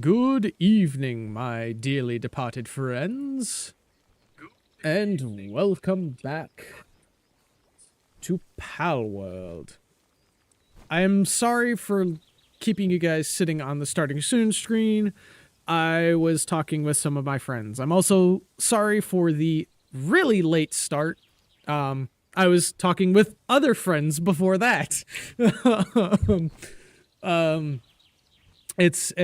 Good evening, my dearly departed friends, and welcome back to Palworld. I am sorry for keeping you guys sitting on the starting soon screen. I was talking with some of my friends. I'm also sorry for the really late start. I was talking with other friends before that. It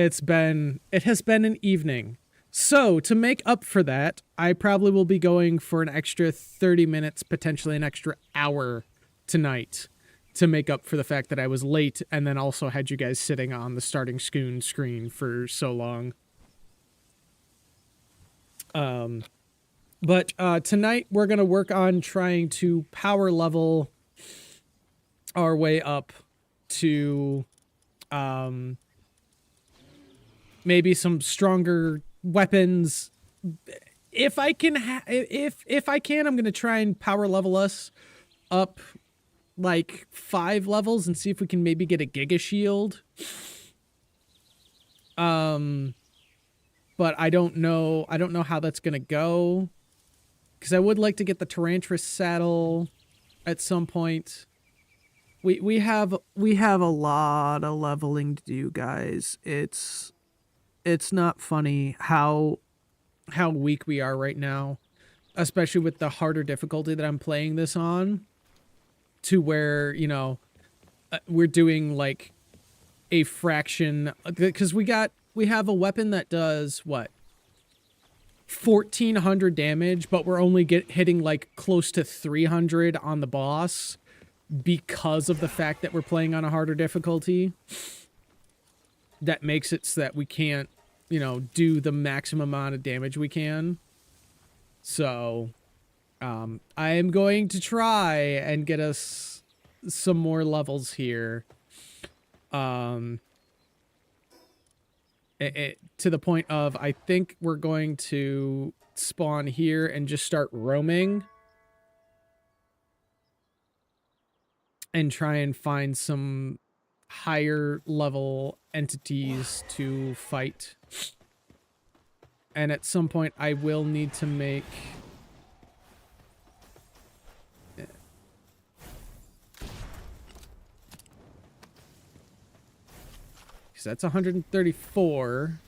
has been an evening. So, to make up for that, I probably will be going for an extra 30 minutes, potentially an extra hour tonight to make up for the fact that I was late and then also had you guys sitting on the starting screen for so long. But tonight we're going to work on trying to power level our way up to maybe some stronger weapons. If I can, if I can, I'm gonna try and power level us up like 5 levels and see if we can maybe get a Giga Shield. But I don't know. I don't know how that's gonna go, because I would like to get the Tyrantrum saddle at some point. We have a lot of leveling to do, guys. It's not funny how weak we are right now, especially with the harder difficulty that I'm playing this on, to where, you know, we're doing like a fraction, because we have a weapon that does what, 1400 damage, but we're only hitting like close to 300 on the boss because of the fact that we're playing on a harder difficulty. That makes it so that we can't, you know, do the maximum amount of damage we can. So, I am going to try and get us some more levels here. To the point of, I think we're going to spawn here and just start roaming and try and find some higher level entities to fight. And at some point I will need to make because that's 134.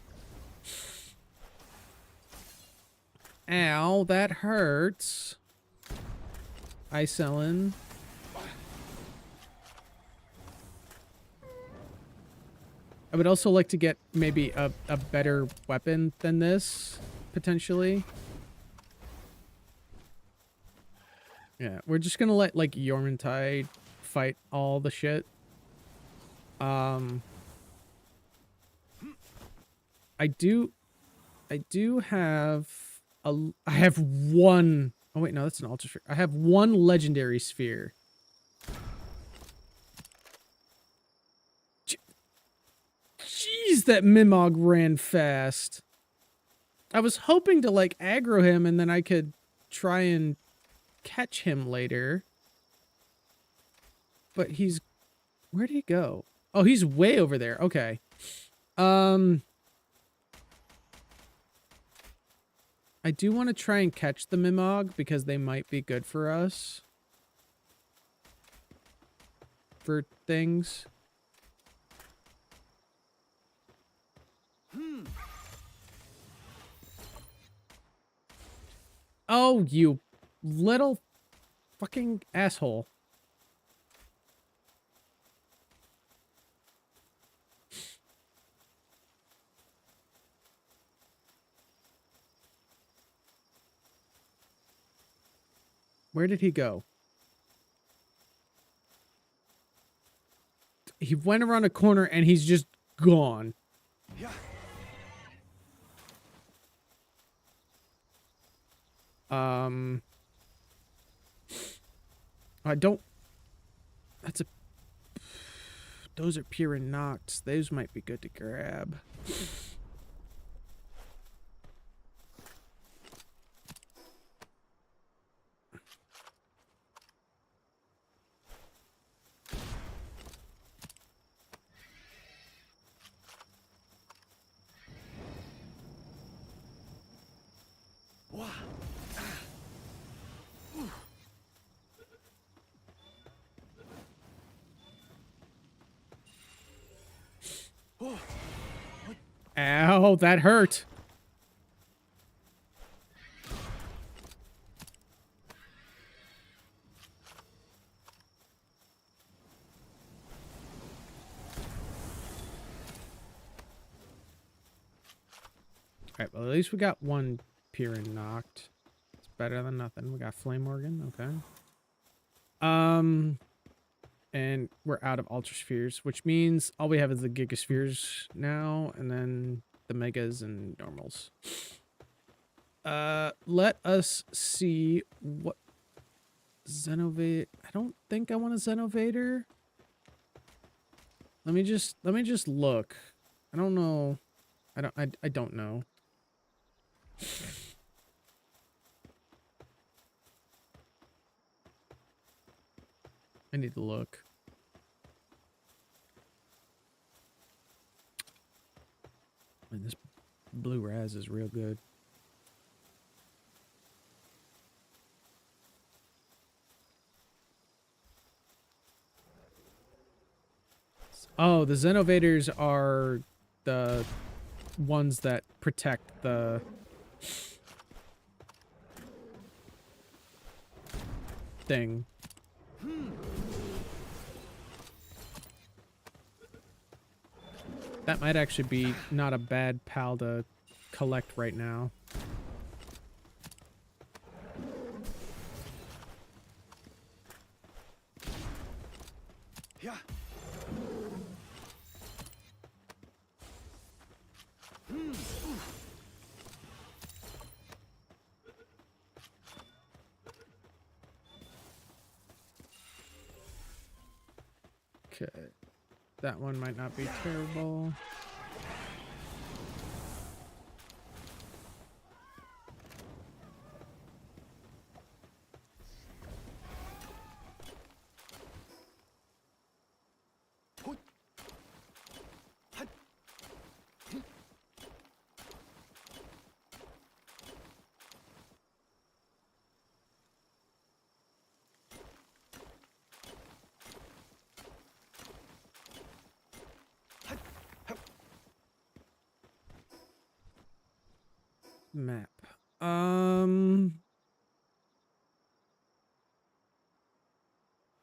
Ow, that hurts. Icelin. I would also like to get maybe a better weapon than this, potentially. Yeah, we're just gonna let, like, Yormantide fight all the shit. I do have I have one, oh wait, no, that's an Ultra Sphere. I have one Legendary Sphere. Jeez, that Mimog ran fast. I was hoping to, like, aggro him and then I could try and catch him later. But he's... where'd he go? Oh, he's way over there. Okay. I do want to try and catch the Mimog because they might be good for us. For things. Oh, you little fucking asshole. Where did he go? He went around a corner and he's just gone. Yeah. I don't... that's a... those are pure Nox. Those might be good to grab. Ow, that hurt. Alright, well, at least we got one Piran knocked. It's better than nothing. We got Flame Organ, okay. And we're out of Ultra Spheres, which means all we have is the Gigaspheres now, and then the Megas and Normals. Let us see what... Xenovate... I don't think I want a Xenovator. Let me just look. I don't know. I don't know. I need to look. Man, this blue Raz is real good. Oh, the Xenovators are the ones that protect the thing. That might actually be not a bad pal to collect right now. Yeah. Okay. That one might not be terrible. Map.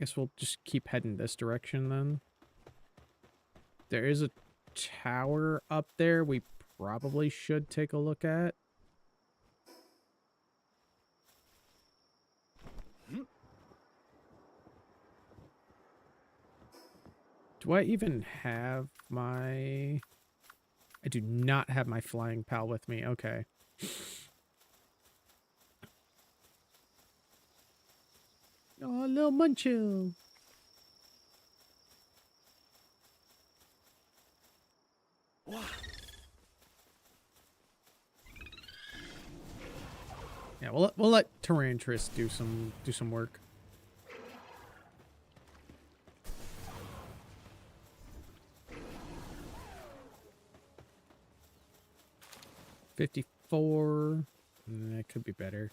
Guess we'll just keep heading this direction then. There is a tower up there we probably should take a look at. Do I even have my... I do not have my flying pal with me. Okay. Oh, little Muncho. Yeah, we'll let Tyrantris do some work. $54. That could be better.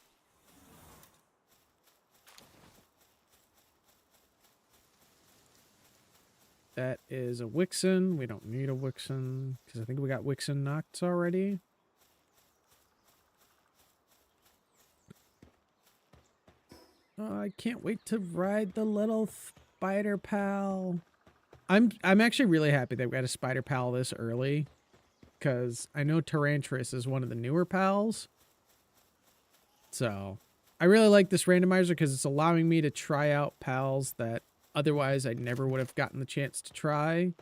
That is a Wixen. We don't need a Wixen because I think we got Wixen knocked already. Oh, I can't wait to ride the little spider pal. I'm actually really happy that we got a spider pal this early, because I know Tyrantris is one of the newer pals. So I really like this randomizer because it's allowing me to try out pals that otherwise I never would have gotten the chance to try.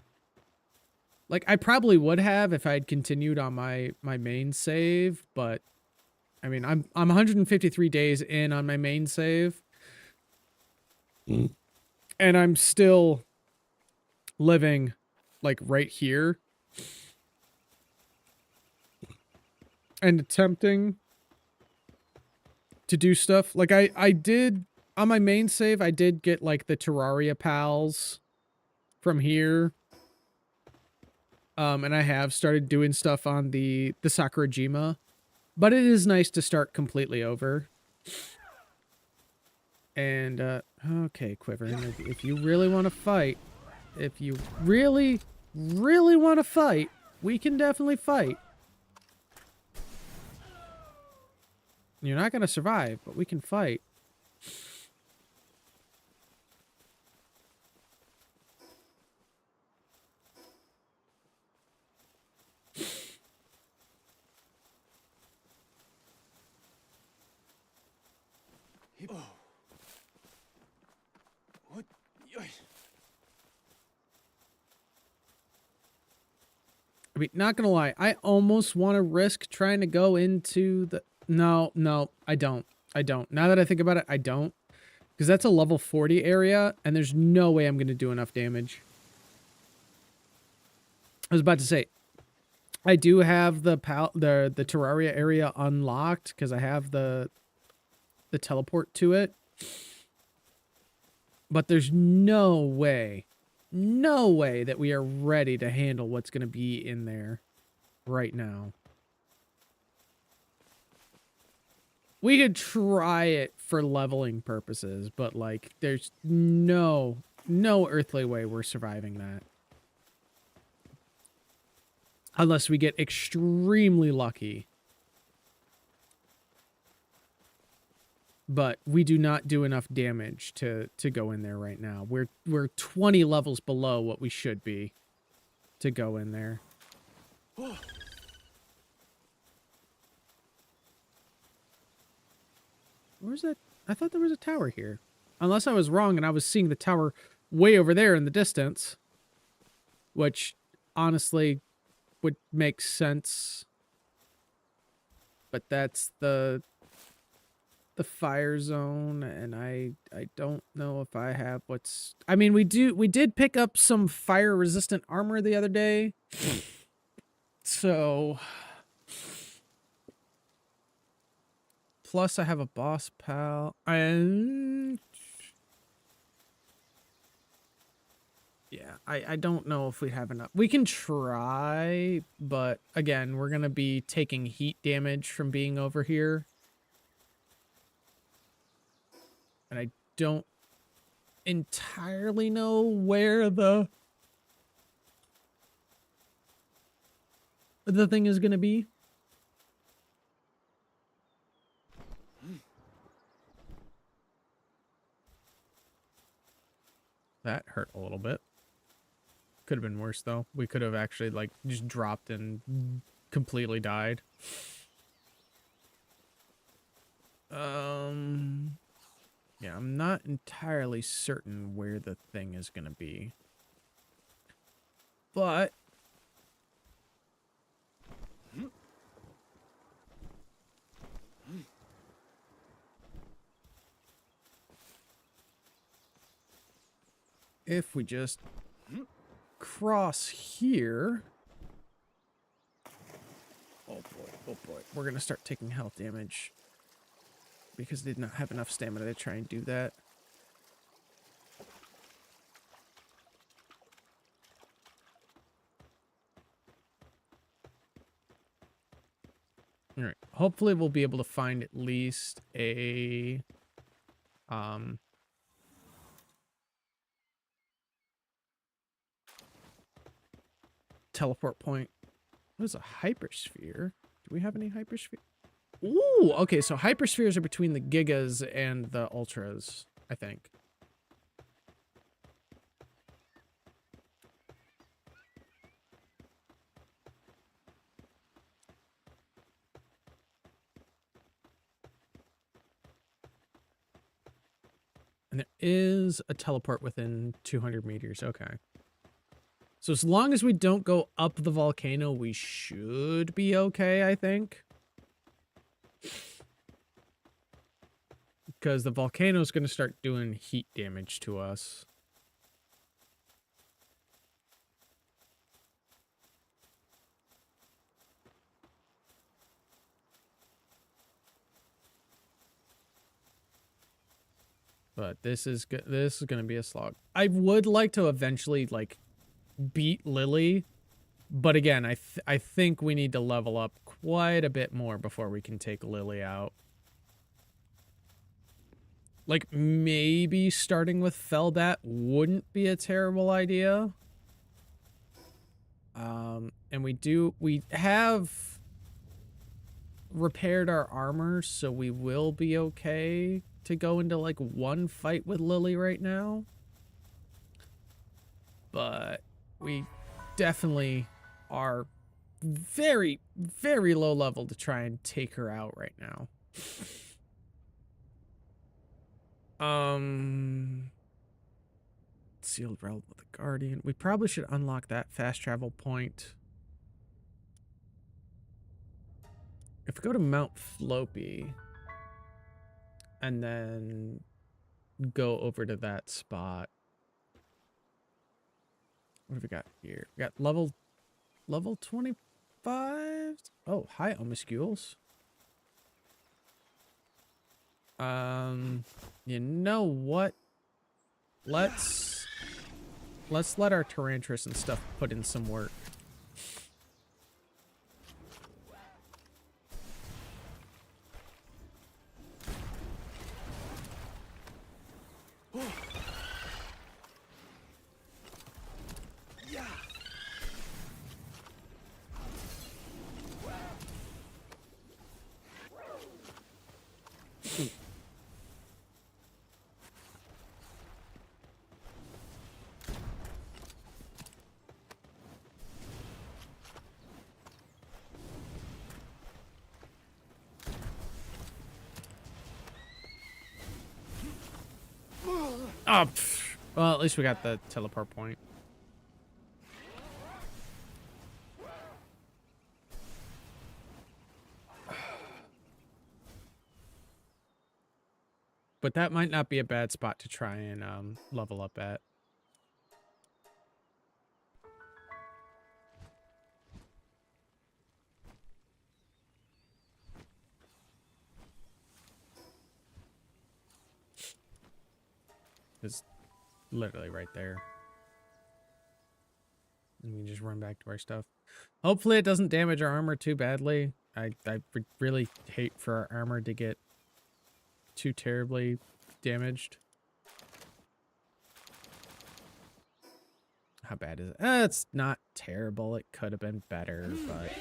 Like, I probably would have if I had continued on my main save, but I mean, I'm 153 days in on my main save. And I'm still living like right here and attempting to do stuff. Like I did on my main save, I did get like the Terraria pals from here. And I have started doing stuff on the Sakurajima, but it is nice to start completely over. And, okay, Quiver, if you really want to fight, if you really, really want to fight, we can definitely fight. You're not going to survive, but we can fight. I mean, not gonna lie, I almost want to risk trying to go into the... No, I don't. Now that I think about it, I don't. Because that's a level 40 area, and there's no way I'm going to do enough damage. I was about to say, I do have the Terraria area unlocked, because I have the teleport to it. But there's no way that we are ready to handle what's going to be in there right now. We could try it for leveling purposes, but like there's no earthly way we're surviving that. Unless we get extremely lucky. But we do not do enough damage to go in there right now. We're 20 levels below what we should be to go in there. Where's that? I thought there was a tower here. Unless I was wrong and I was seeing the tower way over there in the distance. Which, honestly, would make sense. But that's the fire zone, and I don't know if I have what's... I mean, we did pick up some fire-resistant armor the other day. So... Plus, I have a boss pal. And... Yeah, I don't know if we have enough. We can try, but again, we're going to be taking heat damage from being over here. And I don't entirely know where the thing is going to be. That hurt a little bit. Could have been worse, though. We could have actually, like, just dropped and completely died. Yeah, I'm not entirely certain where the thing is going to be. But... if we just cross here... Oh boy, we're going to start taking health damage. Because they did not have enough stamina to try and do that. Alright, hopefully we'll be able to find at least a... teleport point. What is a hypersphere? Do we have any hypersphere? Ooh, okay, so hyperspheres are between the Gigas and the Ultras, I think. And there is a teleport within 200 meters, okay. So as long as we don't go up the volcano, we should be okay, I think. Because the volcano is going to start doing heat damage to us. But this is going to be a slog. I would like to eventually, like, beat Lily. But again, I think we need to level up quite a bit more before we can take Lily out. Like, maybe starting with Felbat wouldn't be a terrible idea. And we have repaired our armor, so we will be okay to go into like one fight with Lily right now. But we definitely are very, very low level to try and take her out right now. Sealed realm with the Guardian. We probably should unlock that fast travel point. If we go to Mount Floppy and then go over to that spot. What have we got here? We got level 25. Oh, hi, Omuscules. You know what? Let's let our Tyrantris and stuff put in some work. Oh, well, at least we got the teleport point. But that might not be a bad spot to try and level up at. It's literally right there. And we can just run back to our stuff. Hopefully it doesn't damage our armor too badly. I would really hate for our armor to get too terribly damaged. How bad is it? It's not terrible. It could have been better, but...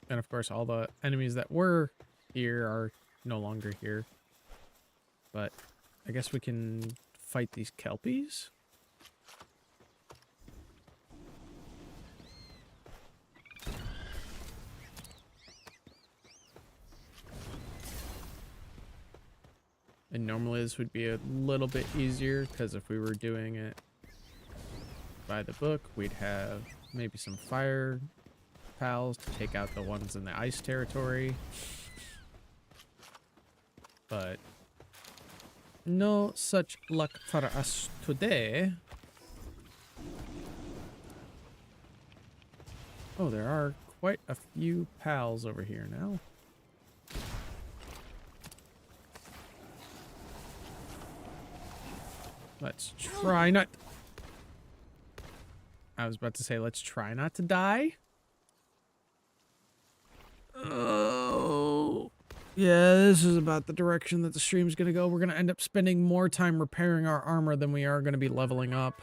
And of course, all the enemies that were here are no longer here. But I guess we can fight these Kelpies? And normally this would be a little bit easier, because if we were doing it by the book, we'd have maybe some fire pals to take out the ones in the ice territory. But no such luck for us today. Oh, there are quite a few pals over here now. Let's try not... I was about to say, let's try not to die. Oh. Yeah, this is about the direction that the stream's going to go. We're going to end up spending more time repairing our armor than we are going to be leveling up.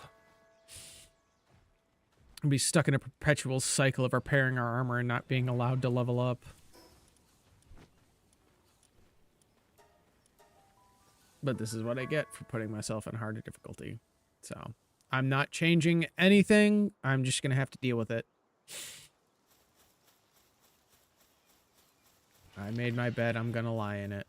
We'll be stuck in a perpetual cycle of repairing our armor and not being allowed to level up. But this is what I get for putting myself in harder difficulty. So, I'm not changing anything. I'm just going to have to deal with it. I made my bed. I'm going to lie in it.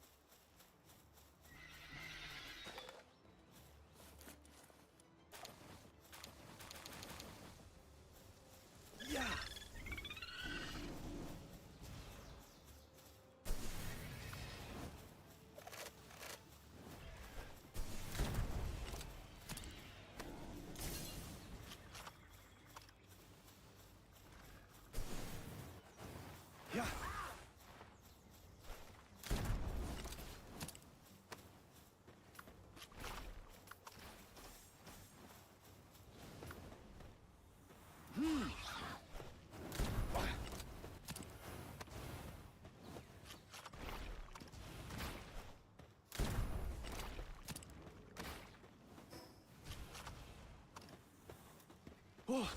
Oh,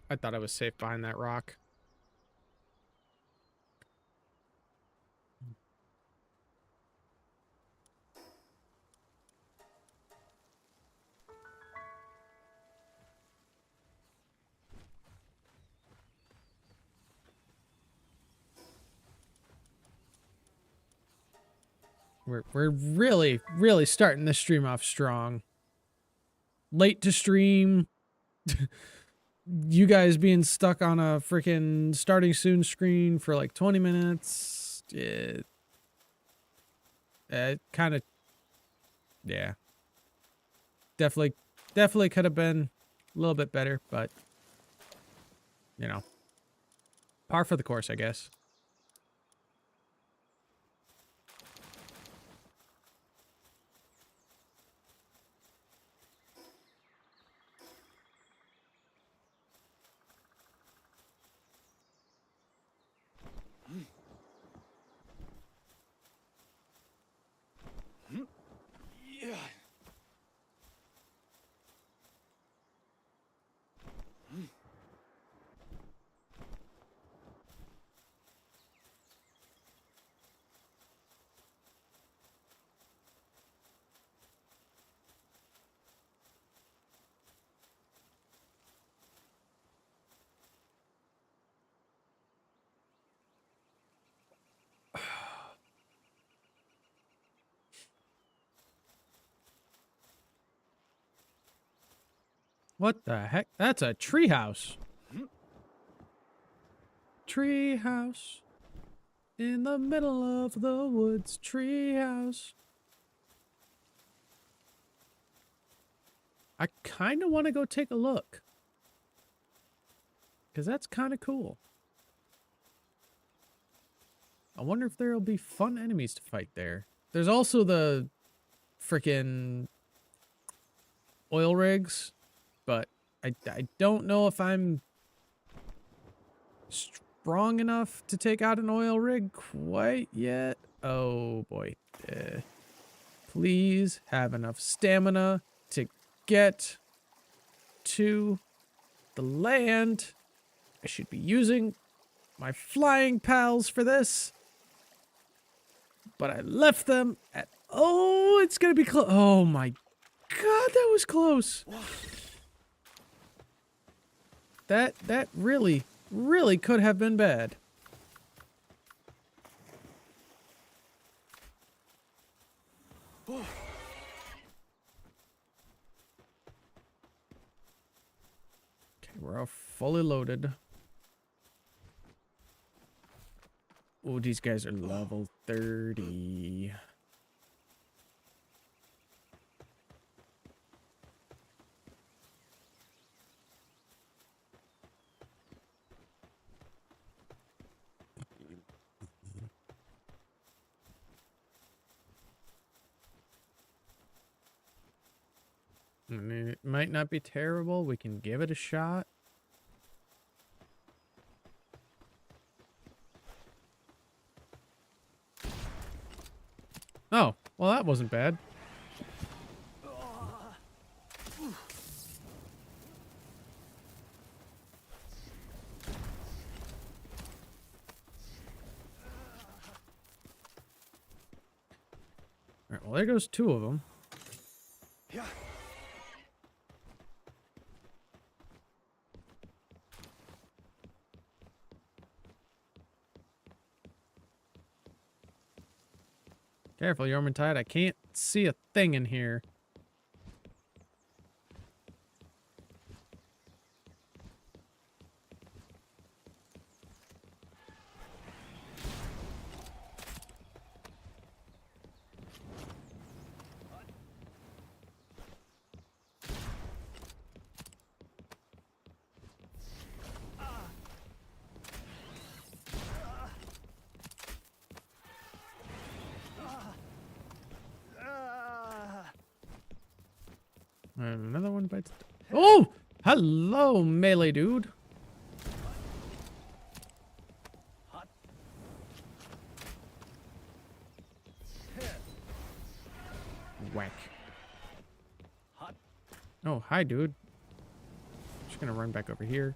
I thought I was safe behind that rock. We're really starting this stream off strong. Late to stream. You guys being stuck on a freaking starting soon screen for like 20 minutes. It kind of, yeah. Definitely could have been a little bit better, but you know, par for the course, I guess. What the heck? That's a treehouse. Treehouse in the middle of the woods. Treehouse. I kind of want to go take a look. Because that's kind of cool. I wonder if there'll be fun enemies to fight there. There's also the freaking oil rigs, but I don't know if I'm strong enough to take out an oil rig quite yet. Oh boy. Please have enough stamina to get to the land. I should be using my flying pals for this. But I left them at... Oh, it's gonna be close. Oh my god, that was close. That really could have been bad. Okay, we're all fully loaded. Oh, these guys are level 30. I mean, it might not be terrible. We can give it a shot. Oh, well, that wasn't bad. Alright, well, there goes two of them. Yeah. Careful, Yormantide. I can't see a thing in here. And another one bites. Oh! Hello, melee dude. Whack. Oh, hi, dude. Just gonna run back over here.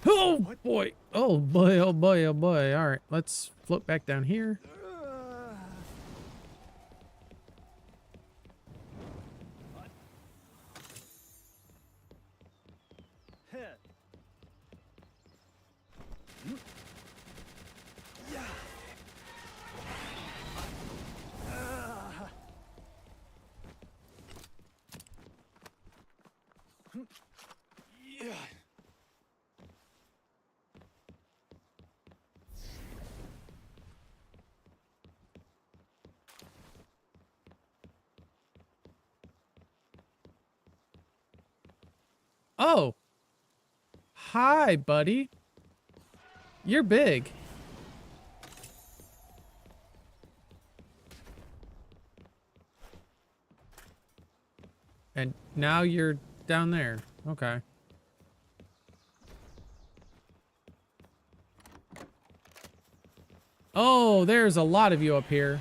Oh boy! Oh boy! Oh boy! Oh boy! All right, let's float back down here. Oh, hi, buddy. You're big. And now you're down there. Okay. Oh, there's a lot of you up here.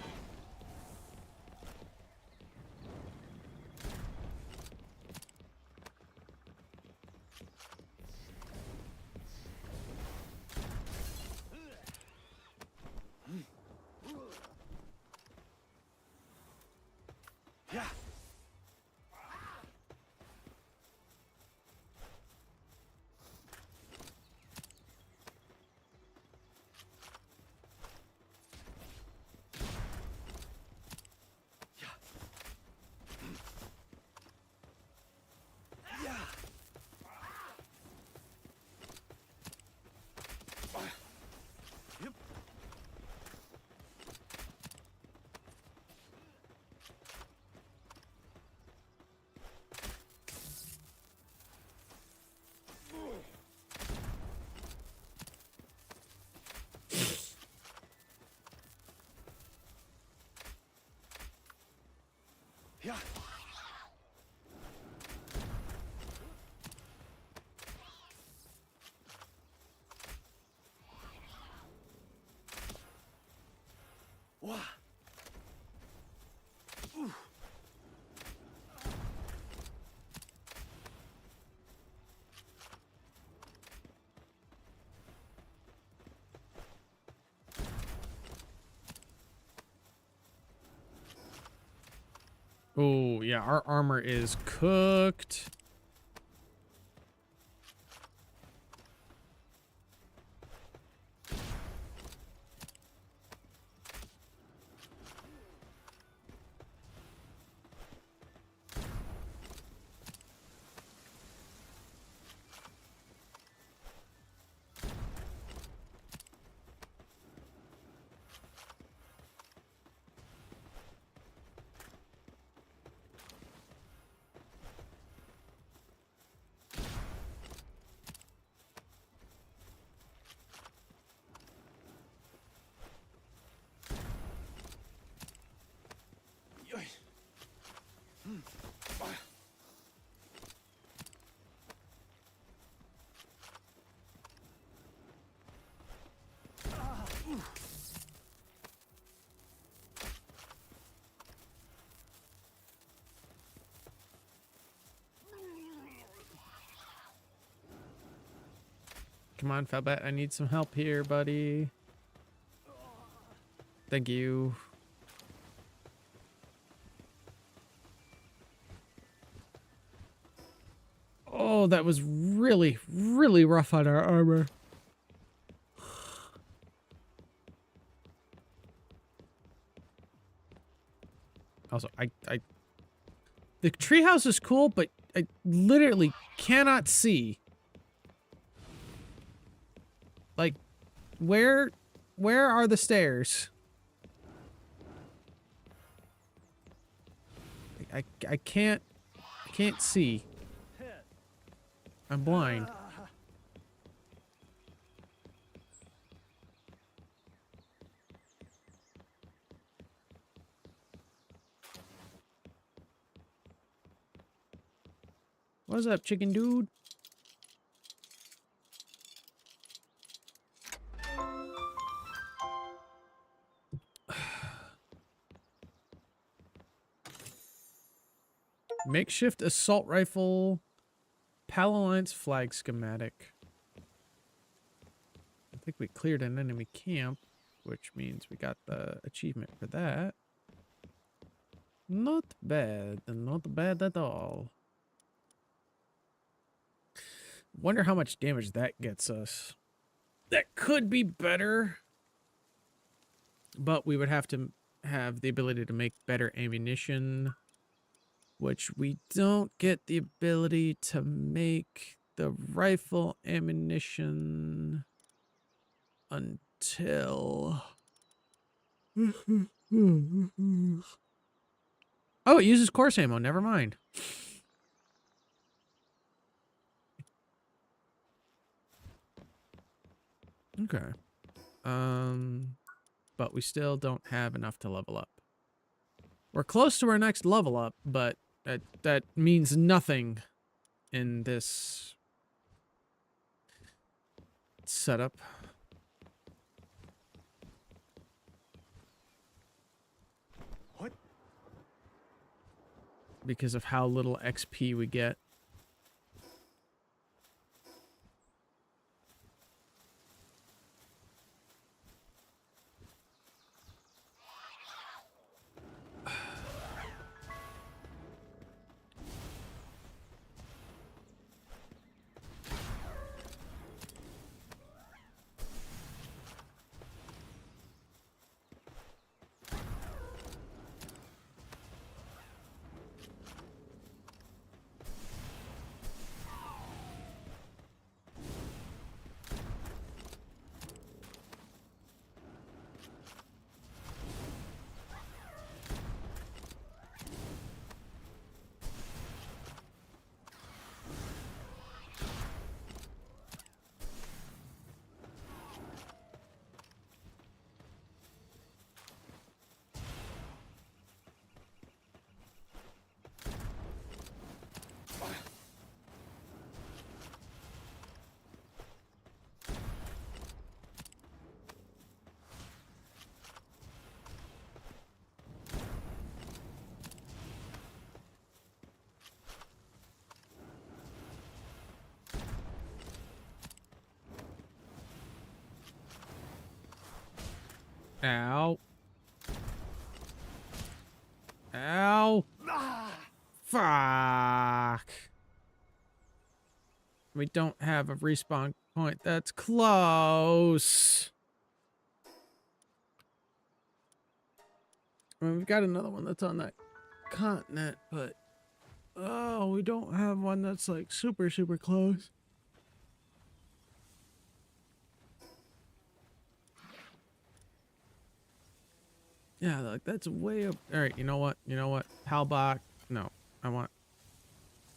Oh, yeah, our armor is cooked. Come on, Felbat, I need some help here, buddy. Thank you. Oh, that was really, really rough on our armor. Also, the treehouse is cool, but I literally cannot see. Like, where are the stairs? I can't see. I'm blind. What's up, chicken dude? Makeshift assault rifle. PAL Alliance flag schematic. I think we cleared an enemy camp, which means we got the achievement for that. Not bad. Not bad at all. Wonder how much damage that gets us. That could be better. But we would have to have the ability to make better ammunition, which we don't get the ability to make the rifle ammunition until... Oh, it uses course ammo. Never mind. Okay. But we still don't have enough to level up. We're close to our next level up, but that means nothing in this setup. What? Because of how little XP we get. Ow. Ow. Fuck. We don't have a respawn point. That's close. I mean, we've got another one that's on that continent, but oh, we don't have one that's like super, super close. Yeah, like that's way up. All right, you know what? You know what? PAL box. No, I want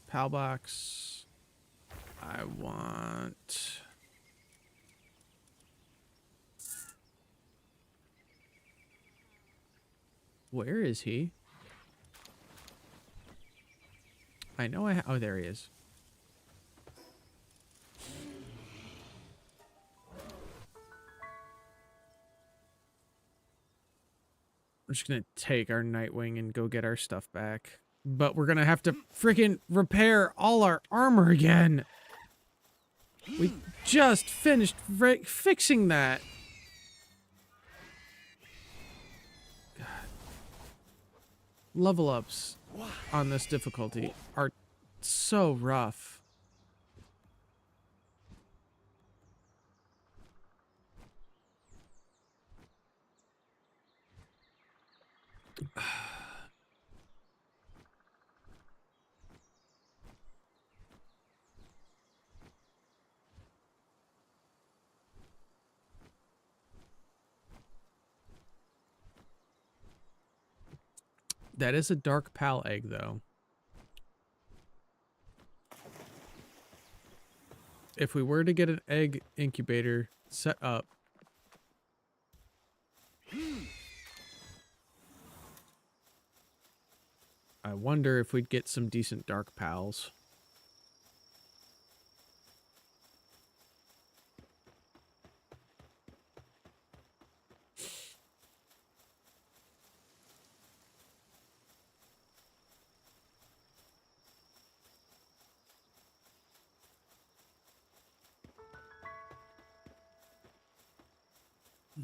PAL box. I want. Where is he? I know I. Oh, there he is. We're just gonna take our Nightwing and go get our stuff back. But we're gonna have to freaking repair all our armor again. We just finished fixing that. God. Level ups on this difficulty are so rough. That is a dark PAL egg, though. If we were to get an egg incubator set up, I wonder if we'd get some decent dark PALs.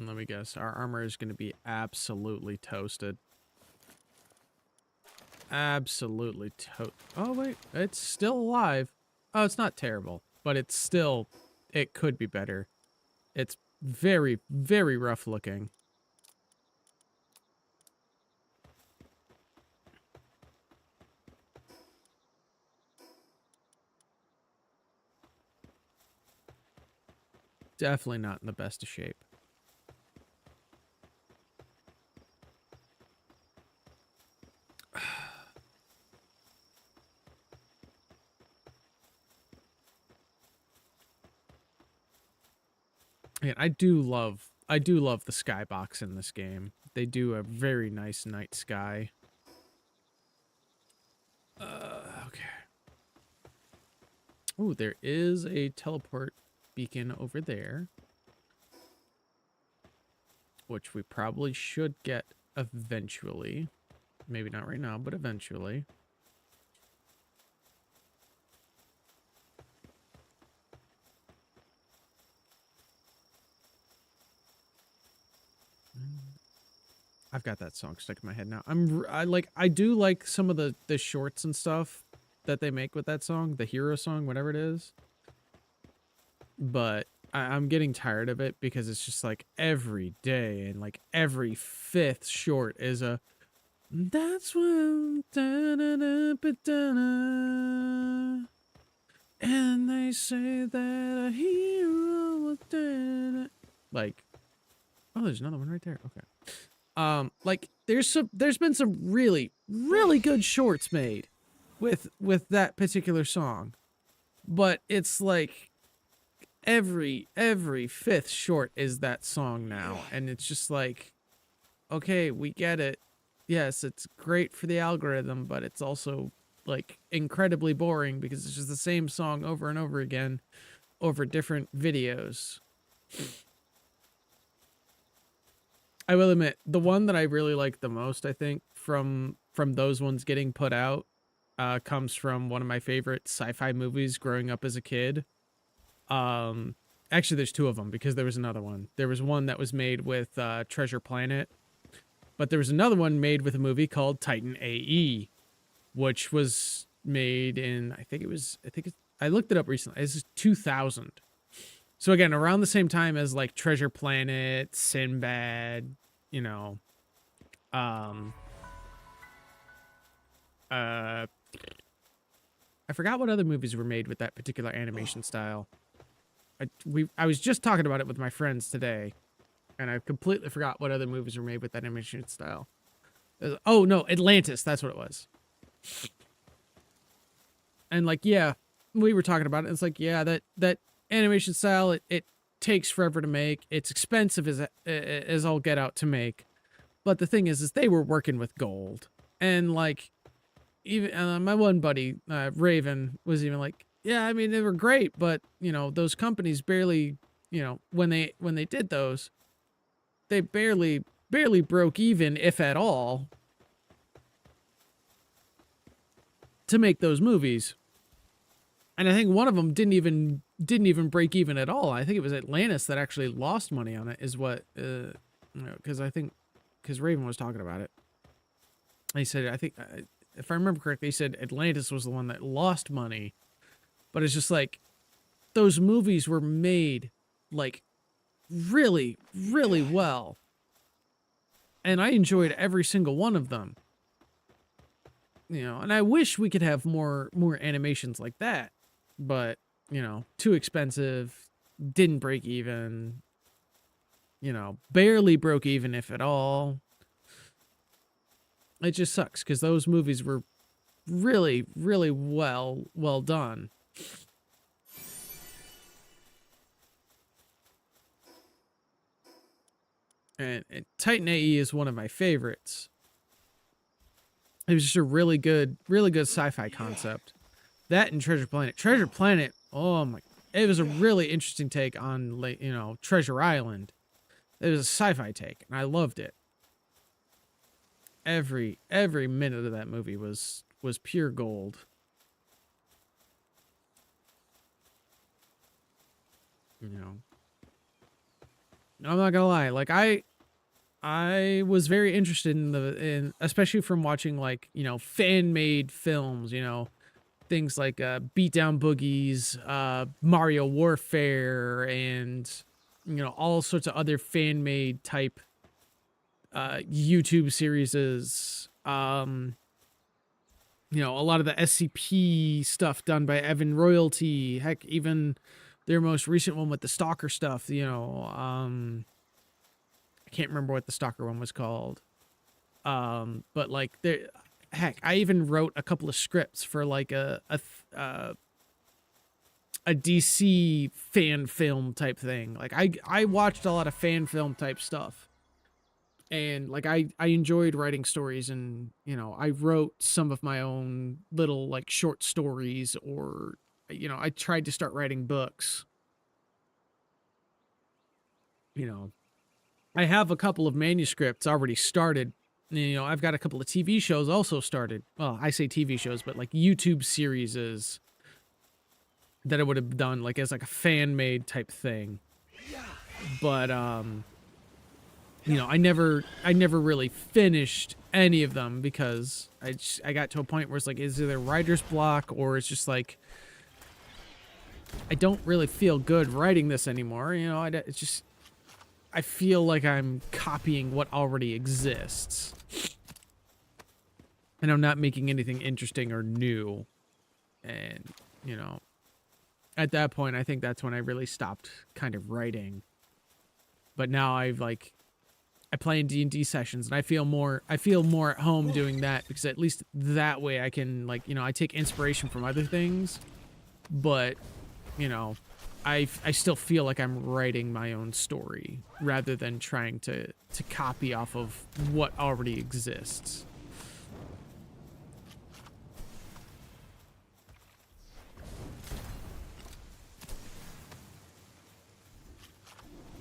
Let me guess. Our armor is going to be absolutely toasted. Absolutely Oh, wait. It's still alive. Oh, it's not terrible. But it's still... It could be better. It's very, very rough looking. Definitely not in the best of shape. And I do love the skybox in this game. They do a very nice night sky. Okay. Oh, there is a teleport beacon over there, which we probably should get eventually. Maybe not right now, but eventually. I've got that song stuck in my head now. I do like some of the shorts and stuff that they make with that song, the hero song, whatever it is. But I'm getting tired of it because it's just like every day and like every fifth short is a that's when and they say that a hero was like, oh, there's another one right there. Okay. Like there's been some really good shorts made with that particular song, but it's like every fifth short is that song now, and it's just like, okay, we get it. Yes, it's great for the algorithm, but it's also like incredibly boring because it's just the same song over and over again over different videos. I will admit, the one that I really like the most, I think, from those ones getting put out, comes from one of my favorite sci-fi movies growing up as a kid. Actually, there's two of them because there was another one. There was one that was made with Treasure Planet, but there was another one made with a movie called Titan AE, which was made in, I looked it up recently. This is 2000. So again, around the same time as like Treasure Planet, Sinbad, you know, I forgot what other movies were made with that particular animation style. I was just talking about it with my friends today, and I completely forgot what other movies were made with that animation style. Oh no, Atlantis, that's what it was. And like, yeah, we were talking about it. It's like, yeah, that animation style, it takes forever to make. It's expensive as all get out to make. But the thing is they were working with gold. And like, even my one buddy, Raven, was even like, yeah, I mean, they were great, but you know, those companies barely, you know, when they did those, they barely broke even, if at all, to make those movies. And I think one of them didn't even break even at all. I think it was Atlantis that actually lost money on it, is what, because Raven was talking about it. He said, I think, if I remember correctly, he said Atlantis was the one that lost money. But it's just like, those movies were made like really well, and I enjoyed every single one of them. You know, and I wish we could have more animations like that, but you know, too expensive, didn't break even, you know, barely broke even, if at all. It just sucks because those movies were really well done. And Titan AE is one of my favorites. It was just a really good sci-fi concept. That and Treasure Planet. Treasure Planet, oh my, it was a really interesting take on, you know, Treasure Island. It was a sci-fi take, and I loved it. Every minute of that movie was pure gold. You know. I'm not gonna lie. Like I was very interested in especially from watching like, you know, fan made films, you know, things like Beatdown Boogies, Mario Warfare, and you know, all sorts of other fan made type YouTube series. You know, a lot of the SCP stuff done by Evan Royalty. Heck, even their most recent one with the Stalker stuff, you know, I can't remember what the Stalker one was called. But like there, heck, I even wrote a couple of scripts for like a DC fan film type thing. Like I watched a lot of fan film type stuff. And like I enjoyed writing stories, and you know, I wrote some of my own little like short stories, or you know, I tried to start writing books. You know, I have a couple of manuscripts already started. You know, I've got a couple of TV shows also started. Well, I say TV shows, but like YouTube series that I would have done like as like a fan made type thing. But you know, I never really finished any of them because I got to a point where it's like, is either writer's block, or it's just like I don't really feel good writing this anymore. You know, it's just I feel like I'm copying what already exists, and I'm not making anything interesting or new. And you know, at that point, I think that's when I really stopped kind of writing. But now I play in D&D sessions, and I feel more at home doing that, because at least that way I can, like, you know, I take inspiration from other things, but you know, I still feel like I'm writing my own story rather than trying to copy off of what already exists.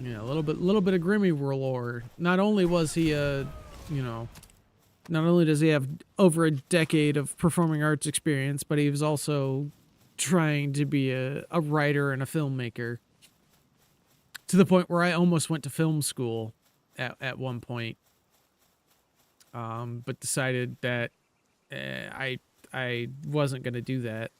Yeah, a little bit of Grimmy lore. Not only was he you know, not only does he have over a decade of performing arts experience, but he was also trying to be a writer and a filmmaker, to the point where I almost went to film school at one point, but decided that I wasn't gonna do that.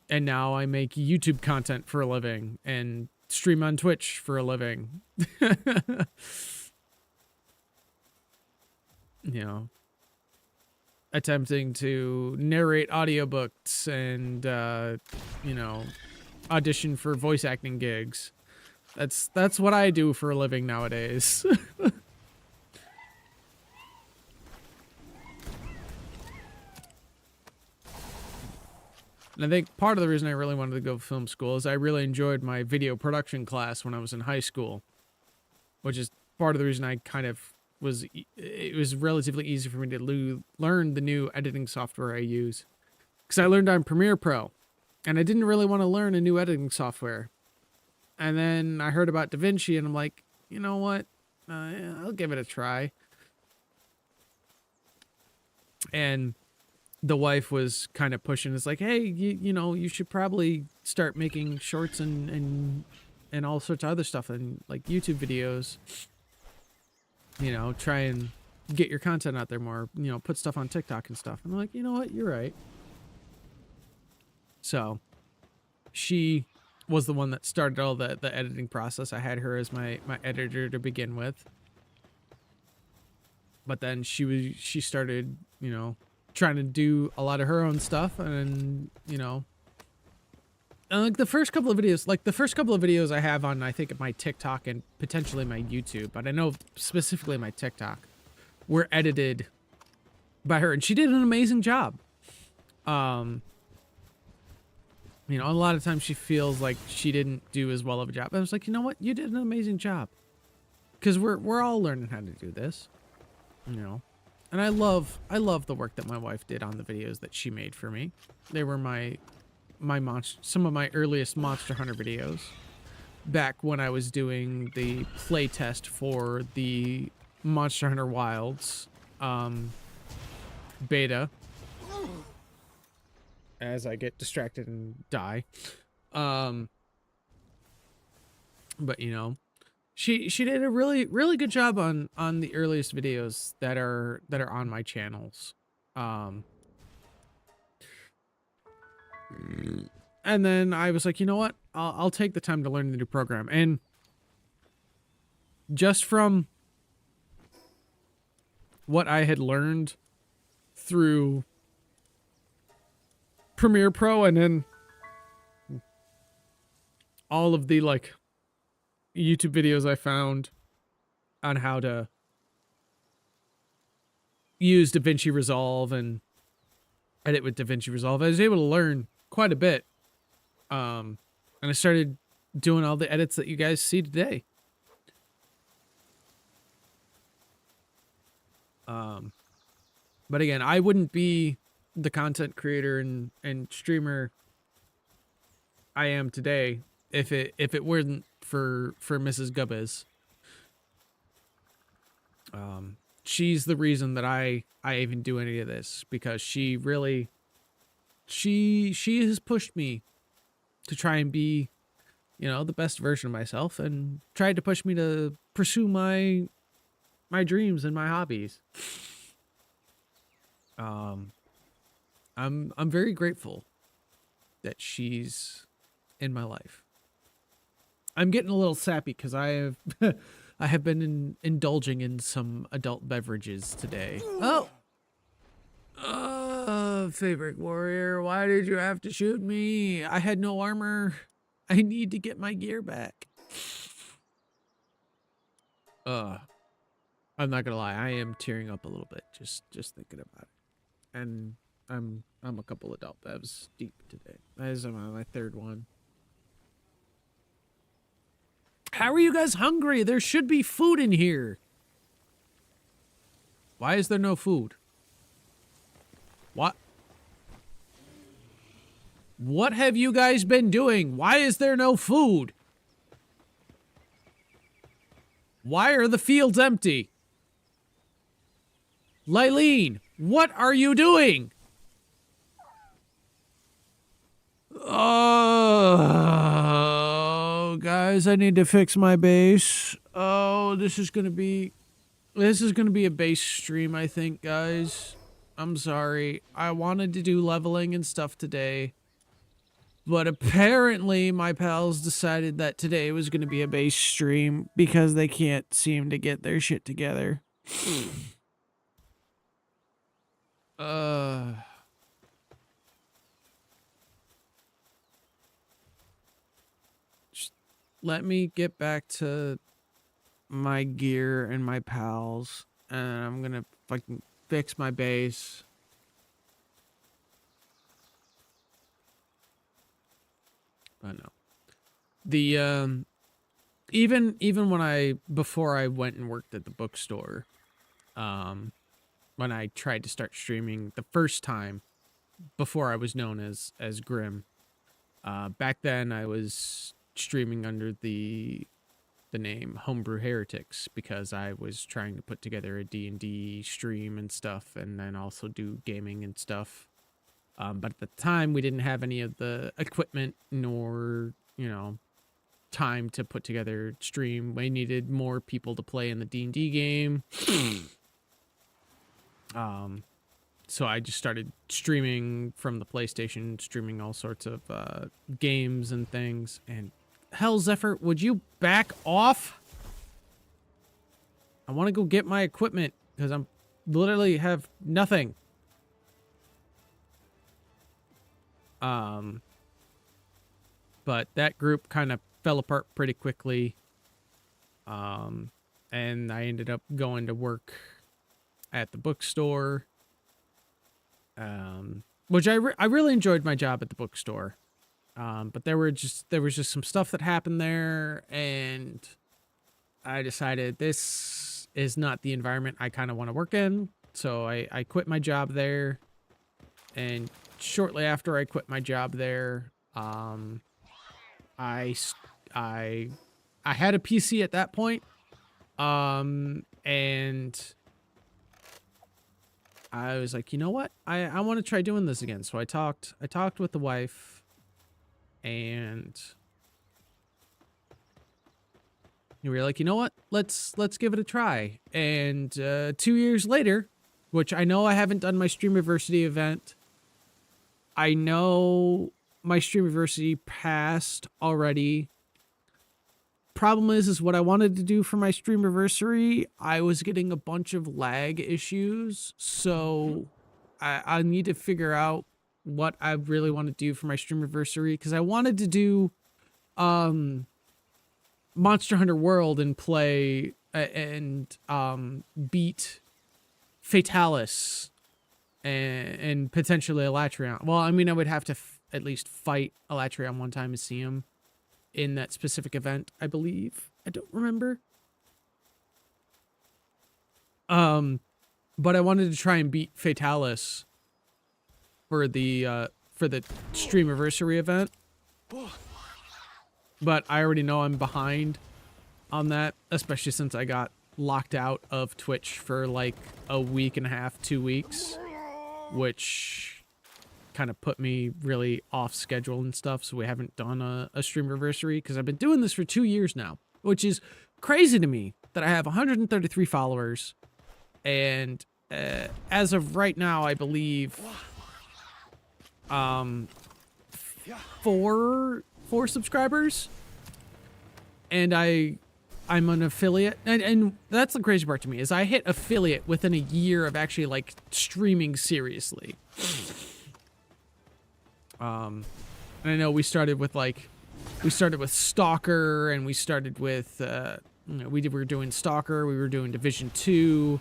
And now I make YouTube content for a living and stream on Twitch for a living. You know, attempting to narrate audiobooks and you know, audition for voice acting gigs. That's what I do for a living nowadays. And I think part of the reason I really wanted to go to film school is I really enjoyed my video production class when I was in high school, which is part of the reason I kind of was, it was relatively easy for me to learn the new editing software I use, because I learned on Premiere Pro, and I didn't really want to learn a new editing software. And then I heard about DaVinci, and I'm like, you know what? Yeah, I'll give it a try. And the wife was kind of pushing. It's like, hey, you know, you should probably start making shorts and all sorts of other stuff, and like YouTube videos. You know, try and get your content out there more. You know, put stuff on TikTok and stuff. I'm like, you know what? You're right. So she was the one that started all the editing process. I had her as my editor to begin with. But then she started, you know, trying to do a lot of her own stuff, and you know, like the first couple of videos I have on, I think, my TikTok and potentially my YouTube, but I know specifically my TikTok, were edited by her, and she did an amazing job. You know, a lot of times she feels like she didn't do as well of a job. I was like, you know what, you did an amazing job, because we're all learning how to do this, you know. And I love the work that my wife did on the videos that she made for me. They were some of my earliest Monster Hunter videos, back when I was doing the play test for the Monster Hunter Wilds beta. As I get distracted and die. But you know, she did a really good job on the earliest videos that are on my channels. Um, and then I was like, you know what? I'll take the time to learn the new program. And just from what I had learned through Premiere Pro and then all of the like YouTube videos I found on how to use DaVinci Resolve and edit with DaVinci Resolve, I was able to learn quite a bit. And I started doing all the edits that you guys see today. But again, I wouldn't be the content creator and streamer I am today if it weren't for Mrs. Gubbez. She's the reason that I even do any of this, because she really she has pushed me to try and be, you know, the best version of myself, and tried to push me to pursue my dreams and my hobbies. I'm very grateful that she's in my life. I'm getting a little sappy because I have I have been indulging in some adult beverages today. Oh, favorite warrior, why did you have to shoot me? I had no armor. I need to get my gear back. I'm not gonna lie, I am tearing up a little bit just thinking about it. And I'm a couple adult bevs deep today. As I'm on my third one. How are you guys hungry? There should be food in here. Why is there no food? What? What have you guys been doing? Why is there no food? Why are the fields empty? Lylene, what are you doing? Oh, guys, I need to fix my base. Oh, this is gonna be a base stream, I think, guys. I'm sorry. I wanted to do leveling and stuff today, but apparently my pals decided that today was gonna be a base stream because they can't seem to get their shit together. Just let me get back to my gear and my pals, and I'm gonna fucking fix my base. I know. The even when before I went and worked at the bookstore, when I tried to start streaming the first time before I was known as Grim, back then I was streaming under the name Homebrew Heretics because I was trying to put together a D&D stream and stuff, and then also do gaming and stuff. But at the time, we didn't have any of the equipment nor, you know, time to put together stream. We needed more people to play in the D&D game. So I just started streaming from the PlayStation, streaming all sorts of games and things. And hell, Zephyr, would you back off? I want to go get my equipment because I'm literally have nothing. But that group kind of fell apart pretty quickly. And I ended up going to work at the bookstore. Which I really enjoyed my job at the bookstore. But there was just some stuff that happened there, and I decided this is not the environment I kind of want to work in. So I quit my job there, and shortly after I quit my job there, I had a PC at that point, and I was like, you know what? I want to try doing this again. So I talked with the wife, and we were like, you know what? Let's give it a try. And 2 years later, which I know I haven't done my Streamiversity event. I know my Streamiversity passed already. Problem is what I wanted to do for my Streamiversary, I was getting a bunch of lag issues, so I need to figure out what I really want to do for my Streamiversary, because I wanted to do Monster Hunter World and play and beat Fatalis and potentially Elatrion. Well, I mean, I would have to at least fight Elatrion one time and see him in that specific event, I believe. I don't remember. But I wanted to try and beat Fatalis for the Streamiversary event. But I already know I'm behind on that, especially since I got locked out of Twitch for like a week and a half, 2 weeks, which kind of put me really off schedule and stuff. So we haven't done a Streamiversary because I've been doing this for 2 years now, which is crazy to me that I have 133 followers. And as of right now, I believe four subscribers, and I'm an affiliate, and that's the crazy part to me, is I hit affiliate within a year of actually like streaming seriously. And I know we started with Stalker, and we started with we were doing Stalker, we were doing Division 2.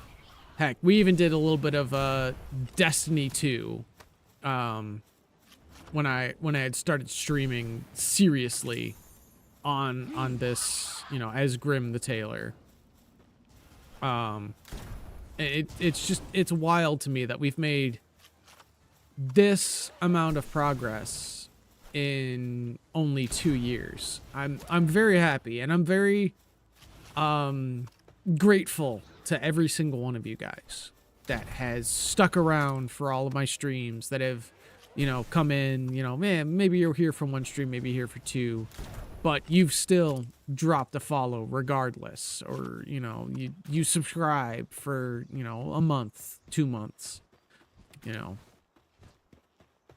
Heck, we even did a little bit of Destiny 2 when I had started streaming seriously on this, you know, as Grim the Tailor. It's wild to me that we've made this amount of progress in only 2 years. I'm very happy, and I'm very grateful to every single one of you guys that has stuck around for all of my streams, that have, you know, come in, you know, man, maybe you're here for one stream, maybe here for two, but you've still dropped a follow regardless, or, you know, you subscribe for, you know, a month, 2 months, you know.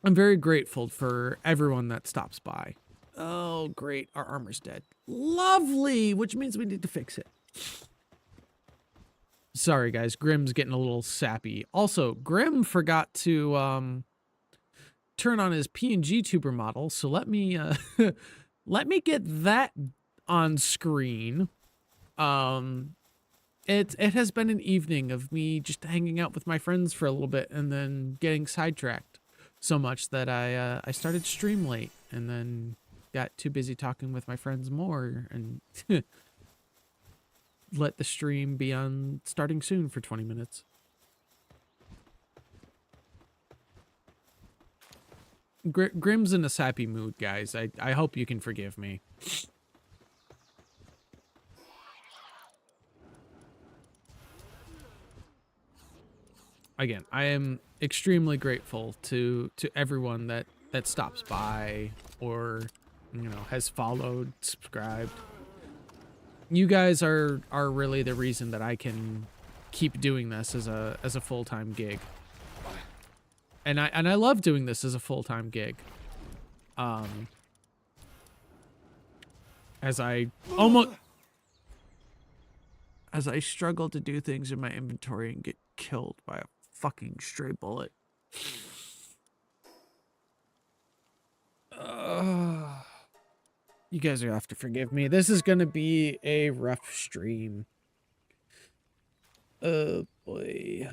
I'm very grateful for everyone that stops by. Oh, great. Our armor's dead. Lovely, which means we need to fix it. Sorry, guys. Grim's getting a little sappy. Also, Grim forgot to turn on his PNG tuber model, so let me let me get that on screen. It has been an evening of me just hanging out with my friends for a little bit and then getting sidetracked so much that I started stream late and then got too busy talking with my friends more and let the stream be on starting soon for 20 minutes. Grim's in a sappy mood, guys. I hope you can forgive me. Again, I am extremely grateful to everyone that stops by or, you know, has followed, subscribed. You guys are really the reason that I can keep doing this as a full-time gig. And I love doing this as a full-time gig. As I struggle to do things in my inventory and get killed by a fucking stray bullet. You guys are gonna have to forgive me. This is gonna be a rough stream. Oh boy.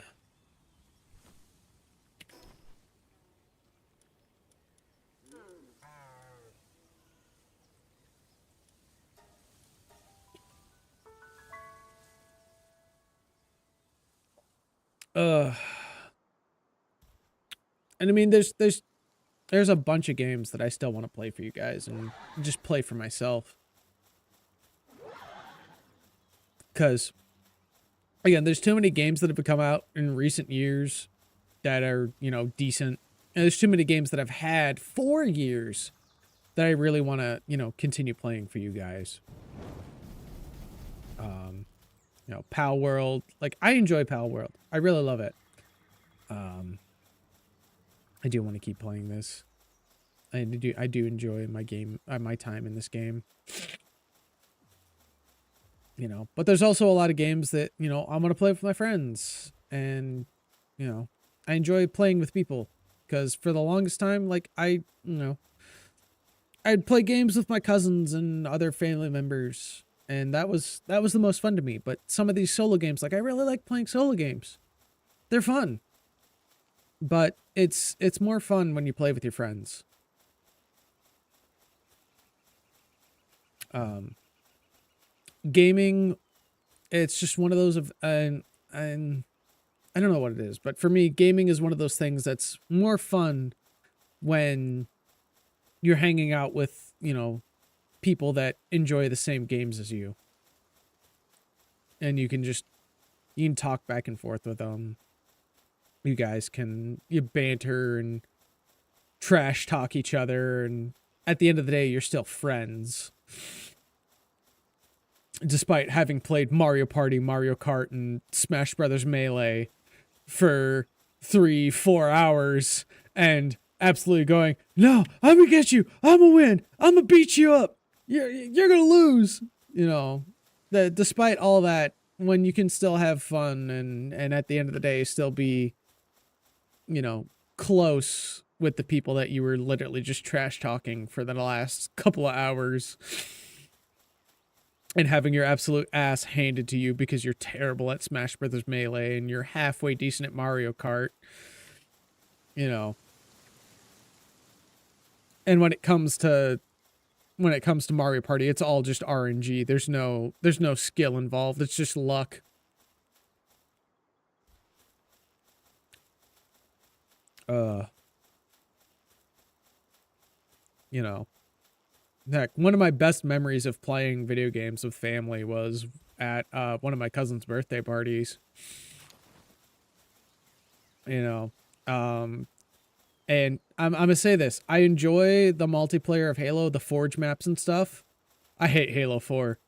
And I mean, there's a bunch of games that I still want to play for you guys and just play for myself. Because, again, there's too many games that have come out in recent years that are, you know, decent. And there's too many games that I've had for years that I really want to, you know, continue playing for you guys. You know, Pal World. Like, I enjoy Pal World. I really love it. I do want to keep playing this. I do enjoy my time in this game. You know, but there's also a lot of games that, you know, I'm going to play with my friends, and, you know, I enjoy playing with people, because for the longest time, like, you know, I'd play games with my cousins and other family members, and that was the most fun to me. But some of these solo games, like, I really like playing solo games. They're fun. But it's more fun when you play with your friends. Gaming, it's just one of those and I don't know what it is, but for me, gaming is one of those things that's more fun when you're hanging out with, you know, people that enjoy the same games as you. And you can talk back and forth with them. You guys you banter and trash talk each other, and at the end of the day, you're still friends. Despite having played Mario Party, Mario Kart, and Smash Brothers Melee for 3-4 hours and absolutely going, no, I'm gonna get you, I'm gonna win, I'm gonna beat you up, you're gonna lose. You know, despite all that, when you can still have fun and at the end of the day still be, you know, close with the people that you were literally just trash talking for the last couple of hours, and having your absolute ass handed to you because you're terrible at Smash Brothers Melee and you're halfway decent at Mario Kart, you know. And when it comes to Mario Party, it's all just RNG. There's no skill involved. It's just luck. You know, heck, one of my best memories of playing video games with family was at one of my cousin's birthday parties. You know, and I'm gonna say this: I enjoy the multiplayer of Halo, the Forge maps and stuff. I hate Halo 4.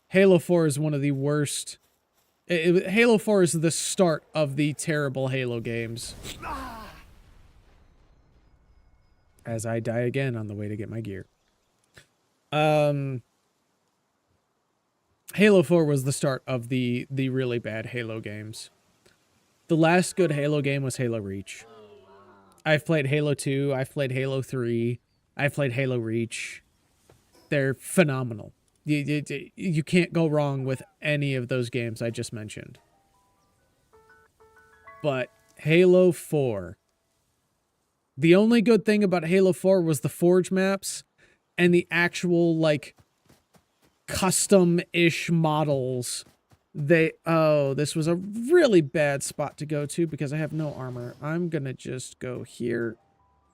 Halo 4 is one of the worst. Halo 4 is the start of the terrible Halo games. As I die again on the way to get my gear. Halo 4 was the start of the really bad Halo games. The last good Halo game was Halo Reach. I've played Halo 2, I've played Halo 3, I've played Halo Reach. They're phenomenal. You can't go wrong with any of those games I just mentioned. But Halo 4, the only good thing about Halo 4 was the Forge maps and the actual, like, custom-ish models. This was a really bad spot to go to because I have no armor. I'm gonna just go here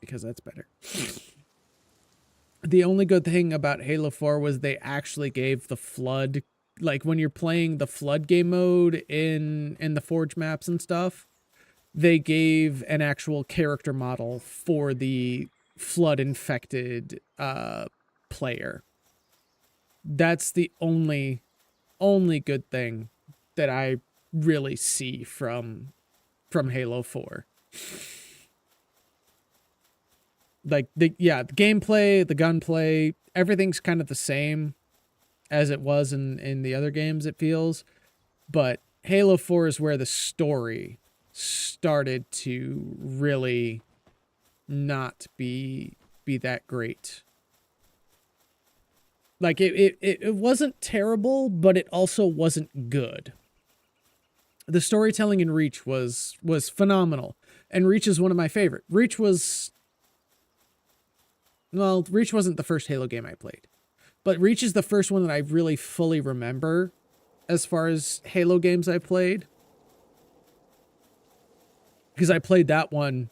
because that's better. The only good thing about Halo 4 was they actually gave the Flood, like when you're playing the Flood game mode in the Forge maps and stuff, they gave an actual character model for the Flood infected player. That's the only good thing that I really see from Halo 4. Like, the gameplay, the gunplay, everything's kind of the same as it was in the other games, it feels. But Halo 4 is where the story started to really not be that great. Like, it wasn't terrible, but it also wasn't good. The storytelling in Reach was phenomenal. And Reach is one of my favorite. Reach wasn't the first Halo game I played. But Reach is the first one that I really fully remember as far as Halo games I played. Because I played that one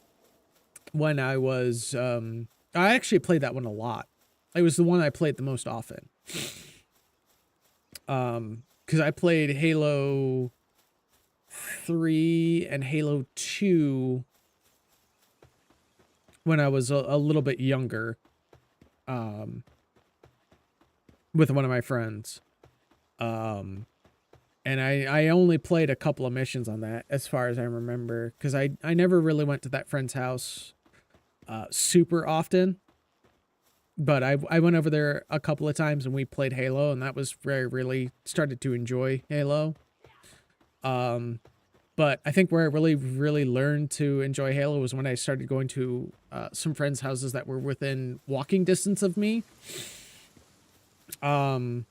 when I was... I actually played that one a lot. It was the one I played the most often. Because I played Halo 3 and Halo 2 when I was a little bit younger. With one of my friends. And I only played a couple of missions on that as far as I remember, because I never really went to that friend's house super often. But I went over there a couple of times and we played Halo, and that was where I really started to enjoy Halo. But I think where I really learned to enjoy Halo was when I started going to some friends' houses that were within walking distance of me. To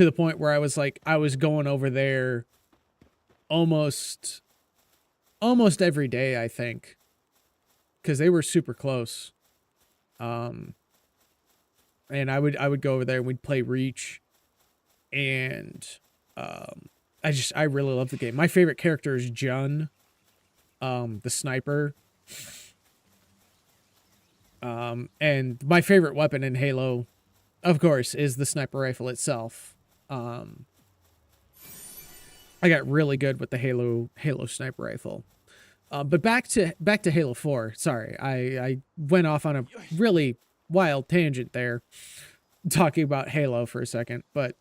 the point where I was going over there almost every day, I think, because they were super close. And I would go over there and we'd play Reach, and I really love the game. My favorite character is Jun, the sniper. And my favorite weapon in Halo, of course, is the sniper rifle itself. I got really good with the Halo sniper rifle. But back to Halo 4. Sorry, I went off on a really wild tangent there, talking about Halo for a second. But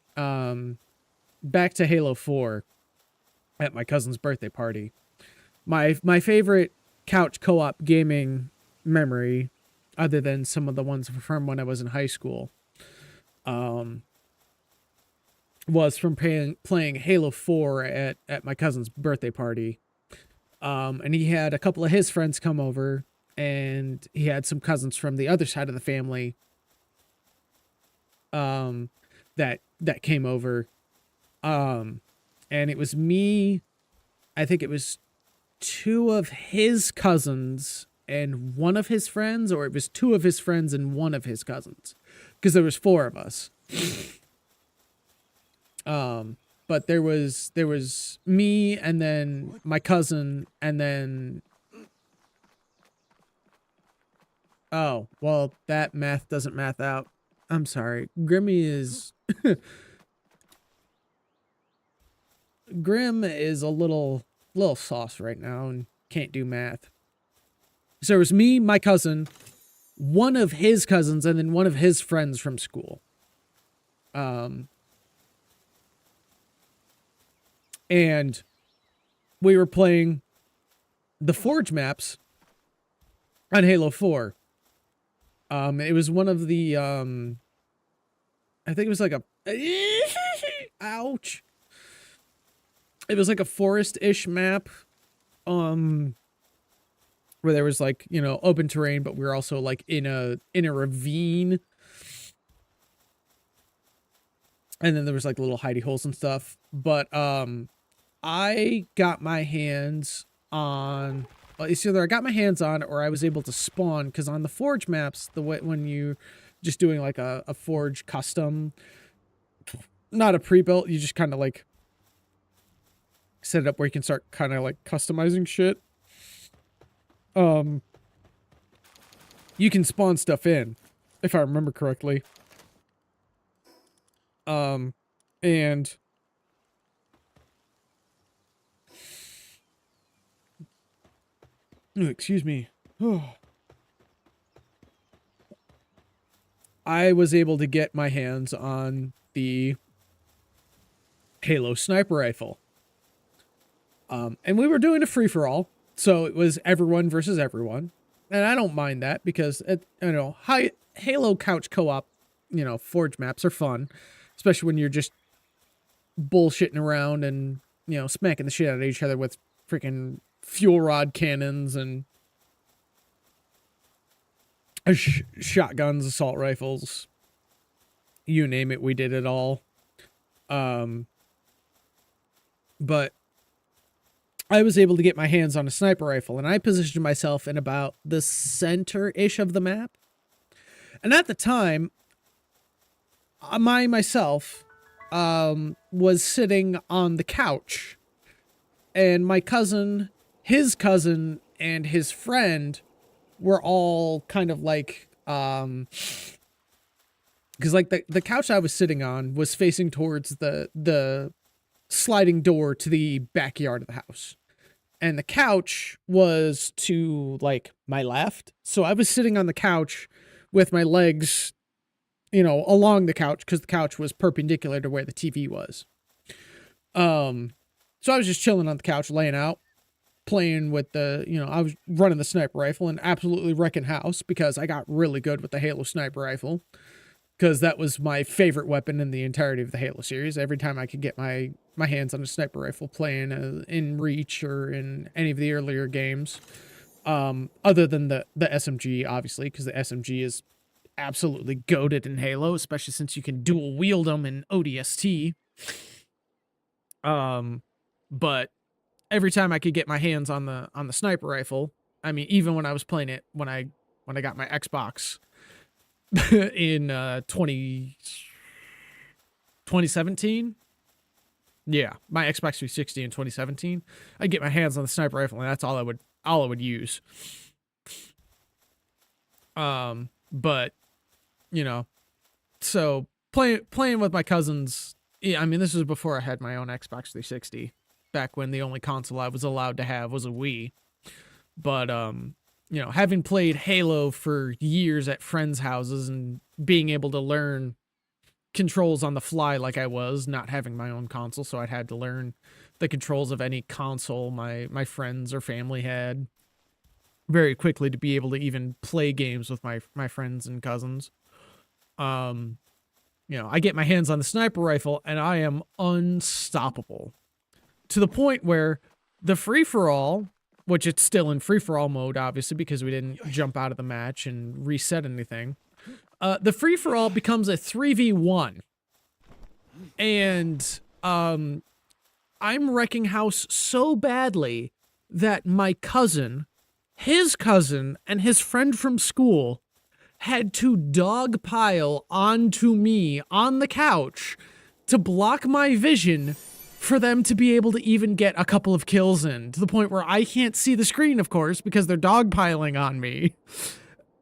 back to Halo 4 at my cousin's birthday party. My favorite couch co-op gaming memory, other than some of the ones from when I was in high school, was from playing Halo 4 at my cousin's birthday party. And he had a couple of his friends come over, and he had some cousins from the other side of the family that came over. And it was me, I think it was two of his cousins and one of his friends, or it was two of his friends and one of his cousins, because there was four of us. But there was me, and then my cousin, and then, oh, well, that math doesn't math out. I'm sorry. Grimmy is Grim is a little sauce right now and can't do math. So it was me, my cousin, one of his cousins, and then one of his friends from school. And we were playing the Forge maps on Halo 4. It was one of the, I think it was like a, ouch. It was like a forest-ish map, where there was like, you know, open terrain, but we were also like in a ravine. And then there was like little hidey holes and stuff. But, I got my hands on, it's either I got my hands on or I was able to spawn, because on the Forge maps, the way when you just doing like a Forge custom, not a pre-built, you just kind of like set it up where you can start kind of like customizing shit. You can spawn stuff in, if I remember correctly. And excuse me. I was able to get my hands on the Halo sniper rifle. And we were doing a free-for-all, so it was everyone versus everyone. And I don't mind that, because, you know, Halo couch co-op, you know, Forge maps are fun, especially when you're just bullshitting around and, you know, smacking the shit out of each other with freaking fuel rod cannons and shotguns, assault rifles, you name it, we did it all. But I was able to get my hands on a sniper rifle, and I positioned myself in about the center-ish of the map. And at the time, myself was sitting on the couch, and my cousin, his cousin, and his friend were all kind of like, because like the couch I was sitting on was facing towards the sliding door to the backyard of the house, and the couch was to like my left. So I was sitting on the couch with my legs, you know, along the couch, because the couch was perpendicular to where the TV was. So I was just chilling on the couch, laying out, playing with the, I was running the sniper rifle and absolutely wrecking house because I got really good with the Halo sniper rifle because that was my favorite weapon in the entirety of the Halo series. Every time I could get my hands on a sniper rifle playing in Reach or in any of the earlier games, other than the SMG, obviously, because the SMG is absolutely goated in Halo, especially since you can dual wield them in ODST. But every time I could get my hands on the sniper rifle, I mean, even when I was playing it when I got my Xbox in 2017. Yeah, my Xbox 360 in 2017. I'd get my hands on the sniper rifle, and that's all I would use. But so playing with my cousins. Yeah, I mean, this was before I had my own Xbox 360. Back when the only console I was allowed to have was a Wii. But having played Halo for years at friends' houses and being able to learn controls on the fly like I was, not having my own console, so I'd had to learn the controls of any console my friends or family had very quickly to be able to even play games with my friends and cousins. I get my hands on the sniper rifle and I am unstoppable. To the point where the free-for-all, which it's still in free-for-all mode, obviously, because we didn't jump out of the match and reset anything, the free-for-all becomes a 3v1. And I'm wrecking house so badly that my cousin, his cousin, and his friend from school had to dogpile onto me on the couch to block my vision for them to be able to even get a couple of kills in, to the point where I can't see the screen, of course, because they're dogpiling on me.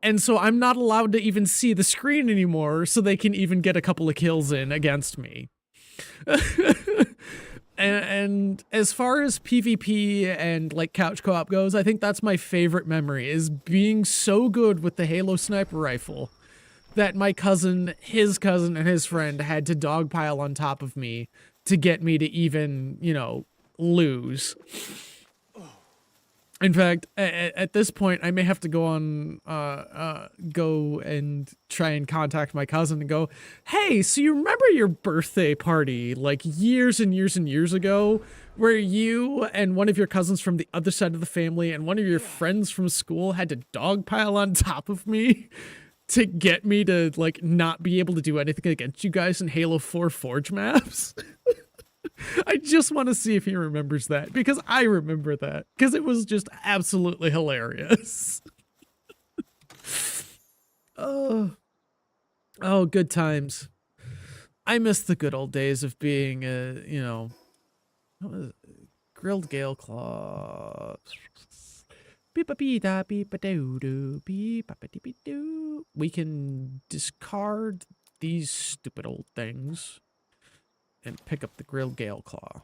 And so I'm not allowed to even see the screen anymore so they can even get a couple of kills in against me. And as far as PvP and like couch co-op goes, I think that's my favorite memory, is being so good with the Halo sniper rifle that my cousin, and his friend had to dogpile on top of me to get me to even, lose. In fact, at this point, I may have to go and try and contact my cousin and go, hey, so you remember your birthday party like years and years and years ago, where you and one of your cousins from the other side of the family and one of your friends from school had to dogpile on top of me to get me to like not be able to do anything against you guys in Halo 4 Forge maps? I just want to see if he remembers that, because I remember that, because it was just absolutely hilarious. Oh, good times. I miss the good old days of being grilled Gale Claw. We can discard these stupid old things and pick up the grilled Gale Claw.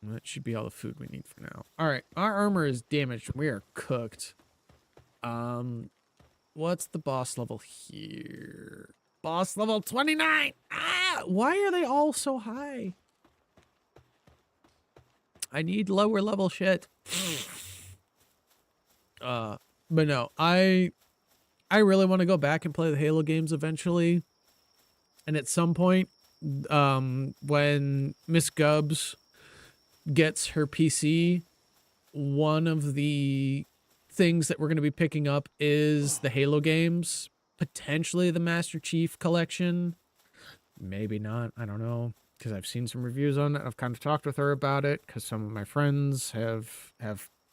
That should be all the food we need for now. Alright, our armor is damaged. We are cooked. What's the boss level here? Boss level 29! Ah! Why are they all so high? I need lower level shit. But no, I really want to go back and play the Halo games eventually. And at some point, when Miss Gubbs gets her PC, one of the things that we're going to be picking up is the Halo games, potentially the Master Chief Collection. Maybe not, I don't know, because I've seen some reviews on it. I've kind of talked with her about it, because some of my friends have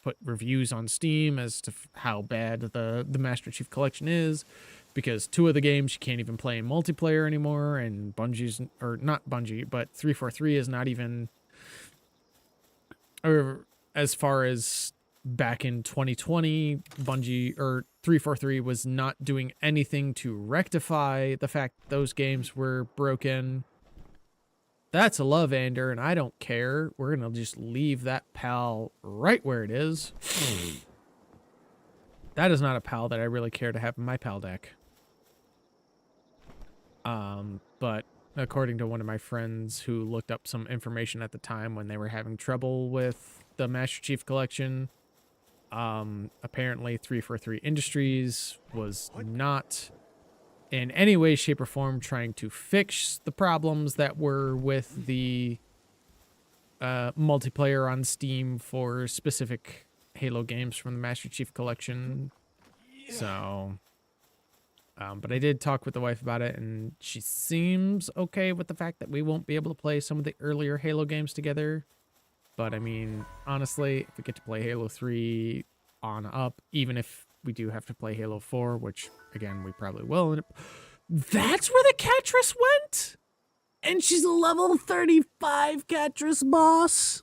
put reviews on Steam as to how bad the Master Chief Collection is, because 2 of the games you can't even play in multiplayer anymore, and Bungie's, or not Bungie, but 343 is not even, or as far as back in 2020, Bungie, or 343 was not doing anything to rectify the fact those games were broken. That's a love Ander, and I don't care. We're gonna just leave that pal right where it is. That is not a pal that I really care to have in my pal deck. But but according to one of my friends who looked up some information at the time when they were having trouble with the Master Chief Collection, apparently 343 Industries was not in any way, shape, or form trying to fix the problems that were with the multiplayer on Steam for specific Halo games from the Master Chief Collection. So, but I did talk with the wife about it, and she seems okay with the fact that we won't be able to play some of the earlier Halo games together. But I mean, honestly, if we get to play Halo 3 on up, even if we do have to play Halo 4, which again, we probably will. And that's where the Catress went? And she's a level 35 Catress boss?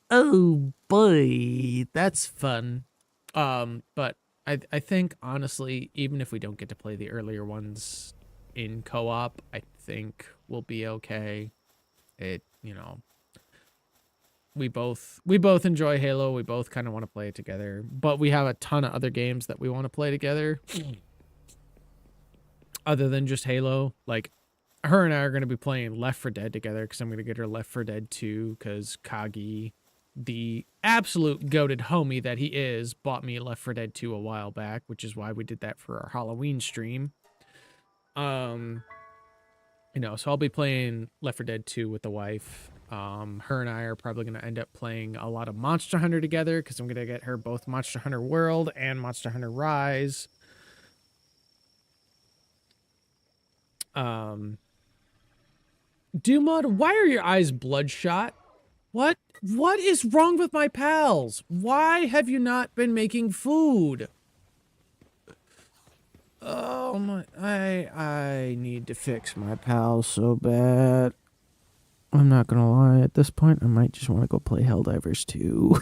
Oh boy, that's fun. But I think honestly, even if we don't get to play the earlier ones in co-op, I think we'll be okay. It, you know, we both enjoy Halo. We both kind of want to play it together, but we have a ton of other games that we want to play together other than just Halo. Like, her and I are going to be playing Left 4 Dead together because I'm going to get her Left 4 Dead 2 because Kagi, the absolute goated homie that he is, bought me Left 4 Dead 2 a while back, which is why we did that for our Halloween stream. You know, so I'll be playing Left 4 Dead 2 with the wife. Her and I are probably going to end up playing a lot of Monster Hunter together because I'm going to get her both Monster Hunter World and Monster Hunter Rise. Dumod, why are your eyes bloodshot? What is wrong with my pals? Why have you not been making food? Oh my, I need to fix my pals so bad. I'm not gonna lie, at this point, I might just want to go play Helldivers 2.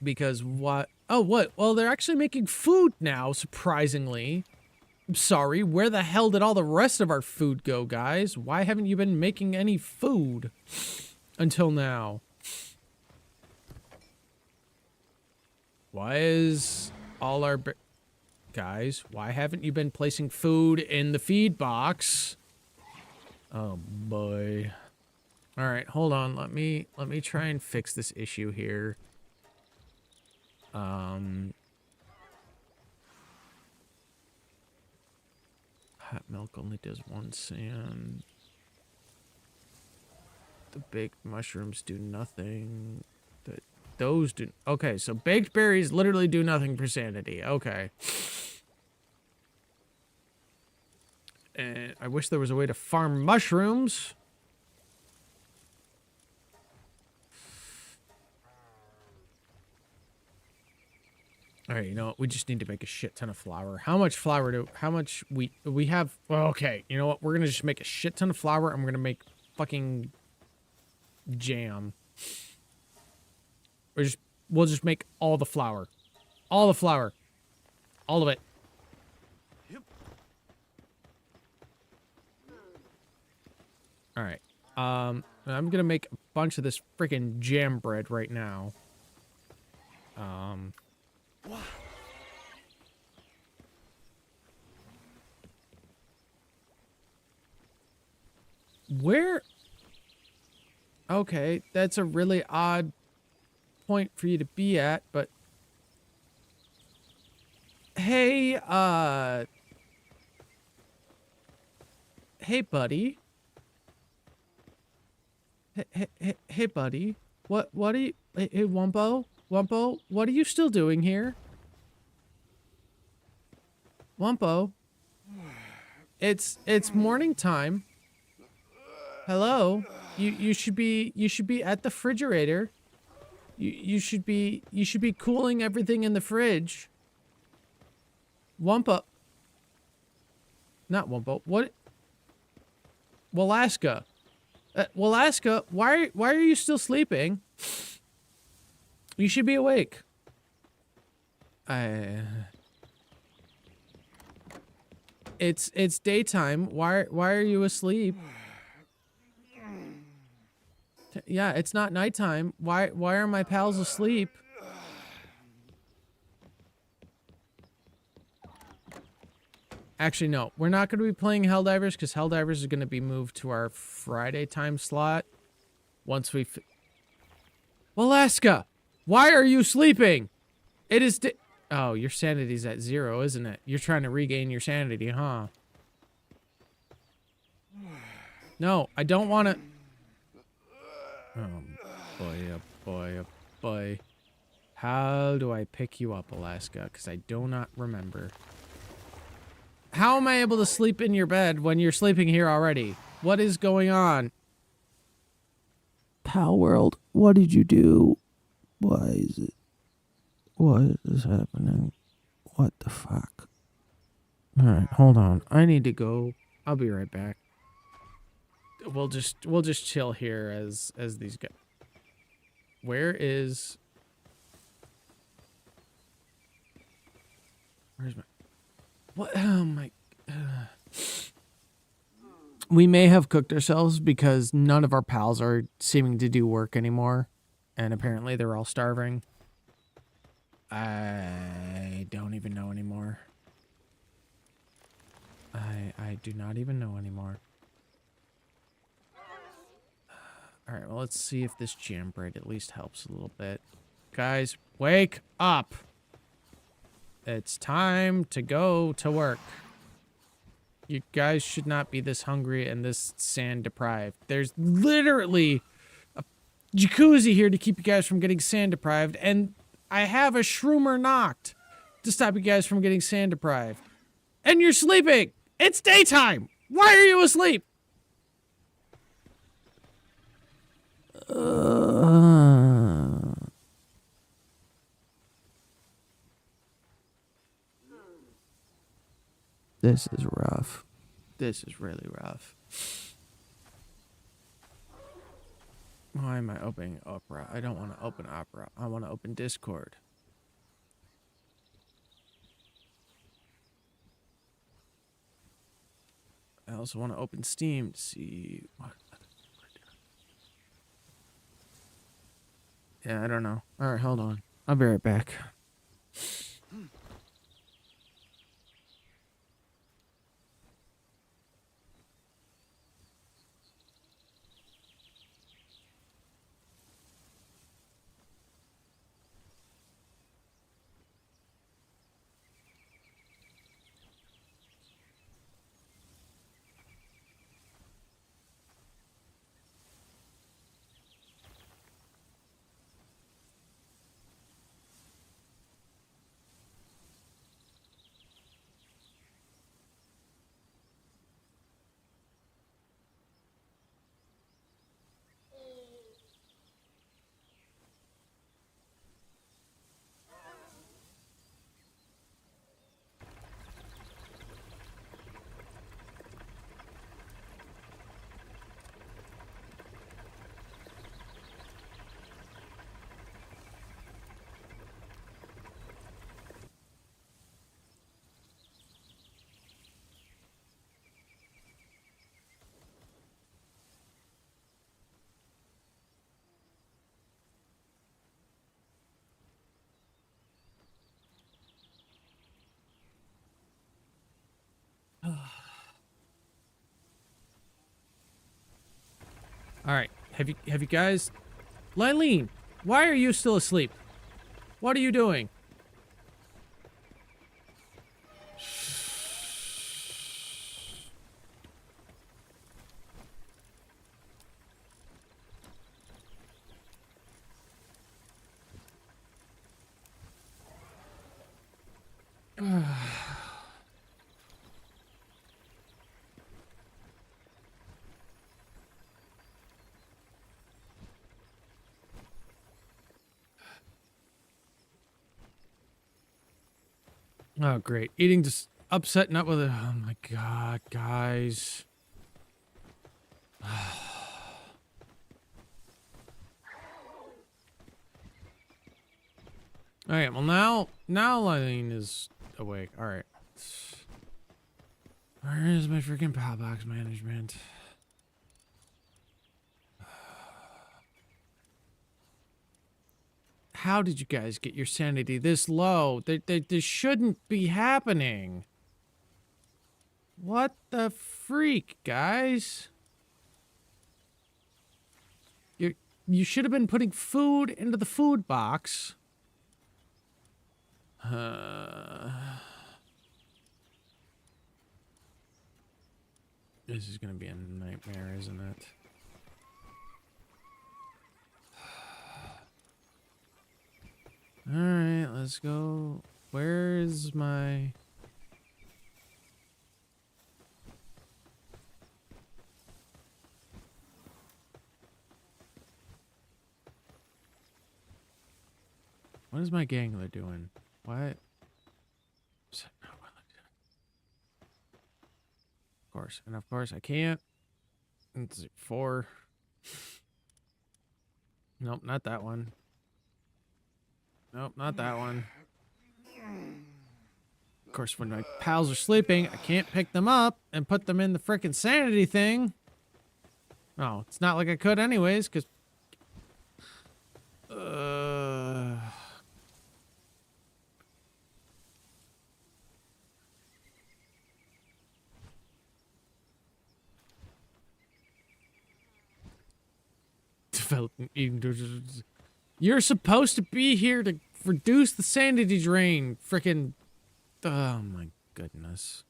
Because what? Oh, what? Well, they're actually making food now, surprisingly. I'm sorry, where the hell did all the rest of our food go, guys? Why haven't you been making any food until now? Why is all our... Guys, why haven't you been placing food in the feed box? Oh boy. All right, hold on. Let me try and fix this issue here. Hot milk only does 1 sand. The baked mushrooms do nothing. Those do... Okay, so baked berries literally do nothing for sanity. Okay. And I wish there was a way to farm mushrooms. All right, you know what? We just need to make a shit ton of flour. How much flour how much wheat we have? Well, okay, you know what? We're going to just make a shit ton of flour and we're going to make fucking jam. We'll just make all the flour. All the flour. All of it. All right. I'm gonna make a bunch of this freaking jam bread right now. Where? Okay, that's a really odd point for you to be at, but hey, hey, buddy. Hey, buddy. What are you... Hey, Wumpo? Wumpo, what are you still doing here? Wumpo? It's morning time. Hello? You should be at the refrigerator. You should be cooling everything in the fridge. Wumpo. Not Wumpo. What? Walaska. Walaska, why are you still sleeping? You should be awake. It's daytime. Why are you asleep? Yeah, it's not nighttime. Why are my pals asleep? Actually, no. We're not going to be playing Helldivers because Helldivers is going to be moved to our Friday time slot. Once we... Alaska! Why are you sleeping? It is... Oh, your sanity's at 0, isn't it? You're trying to regain your sanity, huh? No, I don't want to... Oh, boy, oh, boy, oh, boy. How do I pick you up, Alaska? Because I do not remember. How am I able to sleep in your bed when you're sleeping here already? What is going on? Pal World, what did you do? Why is it? What is happening? What the fuck? Alright, hold on. I need to go. I'll be right back. We'll just chill here as these go. Where's my... What? Oh my... We may have cooked ourselves because none of our pals are seeming to do work anymore. And apparently they're all starving. I don't even know anymore. I do not even know anymore. Alright, well, let's see if this jam bread at least helps a little bit. Guys, wake up! It's time to go to work. You guys should not be this hungry and this sand deprived. There's literally a jacuzzi here to keep you guys from getting sand deprived, and I have a shroomer knocked to stop you guys from getting sand deprived. And you're sleeping! It's daytime! Why are you asleep? This is rough. This is really rough. Why am I opening Opera? I don't want to open Opera. I want to open Discord. I also want to open Steam to see what other people are doing. Yeah, I don't know. All right, hold on. I'll be right back. All right. Have you guys... Lylene, why are you still asleep? What are you doing? Oh, great. Eating just upset, not with a... Oh, my God, guys. All right, well, now Lylene is awake. All right. Where is my freaking PAL box management? How did you guys get your sanity this low? This shouldn't be happening. What the freak, guys? You should have been putting food into the food box. This is gonna be a nightmare, isn't it? Alright, let's go. Where is my... What is my gangler doing? What? Of course. And of course I can't. It's 4. Nope, not that one. Nope, not that one. Of course, when my pals are sleeping, I can't pick them up and put them in the frickin' sanity thing. Oh, it's not like I could anyways, because... Developing eating disorders. You're supposed to be here to reduce the sanity drain. Frickin'... Oh my goodness.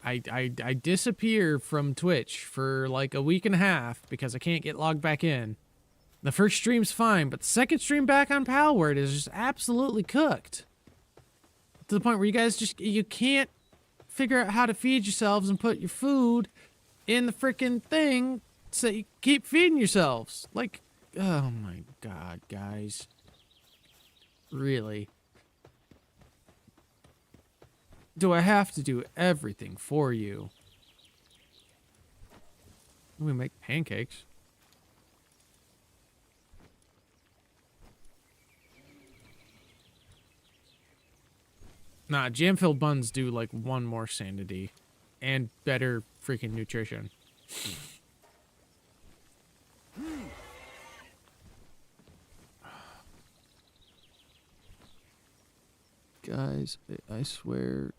I disappear from Twitch for like a week and a half because I can't get logged back in. The first stream's fine, but the second stream back on Palworld is just absolutely cooked. To the point where you guys just, you can't figure out how to feed yourselves and put your food in the freaking thing so you keep feeding yourselves. Like, oh my god, guys. Really? Do I have to do everything for you? We make pancakes. Nah, jam-filled buns do like 1 more sanity and better freaking nutrition. Guys, I swear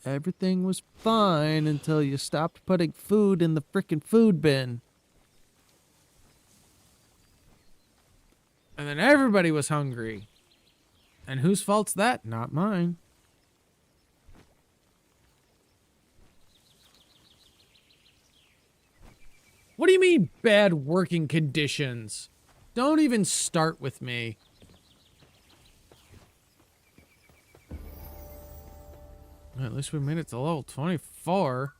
everything was fine until you stopped putting food in the frickin' food bin. And then everybody was hungry. And whose fault's that? Not mine. What do you mean, bad working conditions? Don't even start with me. Well, at least we made it to level 24.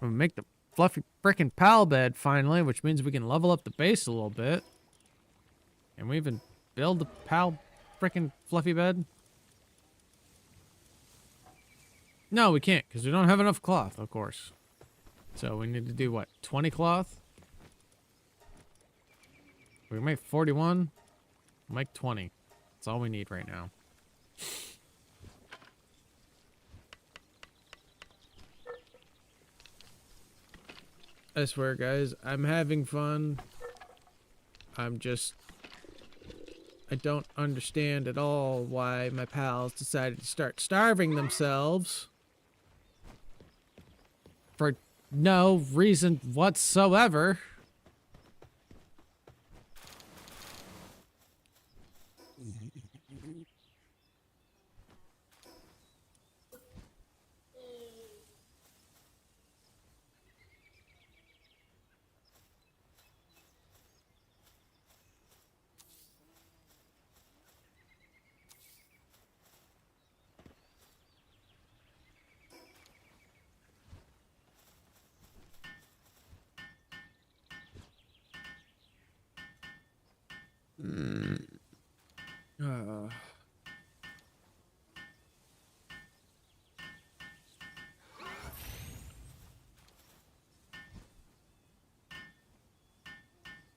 We'll make the fluffy frickin' pal bed finally, which means we can level up the base a little bit. And we even build the pal frickin' fluffy bed? No, we can't, because we don't have enough cloth, of course. So we need to do what, 20 cloth? We can make 41. We'll make 20. That's all we need right now. I swear, guys, I'm having fun. I don't understand at all why my pals decided to start starving themselves. For no reason whatsoever.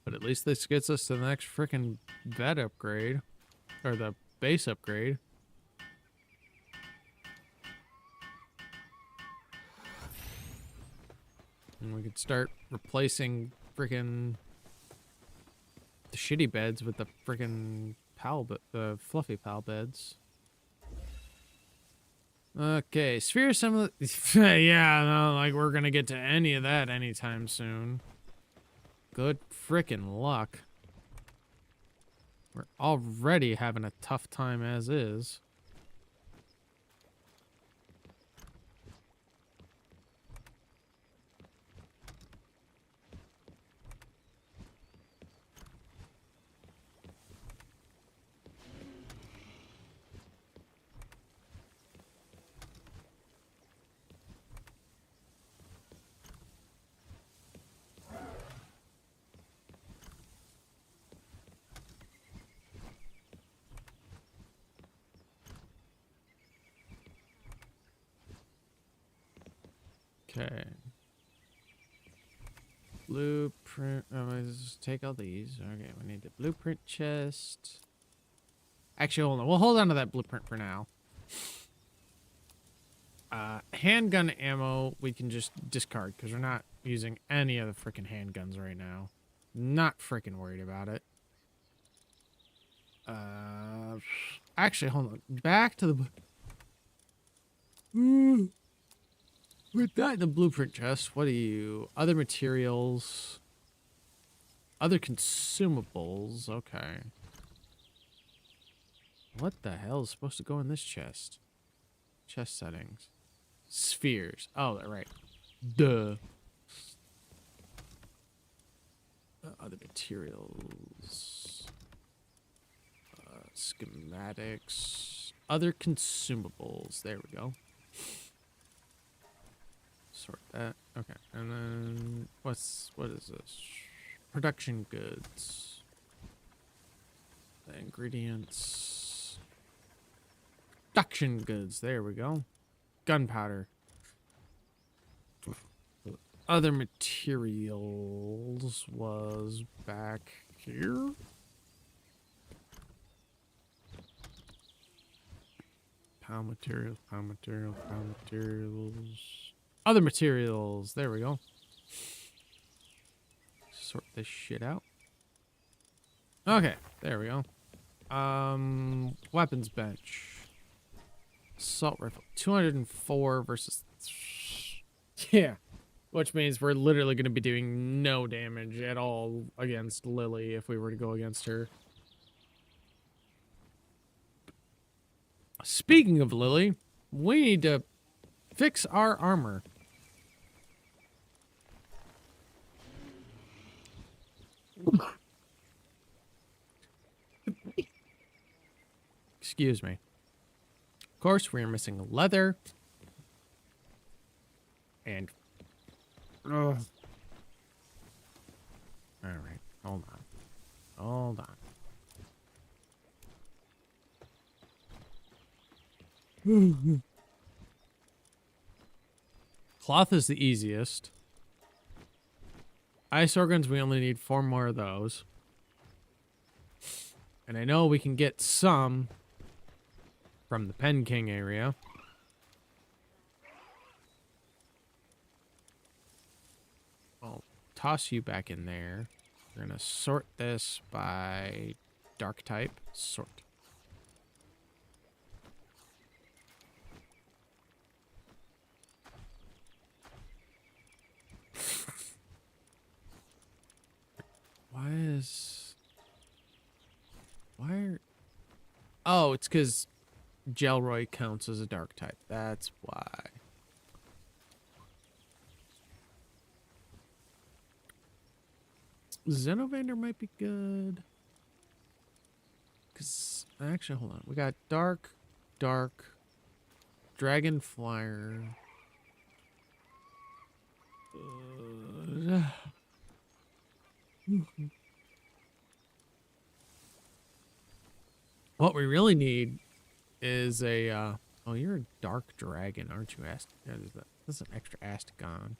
But at least this gets us to the next frickin' vet upgrade. Or the base upgrade. And we could start replacing frickin' the shitty beds with the freaking the fluffy pal beds. Okay, sphere assembly. Yeah, no, like we're gonna get to any of that anytime soon. Good frickin' luck. We're already having a tough time as is. Okay. Blueprint. Let's take all these. Okay, we need the blueprint chest. Actually, hold on. We'll hold on to that blueprint for now. Handgun ammo we can just discard because we're not using any of the freaking handguns right now. Not freaking worried about it. Actually, hold on. Back to the. With that in the blueprint chest, what do you... Other materials. Other consumables. Okay. What the hell is supposed to go in this chest? Chest settings. Spheres. Oh, right. Duh. Other materials. Schematics. Other consumables. There we go. Sort that. Okay. And then what is this? Production goods. The ingredients. Production goods. There we go. Gunpowder. Other materials was back here. Pound materials, pound materials, pound materials. Other materials. There we go. Sort this shit out. Okay, there we go. Weapons bench. Assault rifle. 204 versus... Yeah. Which means we're literally going to be doing no damage at all against Lily if we were to go against her. Speaking of Lily, we need to fix our armor. Excuse me. Of course, we are missing leather. And... Ugh. Alright, hold on. Hold on. Cloth is the easiest. Ice organs, we only need 4 more of those. And I know we can get some from the Pen King area. I'll toss you back in there. We're gonna sort this by dark type. Sort. Why are... Oh, it's because Gelroy counts as a dark type. That's why. Xenovander might be good. Because, actually, hold on. We got dark, dragon flyer. What we really need is a, oh, you're a dark dragon, aren't you? That's an extra Astagon.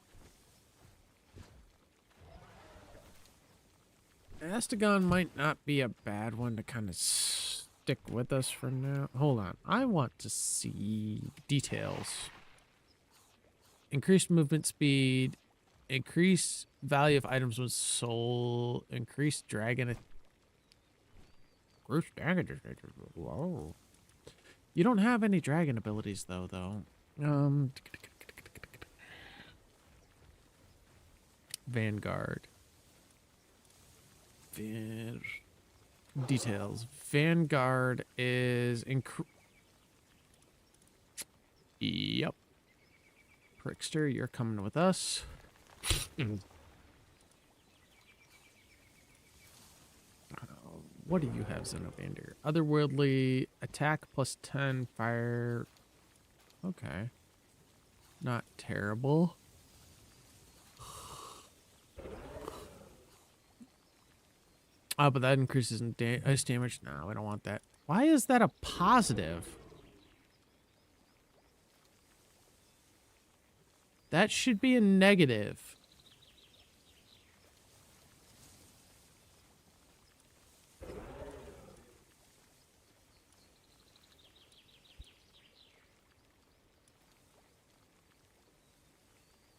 Astagon might not be a bad one to kind of stick with us for now. Hold on. I want to see details. Increased movement speed. Increased value of items when sold. Increased dragon increased damage. Whoa. You don't have any dragon abilities though. Vanguard. Details. Vanguard is Yep. Prickster, you're coming with us. What do you have, Xenovander? Otherworldly attack plus 10, fire. Okay. Not terrible. Oh, but that increases in ice damage. No, we don't want that. Why is that a positive? That should be a negative.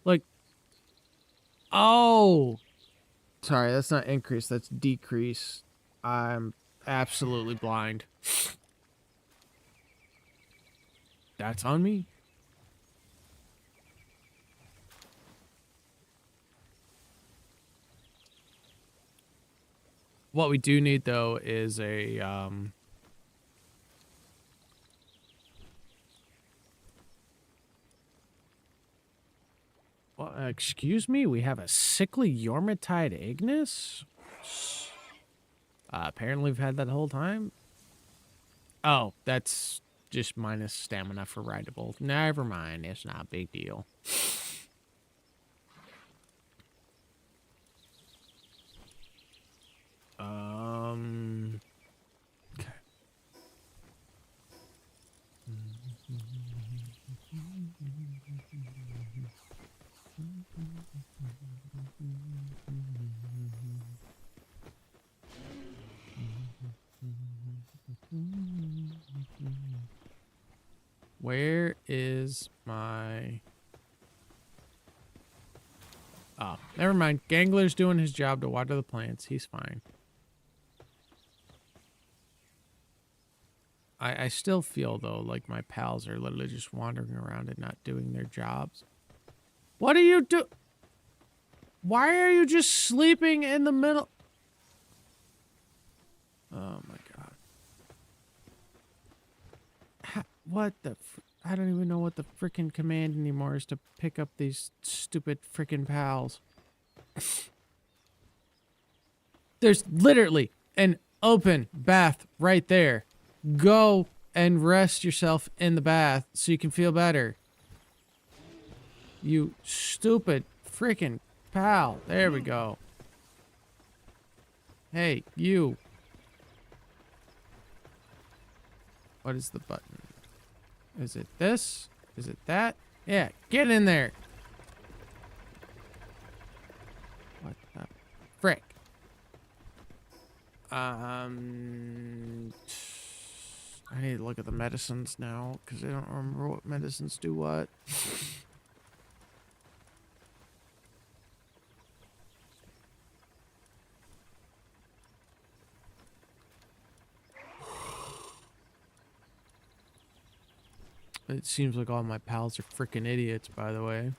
Like, oh, sorry, that's not increase, that's decrease. I'm absolutely blind. That's on me. What we do need though is a well, excuse me, we have a sickly Yormitide Ignis? Apparently we've had that the whole time. Oh, that's just minus stamina for rideable. Never mind, it's not a big deal. Okay. Where is my... Oh, never mind. Gangler's doing his job to water the plants. He's fine. I still feel, though, like my pals are literally just wandering around and not doing their jobs. What are you do? Why are you just sleeping in the middle? Oh, my God. What the... I don't even know what the frickin' command anymore is to pick up these stupid frickin' pals. There's literally an open bath right there. Go and rest yourself in the bath so you can feel better. You stupid frickin' pal. There we go. Hey, you. What is the button? Is it this? Is it that? Yeah, get in there. What the frick? I need to look at the medicines now because I don't remember what medicines do what. It seems like all my pals are freaking idiots, by the way.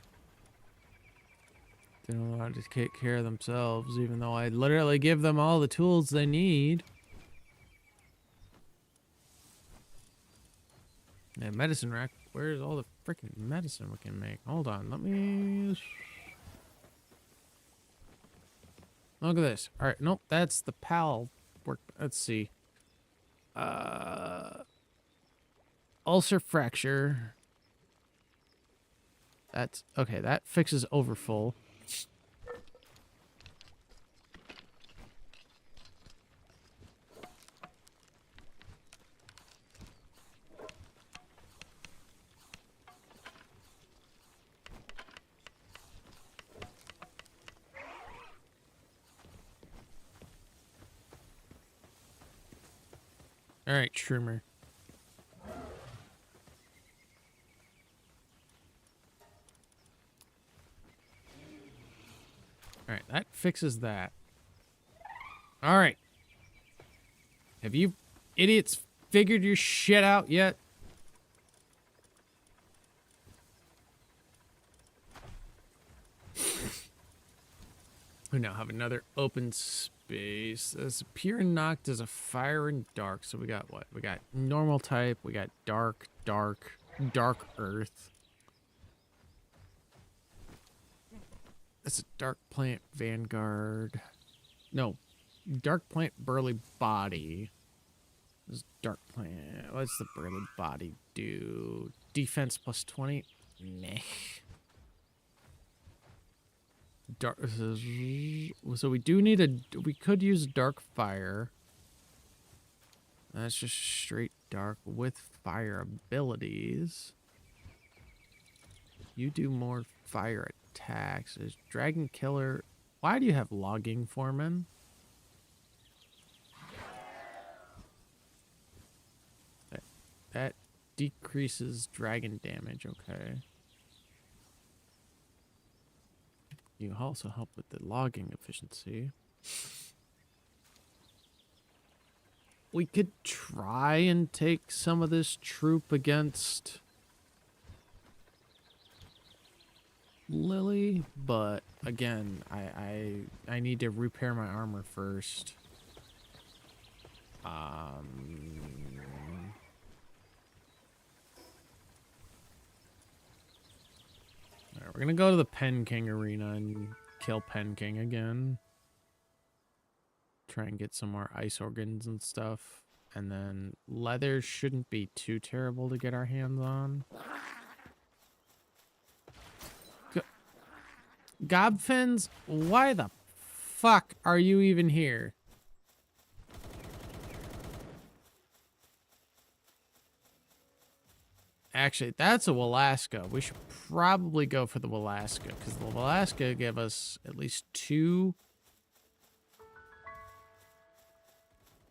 They don't know how to take care of themselves, even though I literally give them all the tools they need. Yeah, medicine rack. Where's all the freaking medicine we can make? Hold on, let me... Look at this. Alright, nope, that's the pal work. Let's see. Ulcer fracture. That's okay. That fixes overfull. All right, trimmer. Alright, that fixes that. Alright. Have you idiots figured your shit out yet? We now have another open space. As pure and knocked as a fire and dark. So we got what? We got normal type. We got dark, dark, dark earth. That's a dark plant vanguard. No, dark plant burly body. This is dark plant. What's the burly body do? Defense plus 20? Meh. Dark. So we do need a. We could use dark fire. That's just straight dark with fire abilities. You do more fire attacks. There's Dragon Killer. Why do you have Logging Foreman? That decreases dragon damage. Okay. You also help with the logging efficiency. We could try and take some of this troop against Lily, but again, I need to repair my armor first. Alright, we're gonna go to the Pen King arena and kill Pen King again. Try and get some more ice organs and stuff. And then leather shouldn't be too terrible to get our hands on. Gobfins, why the fuck are you even here? Actually, that's a Walaska. We should probably go for the Walaska, because the Walaska give us at least 2.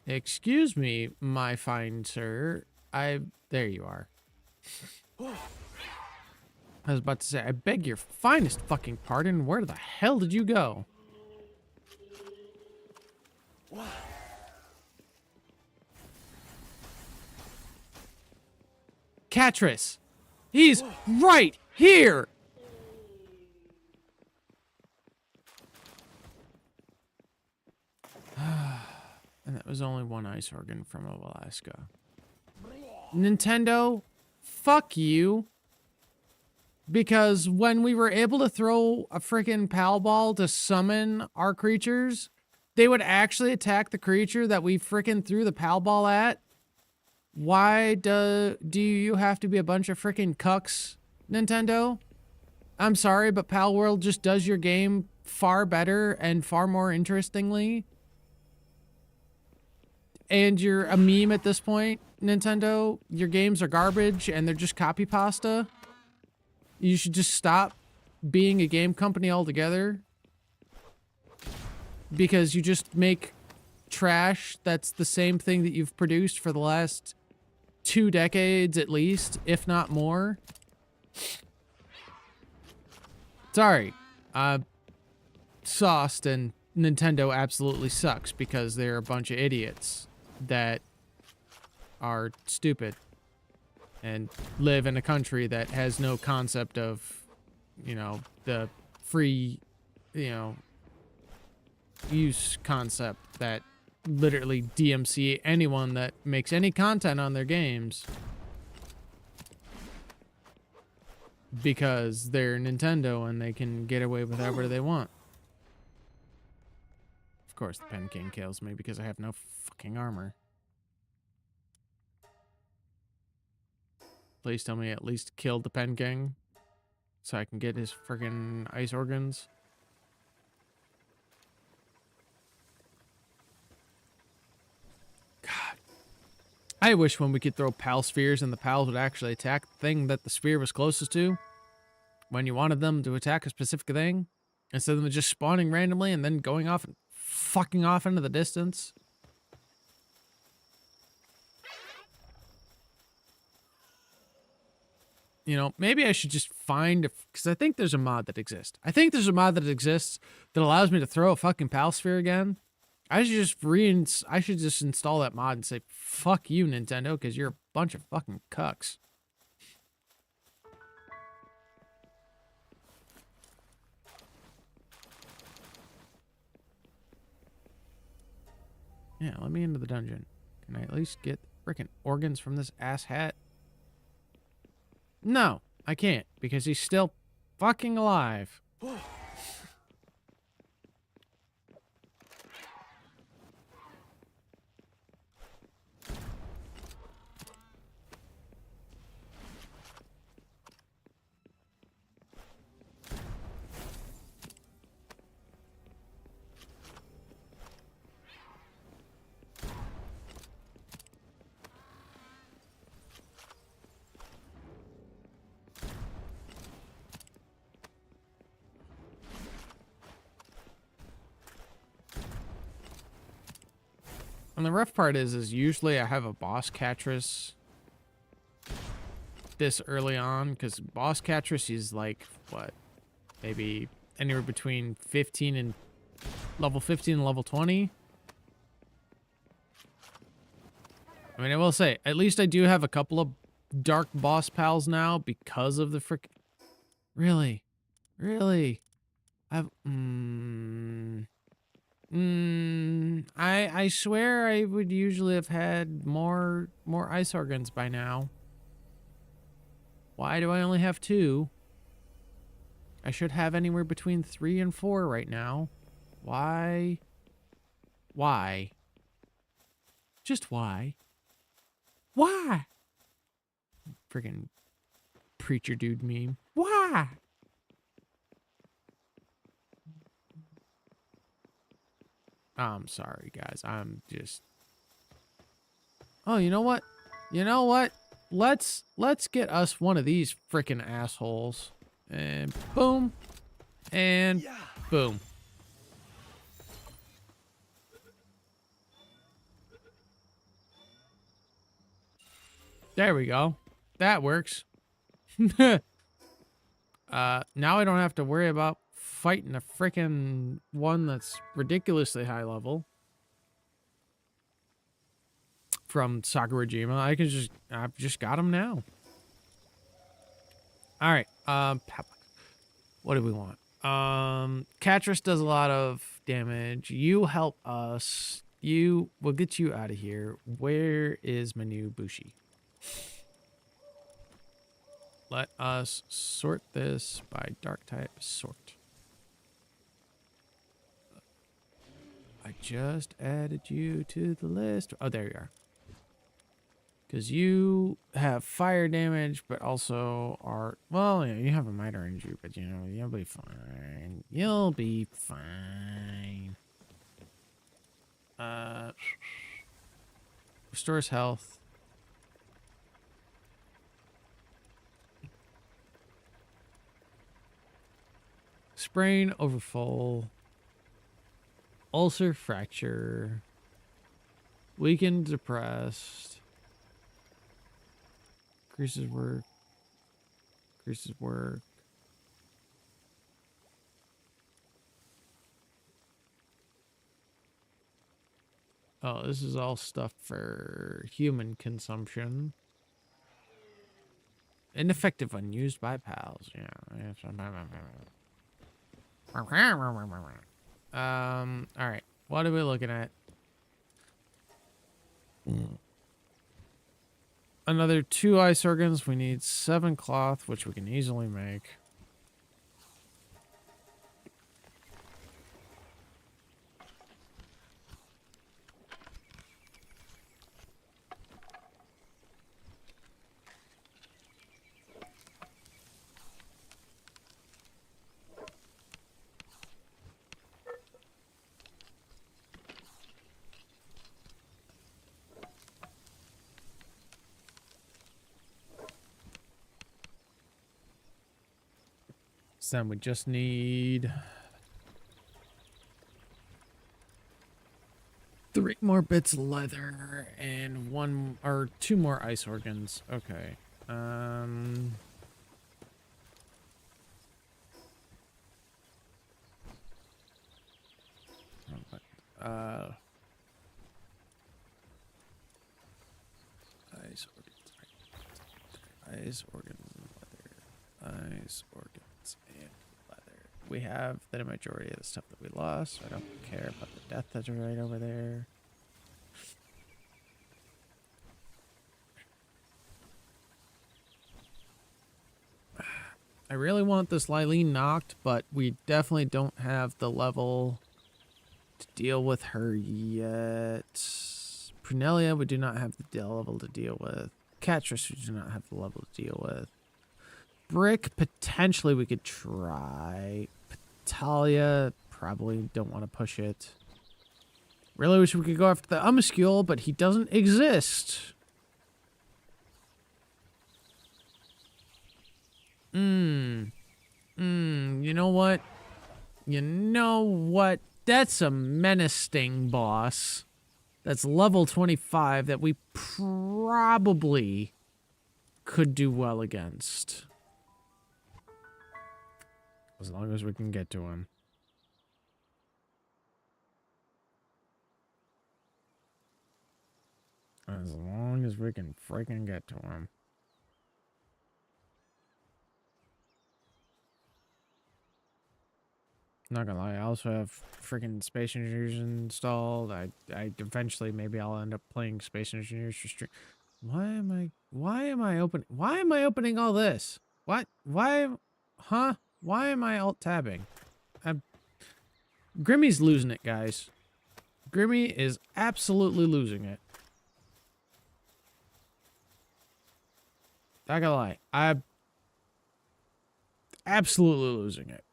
Excuse me, my fine sir. There you are. I was about to say, I beg your finest fucking pardon. Where the hell did you go? Catris! He's right here! And that was only one ice organ from Alaska. Nintendo, fuck you. Because when we were able to throw a freaking Pal Ball to summon our creatures, they would actually attack the creature that we freaking threw the Pal Ball at. Why do you have to be a bunch of freaking cucks, Nintendo? I'm sorry, but Pal World just does your game far better and far more interestingly. And you're a meme at this point, Nintendo. Your games are garbage and they're just copy pasta. You should just stop being a game company altogether. Because you just make trash that's the same thing that you've produced for the last 2 decades at least, if not more. Sorry. Sauced and Nintendo absolutely sucks because they're a bunch of idiots that are stupid and live in a country that has no concept of, you know, the free, you know, use concept that literally DMC anyone that makes any content on their games because they're Nintendo and they can get away with whatever they want. Of course, the Pen King kills me because I have no fucking armor. Please tell me I at least killed the Pen King so I can get his freaking ice organs. God. I wish when we could throw Pal spheres and the Pals would actually attack the thing that the sphere was closest to when you wanted them to attack a specific thing instead of them just spawning randomly and then going off and fucking off into the distance. You know, maybe I should just find, because I think there's a mod that exists. I think there's a mod that exists that allows me to throw a fucking Pal sphere again. I should just install that mod and say, fuck you, Nintendo, because you're a bunch of fucking cucks. Yeah, let me into the dungeon. Can I at least get freaking organs from this asshat? No, I can't, because he's still fucking alive. And the rough part is usually I have a boss catchers this early on, because boss catchers is like, what, maybe anywhere between 15 and level 15 and level 20. I mean, I will say, at least I do have a couple of dark boss pals now because of the frick. Really? Really? I swear I would usually have had more ice organs by now. Why do I only have 2? I should have anywhere between 3 and 4 right now. Why? Why? Just why? Why? Friggin' preacher dude meme. Why? I'm sorry, guys. I'm just... Oh, you know what? You know what? Let's get us one of these frickin' assholes. And boom. And boom. There we go. That works. Now I don't have to worry about fighting a frickin' one that's ridiculously high level from Sakurajima. I've just got him now. All right. What do we want? Catris does a lot of damage. You help us. We'll get you out of here. Where is Manu Bushi? Let us sort this by dark type sort. I just added you to the list. Oh, there you are. Because you have fire damage, but also are... Well, yeah, you have a minor injury, but you know, you'll be fine. You'll be fine. Restores health. Sprain, overfull. Ulcer, fracture. Weakened, depressed. Increases work. Increases work. Oh, this is all stuff for human consumption. Ineffective when used by pals. Yeah. All right. What are we looking at? Another 2 ice organs. We need 7 cloth, which we can easily make. Then we just need 3 more bits of leather and 1 or 2 more ice organs. Okay. Eyes, organs, and leather. Eyes, organs, and leather. We have the majority of the stuff that we lost. So I don't care about the death that's right over there. I really want this Lylene knocked, but we definitely don't have the level to deal with her yet. Prunelia, we do not have the level to deal with. Catrice, we do not have the level to deal with. Brick, potentially we could try. Talia, probably don't want to push it. Really wish we could go after the Umuscule, but he doesn't exist. You know what? You know what? That's a menacing boss. That's level 25 that we probably could do well against. As long as we can get to him. As long as we can freaking get to him. Not gonna lie, I also have freaking Space Engineers installed. I eventually maybe I'll end up playing Space Engineers for stream. Why am I opening all this? What? Why am I alt tabbing? Grimmy's losing it, guys. Grimmy is absolutely losing it. Not gonna lie, I'm absolutely losing it.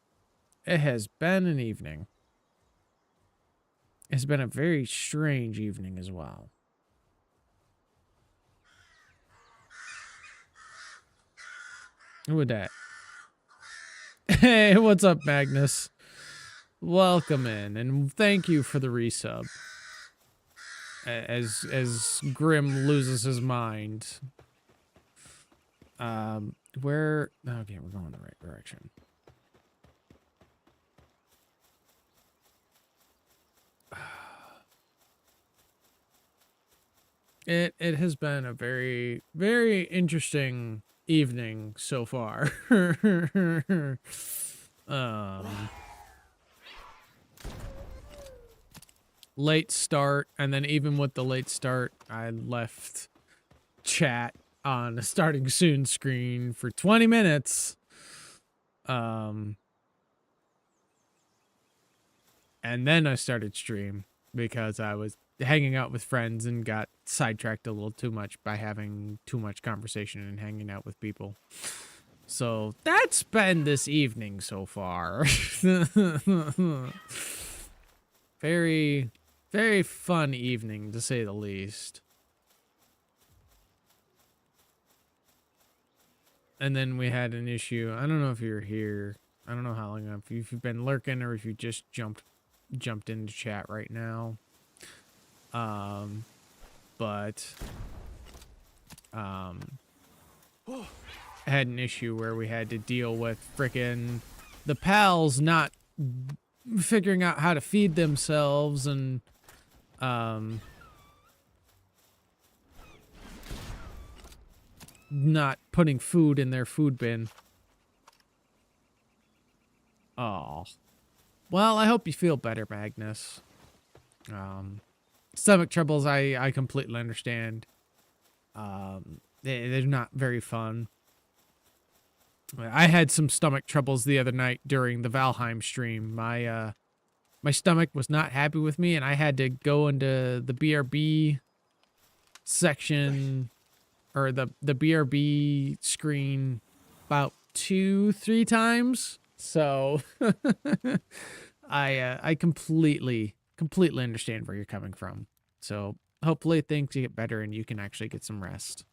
It has been an evening. It's been a very strange evening as well. Who would that? Hey, what's up, Magnus? Welcome in, and thank you for the resub. As Grim loses his mind. Okay, we're going the right direction. It has been a very, very interesting evening so far. Late start, and then even with the late start, I left chat on a starting soon screen for 20 minutes. And then I started stream because I was hanging out with friends and got sidetracked a little too much by having too much conversation and hanging out with people. So that's been this evening so far. Very, very fun evening, to say the least. And then we had an issue. I don't know if you're here. I don't know how long if you've been lurking or if you just jumped into chat right now. Had an issue where we had to deal with frickin' the pals not figuring out how to feed themselves and not putting food in their food bin. Oh. Well, I hope you feel better, Magnus. Stomach troubles, I completely understand. They're not very fun. I had some stomach troubles the other night during the Valheim stream. My stomach was not happy with me, and I had to go into the BRB section, or the BRB screen about 2-3 times. So I completely understand where you're coming from. So hopefully things get better and you can actually get some rest.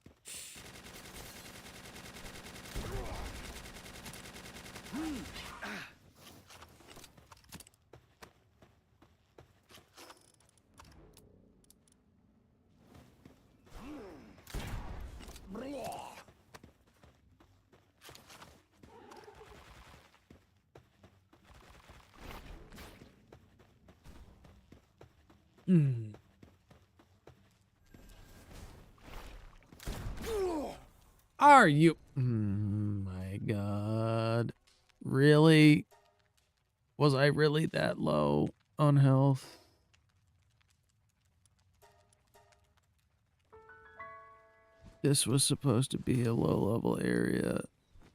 Are you? really? Was I really that low on health? This was supposed to be a low-level area,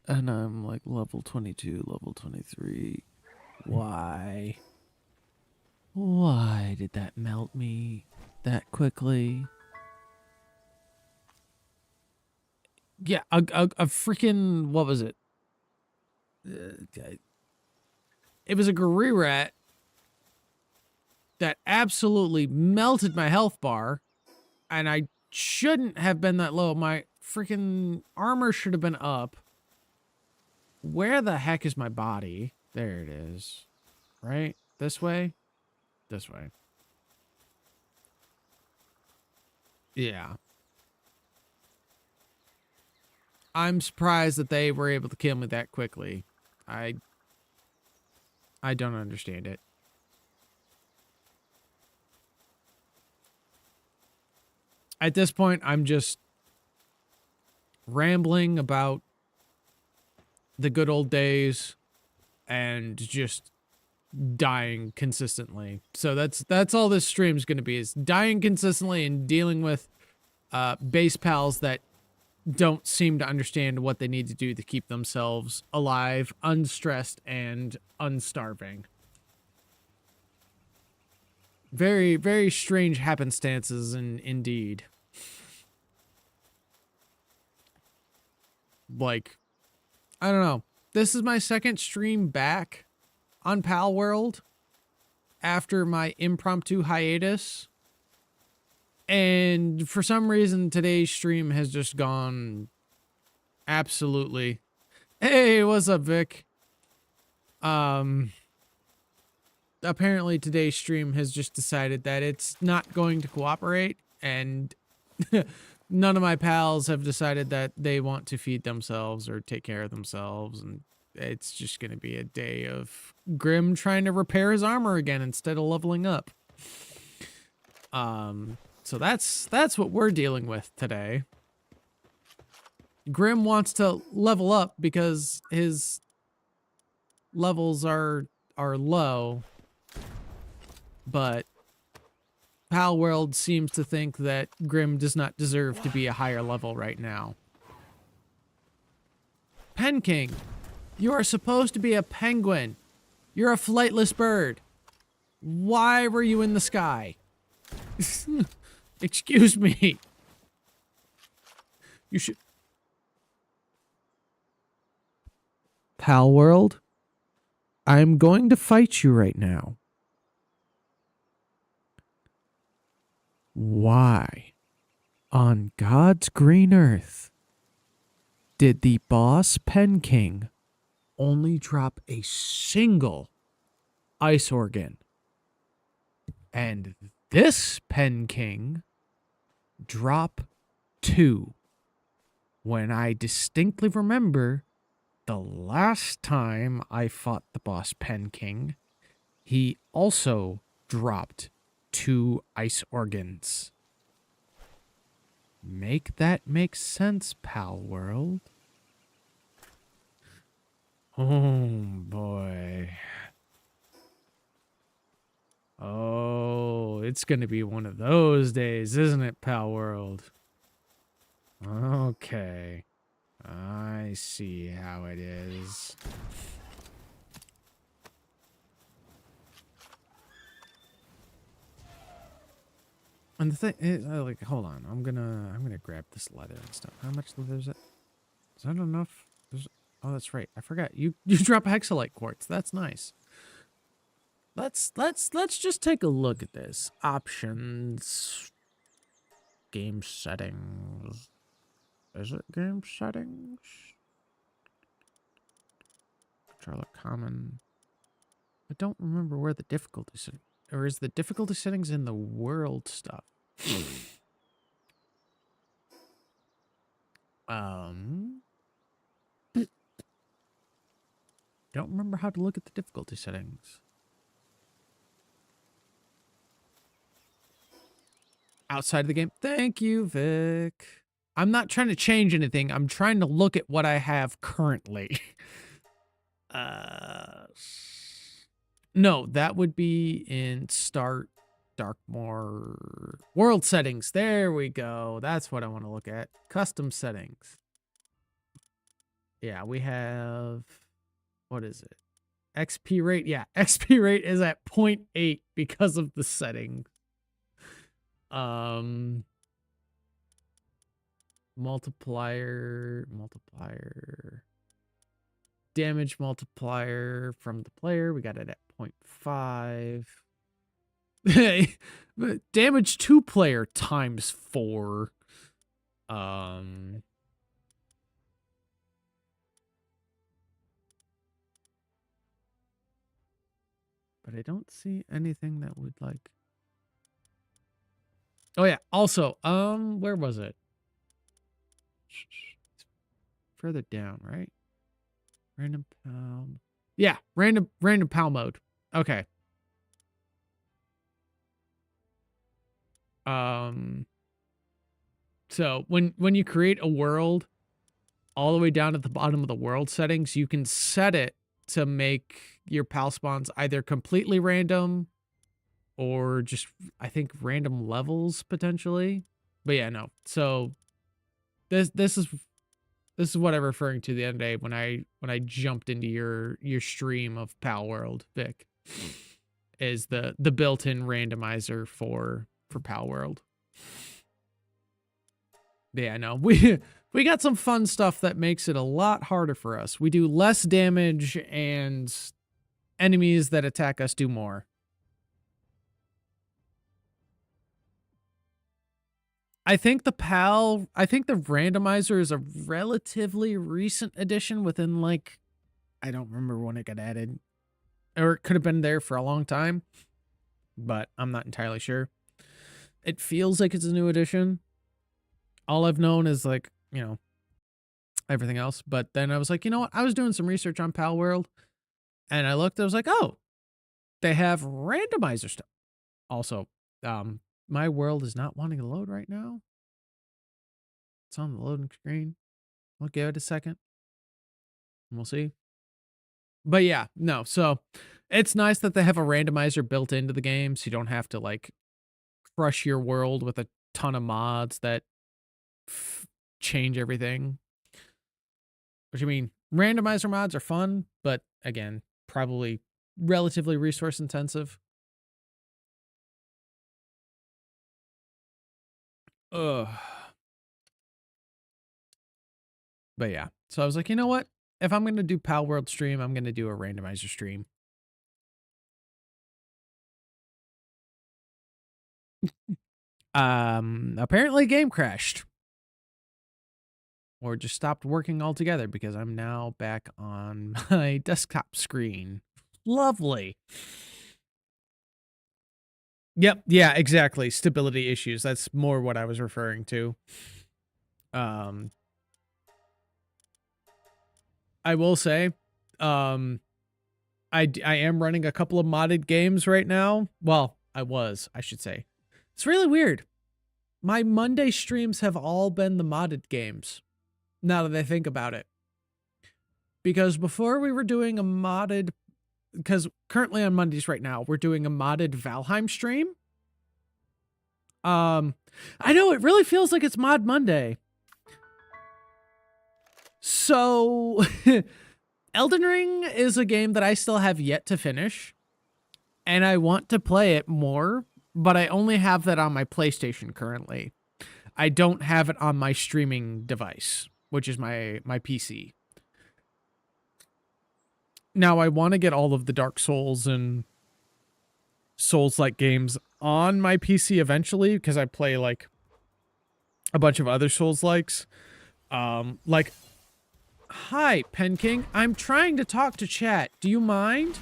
and I'm like level 22, level 23. Why? Why did that melt me that quickly? Yeah, a freaking, what was it? It was a Garirat that absolutely melted my health bar, and I shouldn't have been that low. My freaking armor should have been up. Where the heck is my body? There it is. Right? This way? This way. Yeah. I'm surprised that they were able to kill me that quickly. I don't understand it. At this point, I'm just rambling about the good old days and just dying consistently. So that's all this stream's going to be, is dying consistently and dealing with base pals that don't seem to understand what they need to do to keep themselves alive, unstressed, and unstarving. Very, very strange happenstances, indeed. Like, I don't know. This is my second stream back on Pal World after my impromptu hiatus. And for some reason, today's stream has just gone absolutely. Hey, what's up, Vic? Apparently today's stream has just decided that it's not going to cooperate, and none of my pals have decided that they want to feed themselves or take care of themselves, and it's just going to be a day of Grim trying to repair his armor again instead of leveling up. So that's what we're dealing with today. Grim wants to level up because his levels are low, but Pal World seems to think that Grim does not deserve to be a higher level right now. Pen King, you are supposed to be a penguin. You're a flightless bird. Why were you in the sky? Excuse me. You should... Pal World, I'm going to fight you right now. Why on God's green earth did the boss Pen King only drop a single ice organ, and this Pen King drop 2, when I distinctly remember the last time I fought the boss Pen King, he also dropped 2 ice organs. Make that make sense, Pal World. Oh boy. Oh, it's gonna be one of those days, isn't it, Pal World? Okay. I see how it is. And the thing is, like, hold on, I'm gonna grab this leather and stuff. How much leather is it? Is that enough? Oh, that's right. I forgot. You drop hexalite quartz. That's nice. Let's just take a look at this. Options. Game settings. Is it game settings? Controller common. I don't remember where the difficulty setting, or is the difficulty settings in the world stuff? Don't remember how to look at the difficulty settings. Outside of the game. Thank you, Vic. I'm not trying to change anything. I'm trying to look at what I have currently. No, that would be in Start Darkmoor world settings. There we go. That's what I want to look at. Custom settings. Yeah, we have, what is it? XP rate. Yeah, XP rate is at 0.8 because of the setting. Multiplier. Damage multiplier from the player. We got it at 0.5. Damage to player times 4. But I don't see anything that would like. Oh yeah. Also, where was it? Further down, right? Random pal. Yeah, random pal mode. Okay. So when you create a world, all the way down at the bottom of the world settings, you can set it to make your pal spawns either completely random or just, I think, random levels potentially. But yeah, no. So this is what I'm referring to the other day when I jumped into your stream of Pal World, Vic, is the built-in randomizer for Pal World. But yeah, no, we got some fun stuff that makes it a lot harder for us. We do less damage and enemies that attack us do more. I think the randomizer is a relatively recent addition within, like, I don't remember when it got added. Or it could have been there for a long time, but I'm not entirely sure. It feels like it's a new addition. All I've known is, like, you know, everything else. But then I was like, you know what? I was doing some research on Pal World, and I looked, I was like, oh, they have randomizer stuff. Also, my world is not wanting to load right now. It's on the loading screen. We'll give it a second. And we'll see. But yeah, no. So it's nice that they have a randomizer built into the game, so you don't have to, like, crush your world with a ton of mods that change everything. Which, I mean, randomizer mods are fun, but again, probably relatively resource intensive. Ugh. But yeah, so I was like, you know what? If I'm going to do Pal World stream, I'm going to do a randomizer stream. Apparently game crashed. Or just stopped working altogether because I'm now back on my desktop screen. Lovely. Yep, yeah, exactly. Stability issues. That's more what I was referring to. I will say, I am running a couple of modded games right now. Well, I should say. It's really weird. My Monday streams have all been the modded games, now that I think about it. Because before we were doing a modded, because currently on Mondays right now, we're doing a modded Valheim stream. I know, it really feels like it's Mod Monday. So, Elden Ring is a game that I still have yet to finish, and I want to play it more, but I only have that on my PlayStation currently. I don't have it on my streaming device, which is my PC. Now, I want to get all of the Dark Souls and Souls-like games on my PC eventually, because I play, like, a bunch of other Souls-likes. Like, hi, Pen King. I'm trying to talk to chat. Do you mind?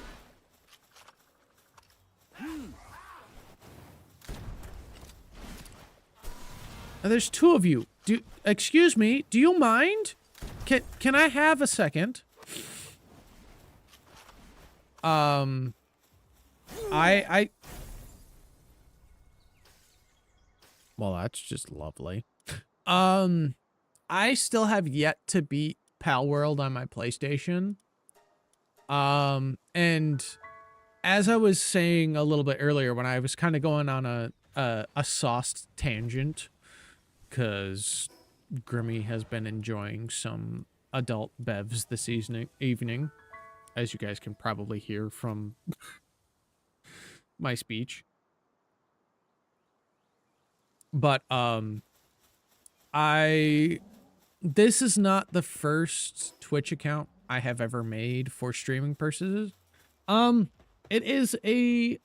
There's two of you. Excuse me. Do you mind? Can I have a second? Well, that's just lovely. I still have yet to beat Pal World on my PlayStation. And as I was saying a little bit earlier, when I was kind of going on a sauced tangent, because Grimmy has been enjoying some adult bevs this evening, as you guys can probably hear from my speech. But this is not the first Twitch account I have ever made for streaming purposes. It is a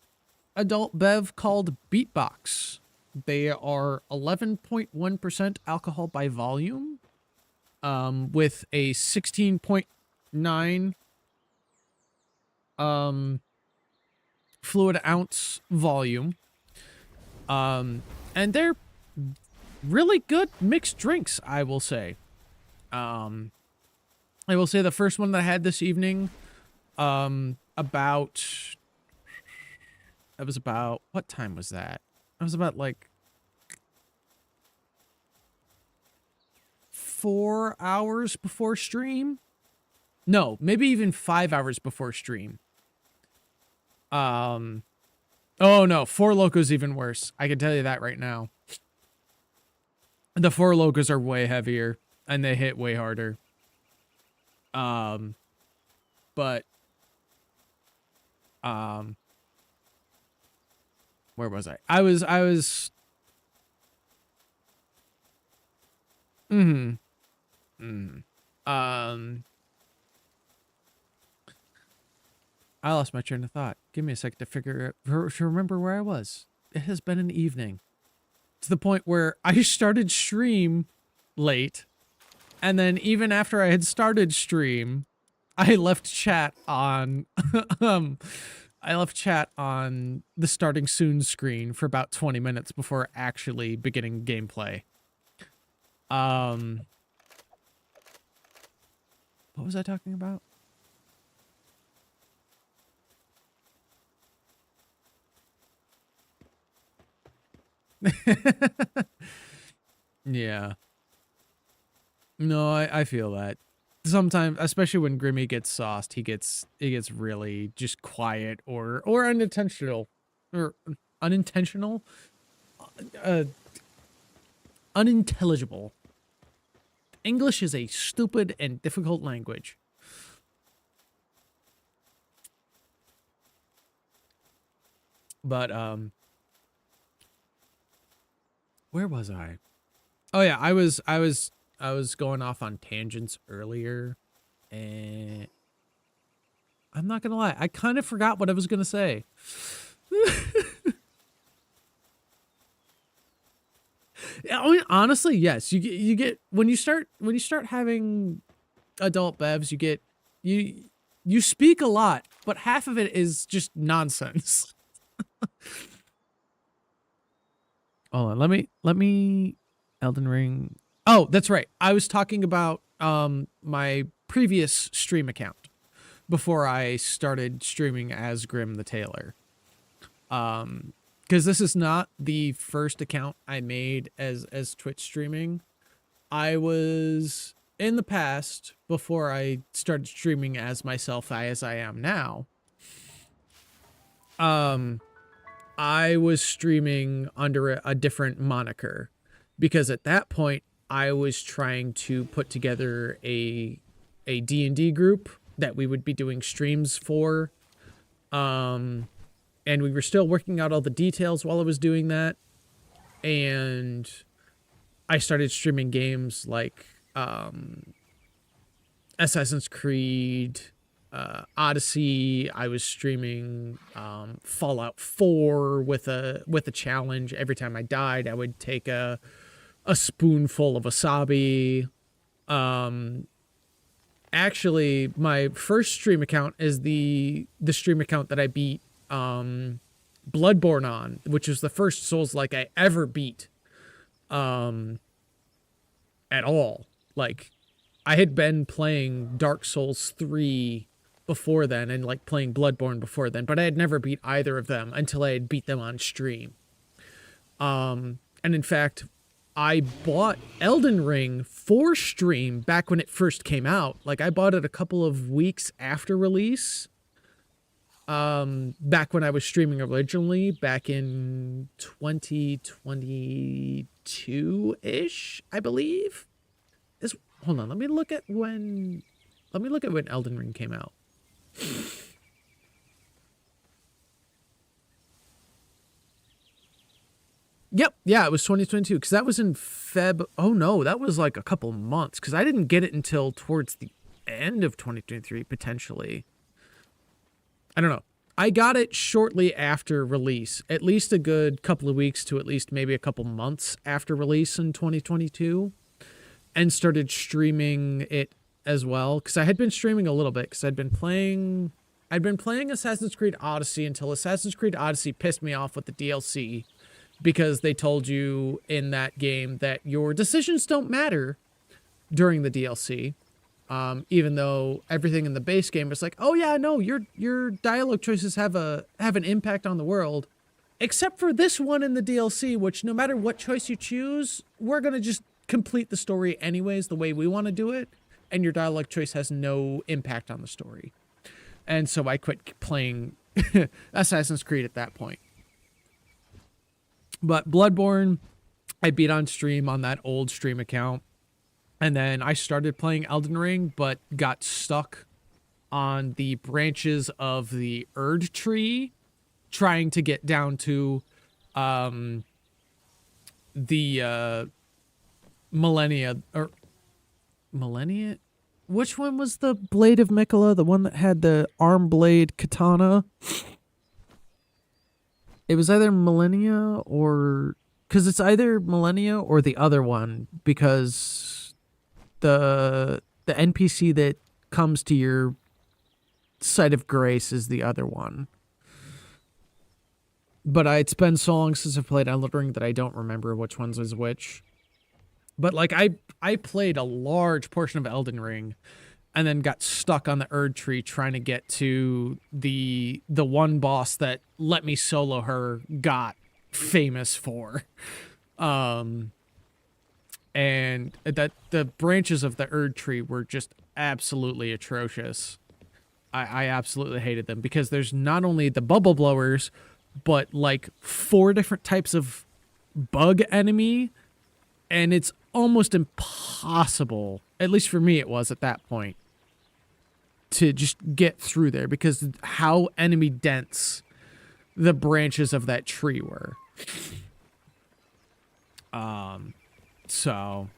adult bev called Beatbox. They are 11.1% alcohol by volume, with a 16.9 fluid ounce volume. And they're really good mixed drinks, I will say. I will say the first one that I had this evening, about what time was that? It was about like 4 hours before stream. No, maybe even 5 hours before stream. Oh no, Four Locos even worse. I can tell you that right now. The Four Locos are way heavier and they hit way harder. But where was I? I was I lost my train of thought. Give me a sec to to remember where I was. It has been an evening. To the point where I started stream late, and then even after I had started stream, I left chat on I left chat on the starting soon screen for about 20 minutes before actually beginning gameplay. What was I talking about? Yeah. No, I feel that. Sometimes, especially when Grimmy gets sauced, he gets really just quiet or unintentional or unintentional, unintelligible. English is a stupid and difficult language. But where was I? Oh yeah, I was going off on tangents earlier, and I'm not gonna lie, I kind of forgot what I was gonna say. I mean, honestly, yes. You get when you start having adult bevs, you speak a lot, but half of it is just nonsense. Hold on, let me Elden Ring. Oh, that's right. I was talking about my previous stream account before I started streaming as Grim the Tailor. Because this is not the first account I made as Twitch streaming. I was in the past, before I started streaming as myself as I am now. I was streaming under a different moniker, because at that point I was trying to put together a D&D group that we would be doing streams for. And we were still working out all the details while I was doing that. And I started streaming games like Assassin's Creed, Odyssey. I was streaming Fallout 4 with a challenge. Every time I died, I would take a spoonful of wasabi. Actually, my first stream account is the stream account that I beat Bloodborne on, which was the first Souls-like I ever beat at all. Like, I had been playing Dark Souls 3 before then, and like playing Bloodborne before then, but I had never beat either of them until I had beat them on stream. And in fact, I bought Elden Ring for stream back when it first came out. Like, I bought it a couple of weeks after release. Back when I was streaming originally, back in 2022-ish, I believe. Hold on, let me look at when Elden Ring came out. Yep, yeah, it was 2022, because that was in Feb. Oh no, that was like a couple months, because I didn't get it until towards the end of 2023, potentially. I don't know. I got it shortly after release, at least a good couple of weeks to at least maybe a couple months after release in 2022, and started streaming it as well, because I had been streaming a little bit, because I'd been playing Assassin's Creed Odyssey until Assassin's Creed Odyssey pissed me off with the DLC, because they told you in that game that your decisions don't matter during the DLC. Even though everything in the base game is like, oh yeah, no, your dialogue choices have an impact on the world, except for this one in the DLC, which no matter what choice you choose, we're gonna just complete the story anyways the way we want to do it, and your dialogue choice has no impact on the story. And so I quit playing Assassin's Creed at that point. But Bloodborne, I beat on stream on that old stream account. And then I started playing Elden Ring, but got stuck on the branches of the Erd tree, trying to get down to the Millennia. Which one was the Blade of Miquella? The one that had the arm blade katana? It was either Millennia or... Because it's either Millennia or the other one, because the NPC that comes to your site of grace is the other one. But it's been so long since I've played Elden Ring that I don't remember which ones was which. But like I played a large portion of Elden Ring and then got stuck on the Erd tree trying to get to the one boss that Let Me Solo Her got famous for. And that the branches of the Erd tree were just absolutely atrocious. I absolutely hated them, because there's not only the bubble blowers, but like 4 different types of bug enemy, and it's almost impossible, at least for me it was at that point, to just get through there because how enemy dense the branches of that tree were. So,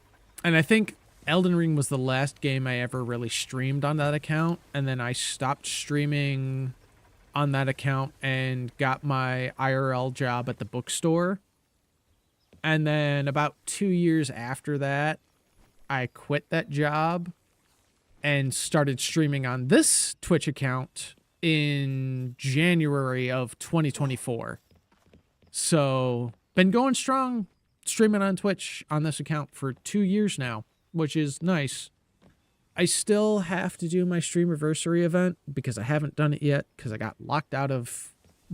and I think Elden Ring was the last game I ever really streamed on that account, and then I stopped streaming on that account and got my IRL job at the bookstore. And then about 2 years after that, I quit that job and started streaming on this Twitch account in January of 2024. So, been going strong, streaming on Twitch on this account for 2 years now, which is nice. I still have to do my Streamiversary event because I haven't done it yet, because I got locked out of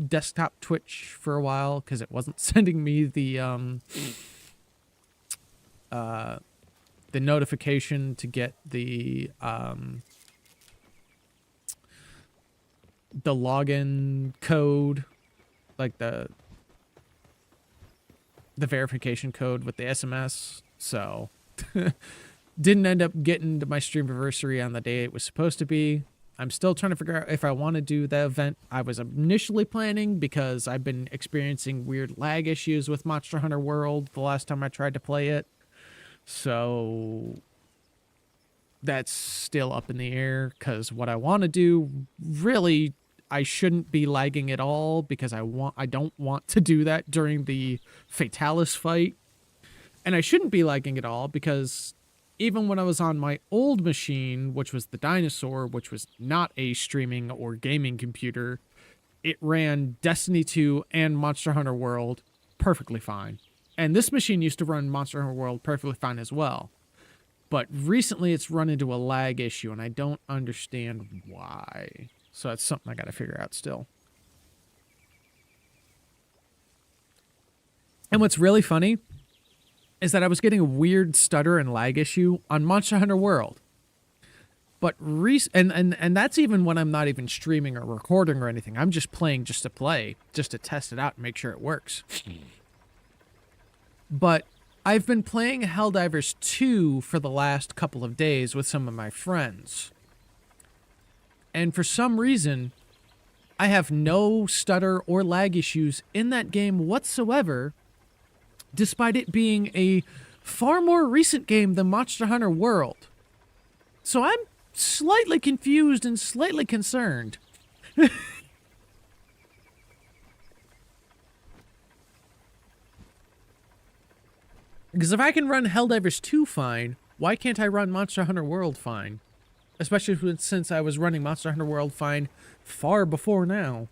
desktop Twitch for a while because it wasn't sending me the notification to get the login code, like the verification code with the SMS. So didn't end up getting to my Streamiversary on the day it was supposed to be. I'm still trying to figure out if I want to do the event I was initially planning, because I've been experiencing weird lag issues with Monster Hunter World the last time I tried to play it. So that's still up in the air, because what I want to do, really, I shouldn't be lagging at all, because I don't want to do that during the Fatalis fight. And I shouldn't be lagging at all, because even when I was on my old machine, which was the Dinosaur, which was not a streaming or gaming computer, it ran Destiny 2 and Monster Hunter World perfectly fine. And this machine used to run Monster Hunter World perfectly fine as well. But recently it's run into a lag issue, and I don't understand why. So that's something I got to figure out still. And what's really funny is that I was getting a weird stutter and lag issue on Monster Hunter World. But and that's even when I'm not even streaming or recording or anything. I'm just playing just to play, just to test it out and make sure it works. But I've been playing Helldivers 2 for the last couple of days with some of my friends. And for some reason, I have no stutter or lag issues in that game whatsoever, despite it being a far more recent game than Monster Hunter World. So I'm slightly confused and slightly concerned. Because if I can run Helldivers 2 fine, why can't I run Monster Hunter World fine? Especially since I was running Monster Hunter World fine far before now.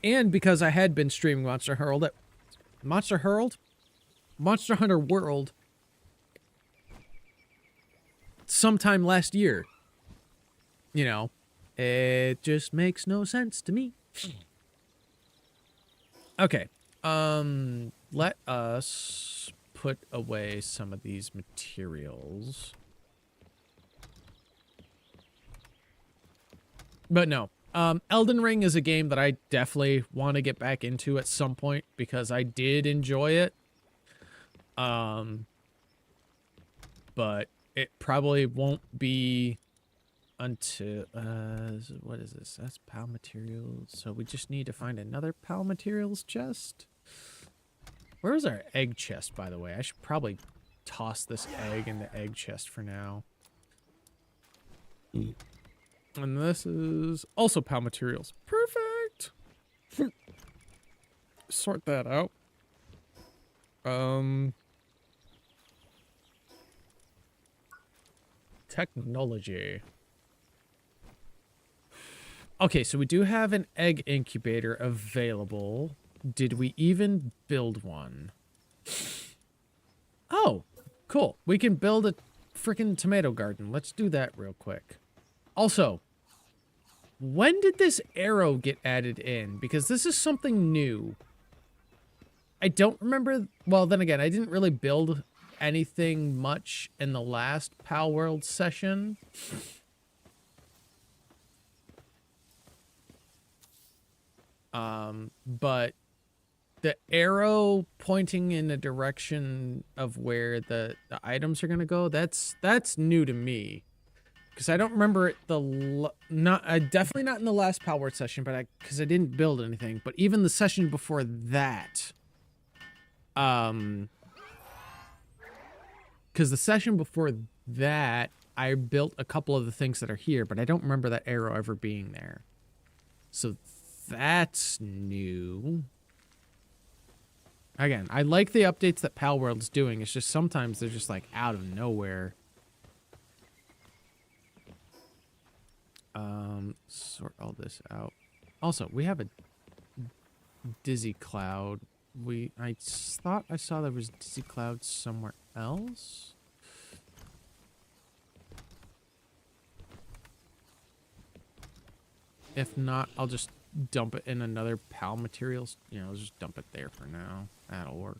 And because I had been streaming Monster Hunter World sometime last year. You know, it just makes no sense to me. Okay. Let us put away some of these materials. But no. Elden Ring is a game that I definitely want to get back into at some point because I did enjoy it. But it probably won't be until what is this? That's PAL materials. So we just need to find another PAL materials chest. Where is our egg chest, by the way? I should probably toss this egg in the egg chest for now. And this is also PAL materials. Perfect. Sort that out. Technology. Okay, so we do have an egg incubator available. Did we even build one? Oh, cool. We can build a freaking tomato garden. Let's do that real quick. Also, when did this arrow get added in? Because this is something new. I don't remember. Well, then again, I didn't really build anything much in the last PAL World session. But the arrow pointing in the direction of where the items are going to go, that's new to me. Because I don't remember it definitely not in the last PAL World session, but because I didn't build anything. But even the session before that, because the session before that, I built a couple of the things that are here, but I don't remember that arrow ever being there. So that's new. Again, I like the updates that PAL World's doing. It's just sometimes they're just like out of nowhere. Sort all this out. Also, we have a Dizzy Cloud. I thought I saw there was Dizzy Cloud somewhere else. If not, I'll just dump it in another PAL materials. You know, I'll just dump it there for now. That'll work.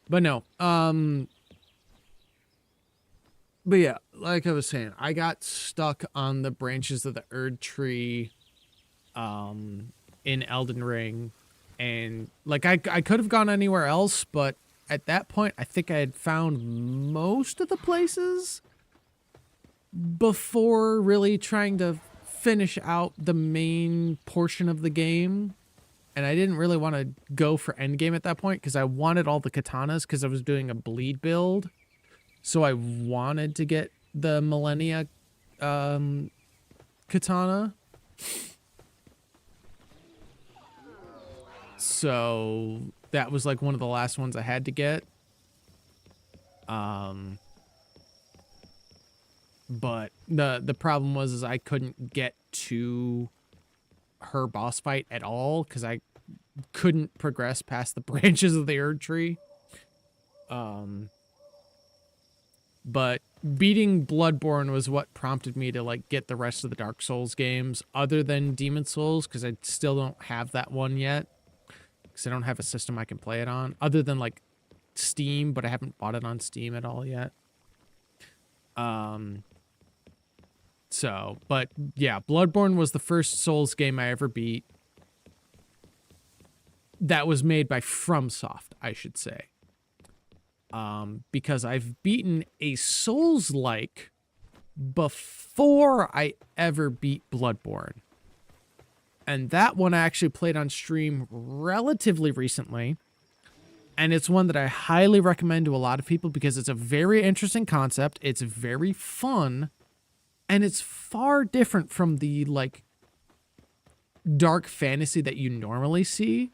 But no, but yeah, like I was saying, I got stuck on the branches of the Erd tree in Elden Ring. And like I could have gone anywhere else, but at that point, I think I had found most of the places before really trying to finish out the main portion of the game. And I didn't really want to go for endgame at that point because I wanted all the katanas because I was doing a bleed build. So I wanted to get the Millennia katana. So that was like one of the last ones I had to get. But the problem was I couldn't get to her boss fight at all because I couldn't progress past the branches of the Erd tree. but beating Bloodborne was what prompted me to like get the rest of the Dark Souls games other than Demon Souls, because I still don't have that one yet, because I don't have a system I can play it on other than like Steam, but I haven't bought it on Steam at all yet. So, but yeah, Bloodborne was the first Souls game I ever beat that was made by FromSoft, I should say. Because I've beaten a Souls-like before I ever beat Bloodborne. And that one I actually played on stream relatively recently. And it's one that I highly recommend to a lot of people because it's a very interesting concept. It's very fun. And it's far different from the, like, dark fantasy that you normally see.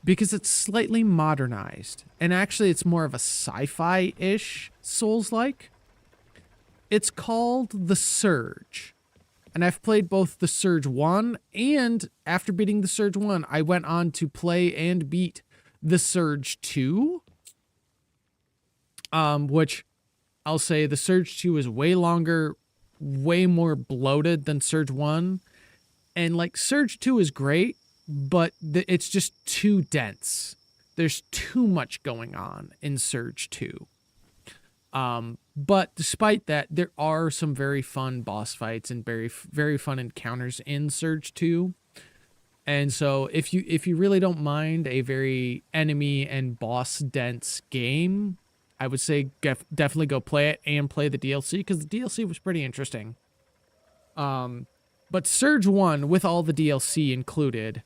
Because it's slightly modernized. And actually, it's more of a sci-fi-ish Souls-like. It's called The Surge. And I've played both The Surge 1, and after beating The Surge 1, I went on to play and beat The Surge 2. Which, I'll say, The Surge 2 is way longer, way more bloated than Surge 1. And, like, Surge 2 is great, but it's just too dense. There's too much going on in Surge 2. But despite that, there are some very fun boss fights and very fun encounters in Surge 2. And so if you really don't mind a very enemy and boss dense game, I would say definitely go play it and play the DLC, because the DLC was pretty interesting. But Surge 1, with all the DLC included,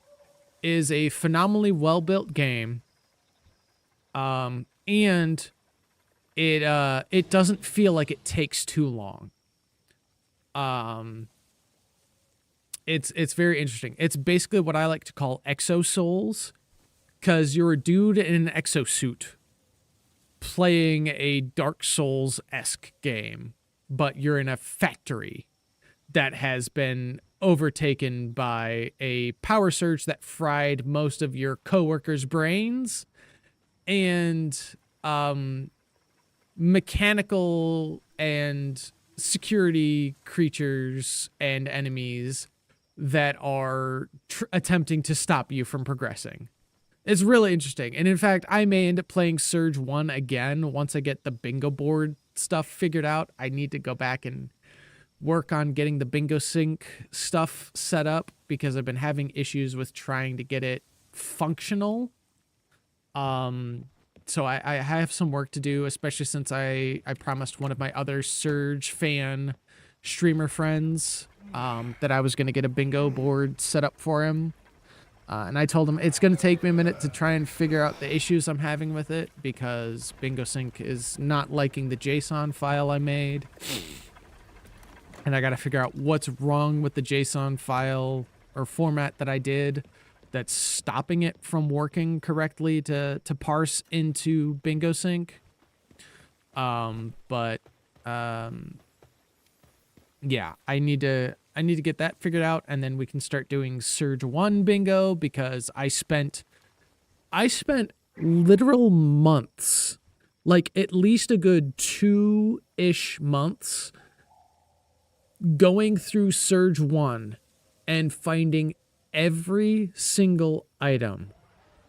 is a phenomenally well-built game. And it doesn't feel like it takes too long. It's very interesting. It's basically what I like to call Exo Souls, because you're a dude in an exosuit playing a Dark Souls-esque game, but you're in a factory that has been overtaken by a power surge that fried most of your coworkers' brains, and mechanical and security creatures and enemies that are attempting to stop you from progressing. It's really interesting. And in fact, I may end up playing Surge 1 again once I get the bingo board stuff figured out. I need to go back and work on getting the bingo sync stuff set up, because I've been having issues with trying to get it functional. So I have some work to do, especially since I promised one of my other Surge fan streamer friends that I was going to get a bingo board set up for him. And I told him it's going to take me a minute to try and figure out the issues I'm having with it, because Bingo Sync is not liking the JSON file I made. And I got to figure out what's wrong with the JSON file or format that I did that's stopping it from working correctly to parse into Bingo Sync. Yeah, I need to get that figured out, and then we can start doing Surge 1 bingo, because I spent literal months, like at least a good 2-ish months, going through Surge 1 and finding every single item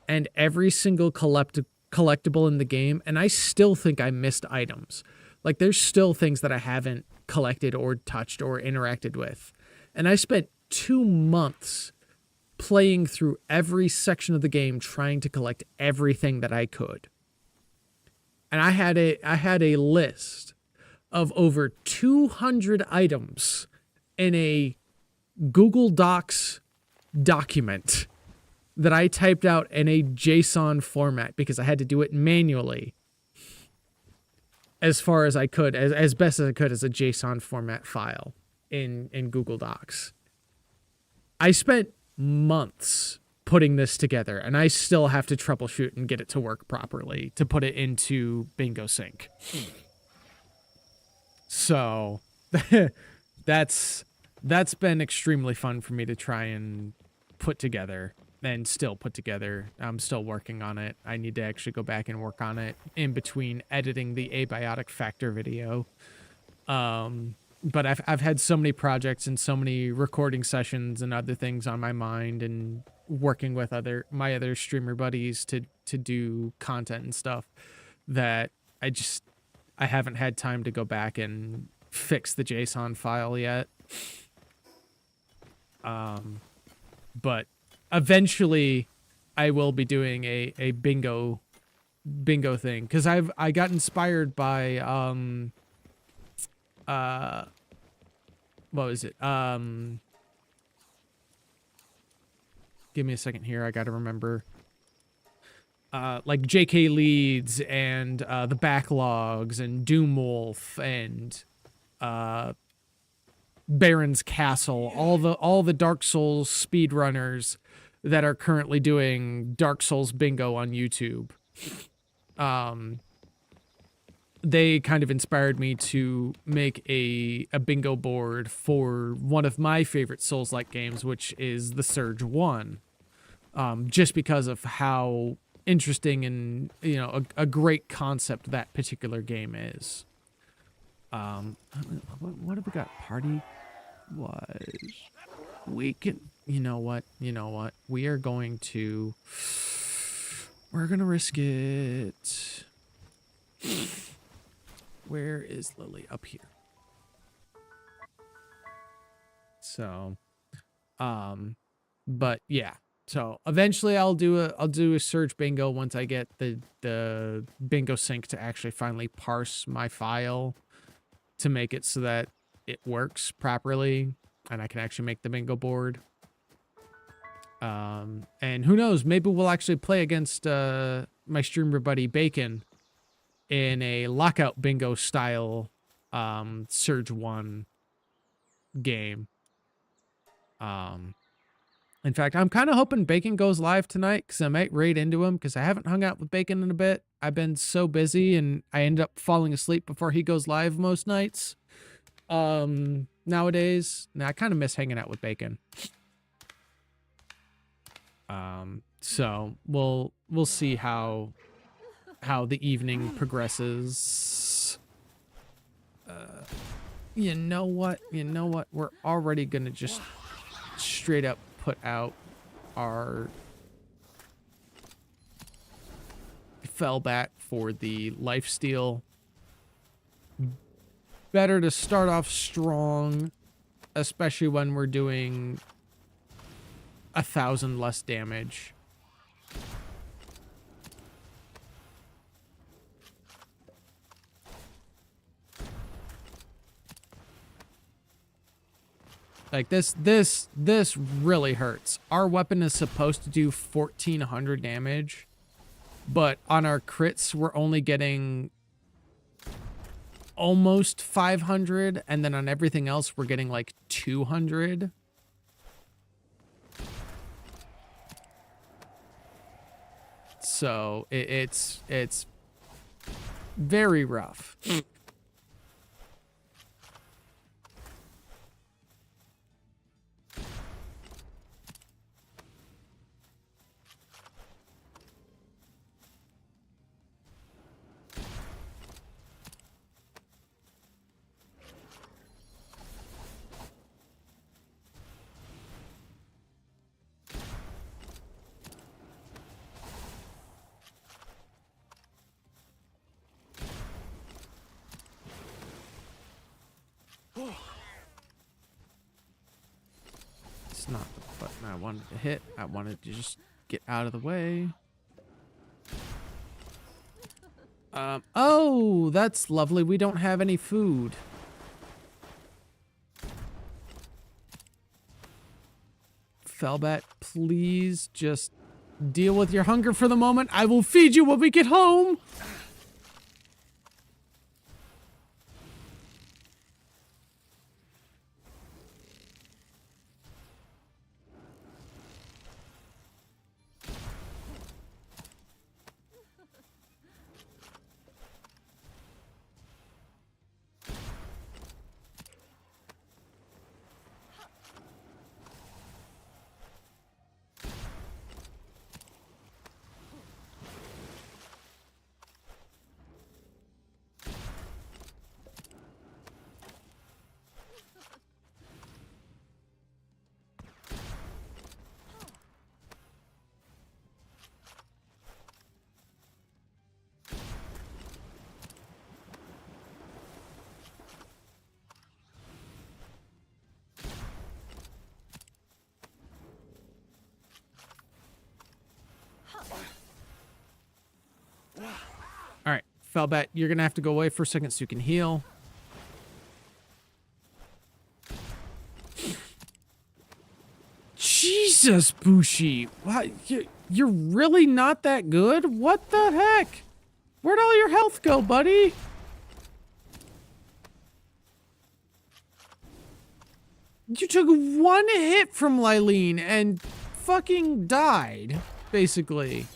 and every single collectible in the game, and I still think I missed items. Like, there's still things that I haven't collected or touched or interacted with. And I spent 2 months playing through every section of the game trying to collect everything that I could. And I had a list of over 200 items in a Google Docs document that I typed out in a JSON format, because I had to do it manually as far as I could, as best as I could, as a JSON format file in Google Docs. I spent months putting this together, and I still have to troubleshoot and get it to work properly to put it into Bingo Sync. So that's been extremely fun for me to try and put together. and still put together. I'm still working on it. I need to actually go back and work on it in between editing the abiotic factor video. But I've had so many projects and so many recording sessions and other things on my mind, and working with my other streamer buddies to do content and stuff, that I haven't had time to go back and fix the JSON file yet. But eventually I will be doing a bingo thing, because I got inspired by what was it? Give me a second here. I got to remember. Like JK Leads and the Backlogs and Doomwolf and Baron's Castle, all the Dark Souls speedrunners that are currently doing Dark Souls bingo on YouTube. They kind of inspired me to make a bingo board for one of my favorite Souls-like games, which is The Surge 1. Just because of how interesting and, you know, a great concept that particular game is. What have we got? Party was... We can... You know what? We're going to risk it. Where is Lily? Up here. So, but yeah. So eventually I'll do a Surge bingo once I get the bingo sync to actually finally parse my file to make it so that it works properly and I can actually make the bingo board. And who knows, maybe we'll actually play against my streamer buddy Bacon in a lockout bingo style Surge 1 game. In fact, I'm kind of hoping Bacon goes live tonight, because I might raid into him, because I haven't hung out with Bacon in a bit. I've been so busy, and I end up falling asleep before he goes live most nights. Nowadays. Now, I kind of miss hanging out with Bacon. So we'll see how the evening progresses. You know what? We're already gonna just straight up put out our Fellbat for the lifesteal. Better to start off strong, especially when we're doing 1,000 less damage. Like this really hurts. Our weapon is supposed to do 1,400 damage, but on our crits we're only getting almost 500, and then on everything else we're getting like 200. So it's very rough. It's not the button I wanted to hit. I wanted to just get out of the way. Oh, that's lovely. We don't have any food. Fellbat, please just deal with your hunger for the moment. I will feed you when we get home. Felbat, you're gonna have to go away for a second so you can heal. Jesus, Bushi. Wow, you're really not that good? What the heck? Where'd all your health go, buddy? You took one hit from Lylene and fucking died, basically.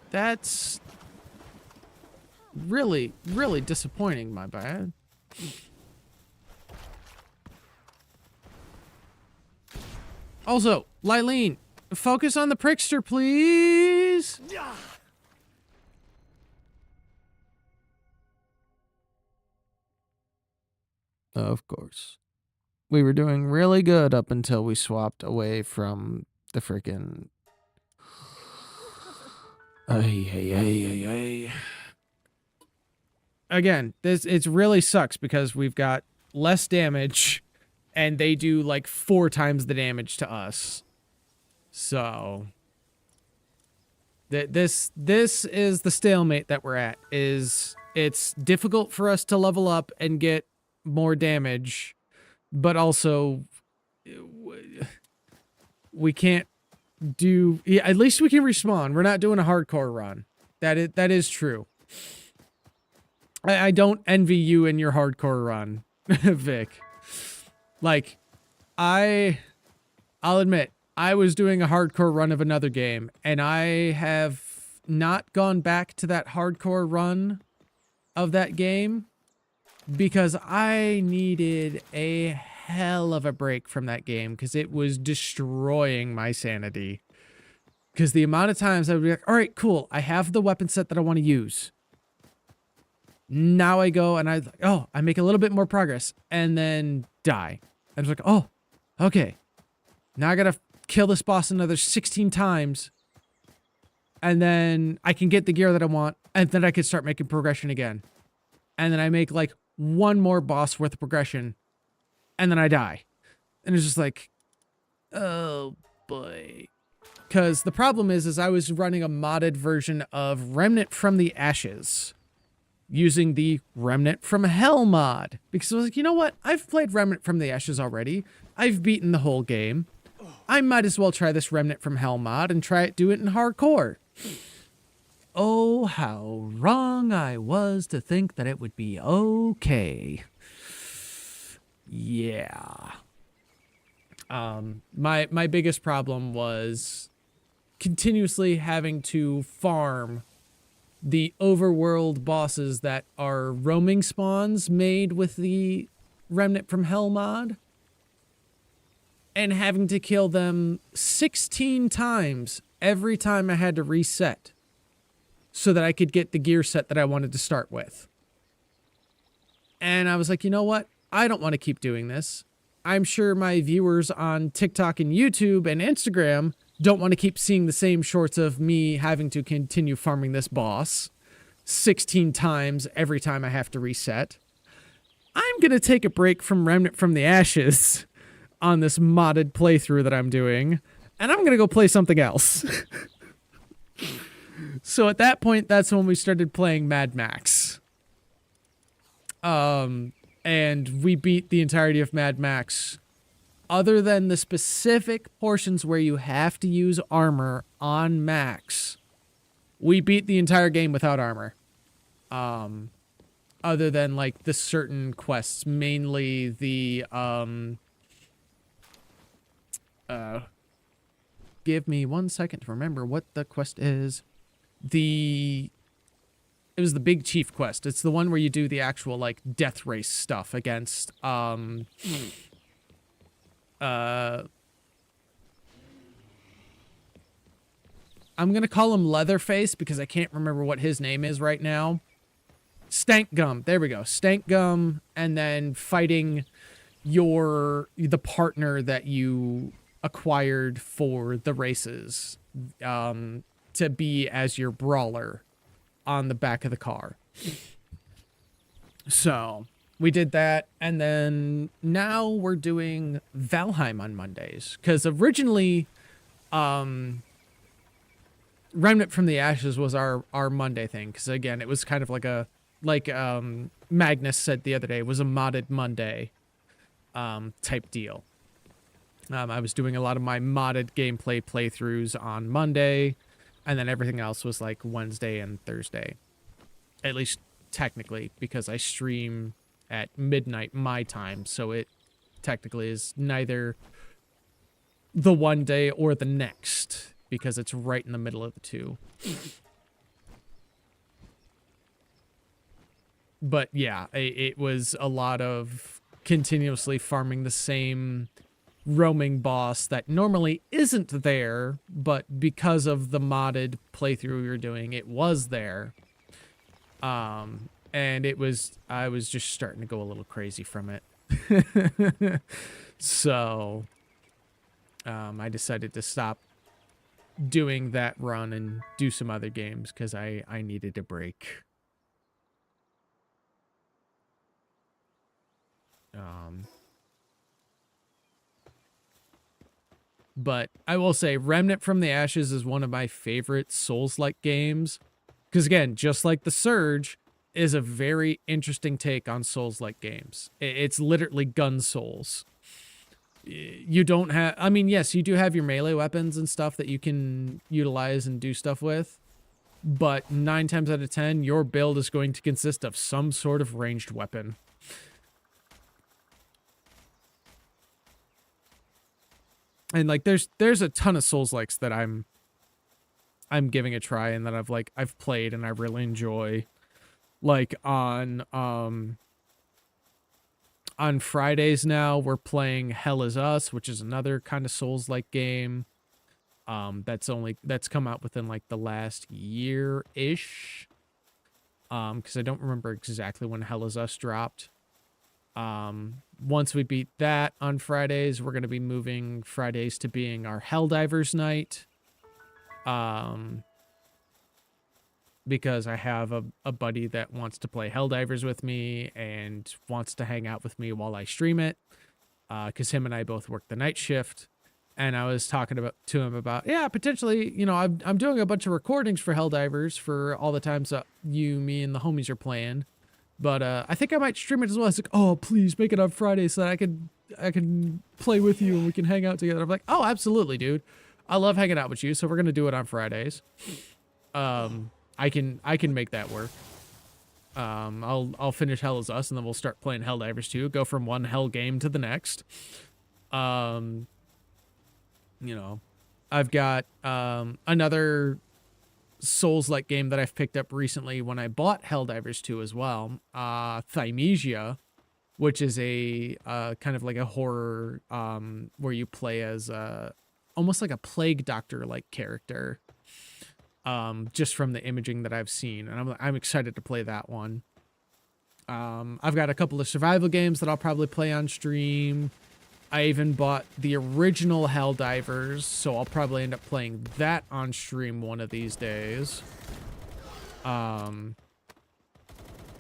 That's really, really disappointing, my bad. Also, Lylene, focus on the Prickster, please. Of course. We were doing really good up until we swapped away from the frickin'... Again, it really sucks because we've got less damage and they do like 4 times the damage to us. So this is the stalemate that we're at. It's difficult for us to level up and get more damage, but also we can't do, yeah, at least we can respawn. We're not doing a hardcore run. That is true. I don't envy you in your hardcore run, Vic. Like, I'll admit, I was doing a hardcore run of another game, and I have not gone back to that hardcore run of that game because I needed a hell of a break from that game because it was destroying my sanity. Because the amount of times I would be like, all right, cool, I have the weapon set that I want to use. Now I go and I make a little bit more progress and then die. I was like, oh, okay. Now I gotta kill this boss another 16 times. And then I can get the gear that I want. And then I can start making progression again. And then I make like one more boss worth of progression. And then I die. And it's just like, oh boy. Because the problem is I was running a modded version of Remnant from the Ashes. Using the Remnant from Hell mod. Because I was like, you know what? I've played Remnant from the Ashes already. I've beaten the whole game. I might as well try this Remnant from Hell mod and do it in hardcore. Oh, how wrong I was to think that it would be okay. Yeah. My biggest problem was continuously having to farm the overworld bosses that are roaming spawns made with the Remnant from Hell mod. And having to kill them 16 times every time I had to reset. So that I could get the gear set that I wanted to start with. And I was like, you know what? I don't want to keep doing this. I'm sure my viewers on TikTok and YouTube and Instagram don't want to keep seeing the same shorts of me having to continue farming this boss 16 times every time I have to reset. I'm going to take a break from Remnant from the Ashes on this modded playthrough that I'm doing, and I'm going to go play something else. So at that point, that's when we started playing Mad Max. And we beat the entirety of Mad Max. Other than the specific portions where you have to use armor on Max, we beat the entire game without armor. Other than like the certain quests, mainly the give me 1 second to remember what the quest is. It was the Big Chief quest. It's the one where you do the actual like death race stuff against I'm gonna call him Leatherface because I can't remember what his name is right now. Stank Gum. There we go. Stank Gum, and then fighting the partner that you acquired for the races to be as your brawler on the back of the car. So we did that, and then now we're doing Valheim on Mondays, because originally Remnant from the Ashes was our Monday thing, because again, it was kind of like a, like Magnus said the other day, it was a modded Monday type deal. I was doing a lot of my modded gameplay playthroughs on Monday, and then everything else was like Wednesday and Thursday. At least technically, because I stream at midnight my time, so it technically is neither the one day or the next, because it's right in the middle of the two. But yeah, it was a lot of continuously farming the same roaming boss that normally isn't there, but because of the modded playthrough we were doing, it was there. And I was just starting to go a little crazy from it. So, I decided to stop doing that run and do some other games because I needed a break. But I will say Remnant from the Ashes is one of my favorite Souls-like games. Because again, just like The Surge, is a very interesting take on Souls-like games. It's literally gun Souls. You don't have... I mean, yes, you do have your melee weapons and stuff that you can utilize and do stuff with. But 9 times out of 10, your build is going to consist of some sort of ranged weapon. And like there's a ton of Souls-likes that I'm giving a try and that I've played and I really enjoy. Like on Fridays now we're playing Hell Is Us, which is another kind of Souls-like game. That's come out within like the last year-ish. Because I don't remember exactly when Hell Is Us dropped. Once we beat that on Fridays, we're going to be moving Fridays to being our Helldivers night. Because I have a buddy that wants to play Helldivers with me and wants to hang out with me while I stream it. Because him and I both work the night shift. And I was talking to him about, yeah, potentially, you know, I'm doing a bunch of recordings for Helldivers for all the times that you, me, and the homies are playing. But I think I might stream it as well. It's like, oh, please make it on Friday so that I can play with you and we can hang out together. I'm like, oh, absolutely, dude. I love hanging out with you, so we're gonna do it on Fridays. I can make that work. I'll finish Hell Is Us and then we'll start playing Helldivers 2. Go from one hell game to the next. You know, I've got another Souls-like game that I've picked up recently when I bought Helldivers 2 as well, Thymesia, which is a kind of like a horror where you play as almost like a plague doctor-like character, just from the imaging that I've seen, and I'm excited to play that one. I've got a couple of survival games that I'll probably play on stream. I even bought the original Helldivers, so I'll probably end up playing that on stream one of these days.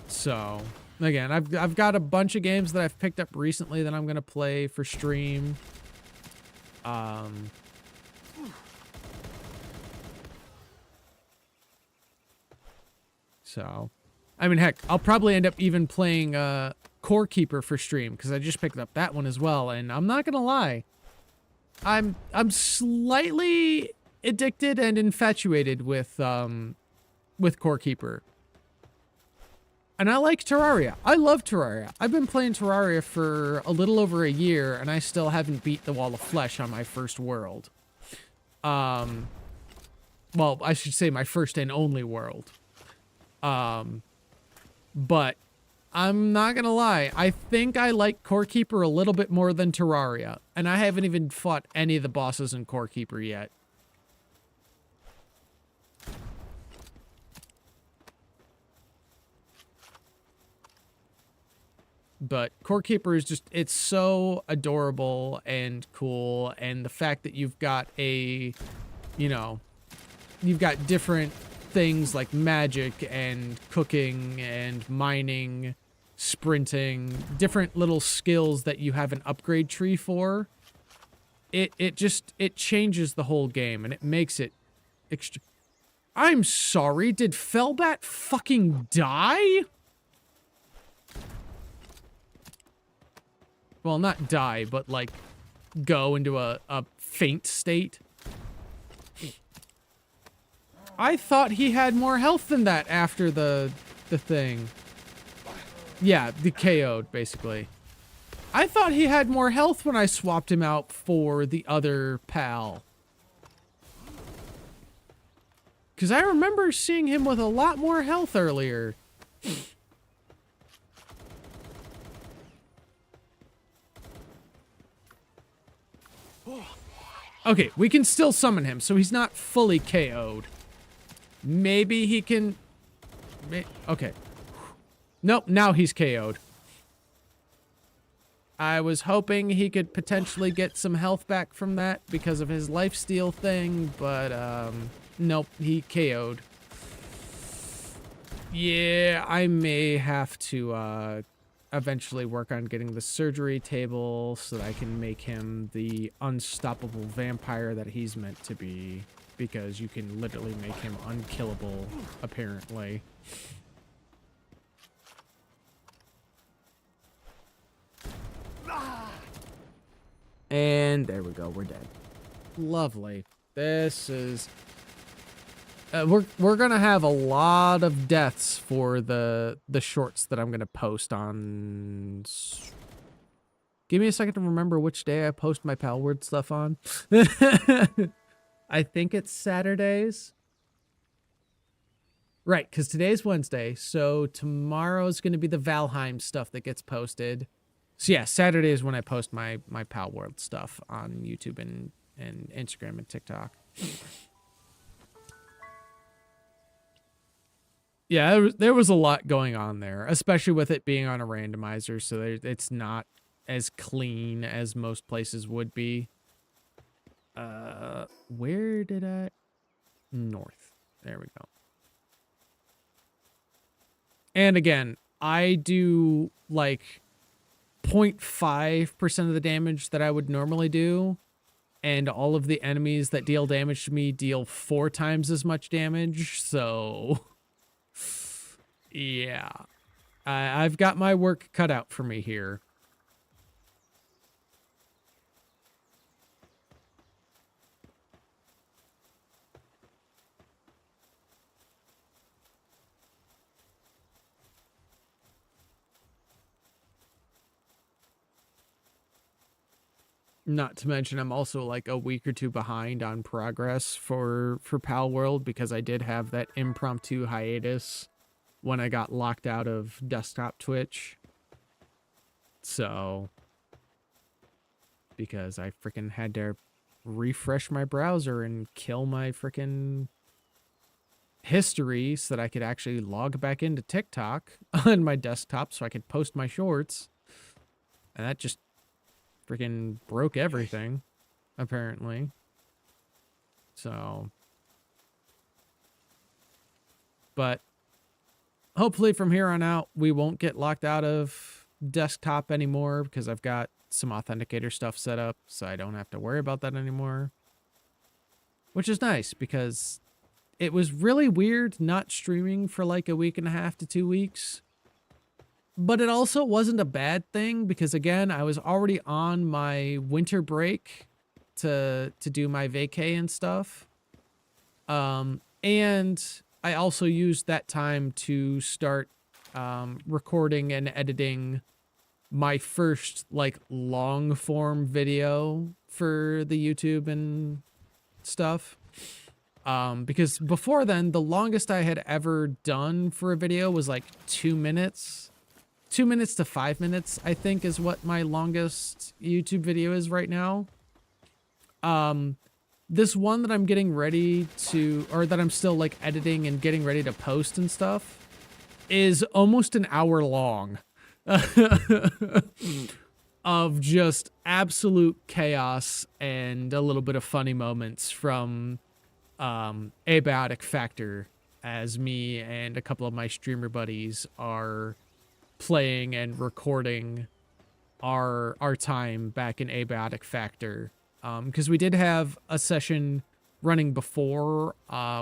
So again, I've got a bunch of games that I've picked up recently that I'm gonna play for stream. So, I mean, heck, I'll probably end up even playing Core Keeper for stream because I just picked up that one as well, and I'm not gonna lie, I'm slightly addicted and infatuated with Core Keeper. And I like Terraria. I love Terraria. I've been playing Terraria for a little over a year, and I still haven't beat the Wall of Flesh on my first world. Well, I should say my first and only world. But I'm not gonna lie, I think I like Core Keeper a little bit more than Terraria, and I haven't even fought any of the bosses in Core Keeper yet. But Core Keeper is just, it's so adorable and cool, and the fact that you've got you know, you've got different things like magic and cooking and mining, sprinting, different little skills that you have an upgrade tree for. it changes the whole game, and it makes it extra. I'm sorry, did Felbat fucking die? Well, not die, but like go into a faint state. I thought he had more health than that after the thing. Yeah, the KO'd, basically. I thought he had more health when I swapped him out for the other pal. Because I remember seeing him with a lot more health earlier. Okay, we can still summon him, so he's not fully KO'd. Maybe he can... Okay. Nope, now he's KO'd. I was hoping he could potentially get some health back from that because of his lifesteal thing, but, nope, he KO'd. Yeah, I may have to, eventually work on getting the surgery table so that I can make him the unstoppable vampire that he's meant to be, because you can literally make him unkillable, apparently. And there we go, we're dead. Lovely. This is... we're gonna have a lot of deaths for the shorts that I'm gonna post on... Give me a second to remember which day I post my Palworld stuff on. I think it's Saturdays. Right, because today's Wednesday, so tomorrow's gonna be the Valheim stuff that gets posted. So yeah, Saturday is when I post my Palworld stuff on YouTube and Instagram and TikTok. Yeah, there was a lot going on there, especially with it being on a randomizer, so it's not as clean as most places would be. Where did I... North. There we go. And again, I do, like, 0.5% of the damage that I would normally do, and all of the enemies that deal damage to me deal 4 times as much damage, so... Yeah. I've got my work cut out for me here. Not to mention, I'm also like a week or 2 behind on progress for Palworld because I did have that impromptu hiatus when I got locked out of desktop Twitch. So, because I freaking had to refresh my browser and kill my freaking history so that I could actually log back into TikTok on my desktop so I could post my shorts. And that just freaking broke everything, apparently. So, but hopefully from here on out, we won't get locked out of desktop anymore because I've got some authenticator stuff set up, so I don't have to worry about that anymore. Which is nice because it was really weird not streaming for like a week and a half to 2 weeks. But it also wasn't a bad thing because, again, I was already on my winter break to do my vacay and stuff. And I also used that time to start recording and editing my first, like, long-form video for the YouTube and stuff. Because before then, the longest I had ever done for a video was, like, 2 minutes. 2 minutes to 5 minutes, I think, is what my longest YouTube video is right now. This one that I'm getting ready to, or that I'm still like editing and getting ready to post and stuff, is almost an hour long of just absolute chaos and a little bit of funny moments from Abiotic Factor as me and a couple of my streamer buddies are playing and recording our time back in Abiotic Factor because we did have a session running before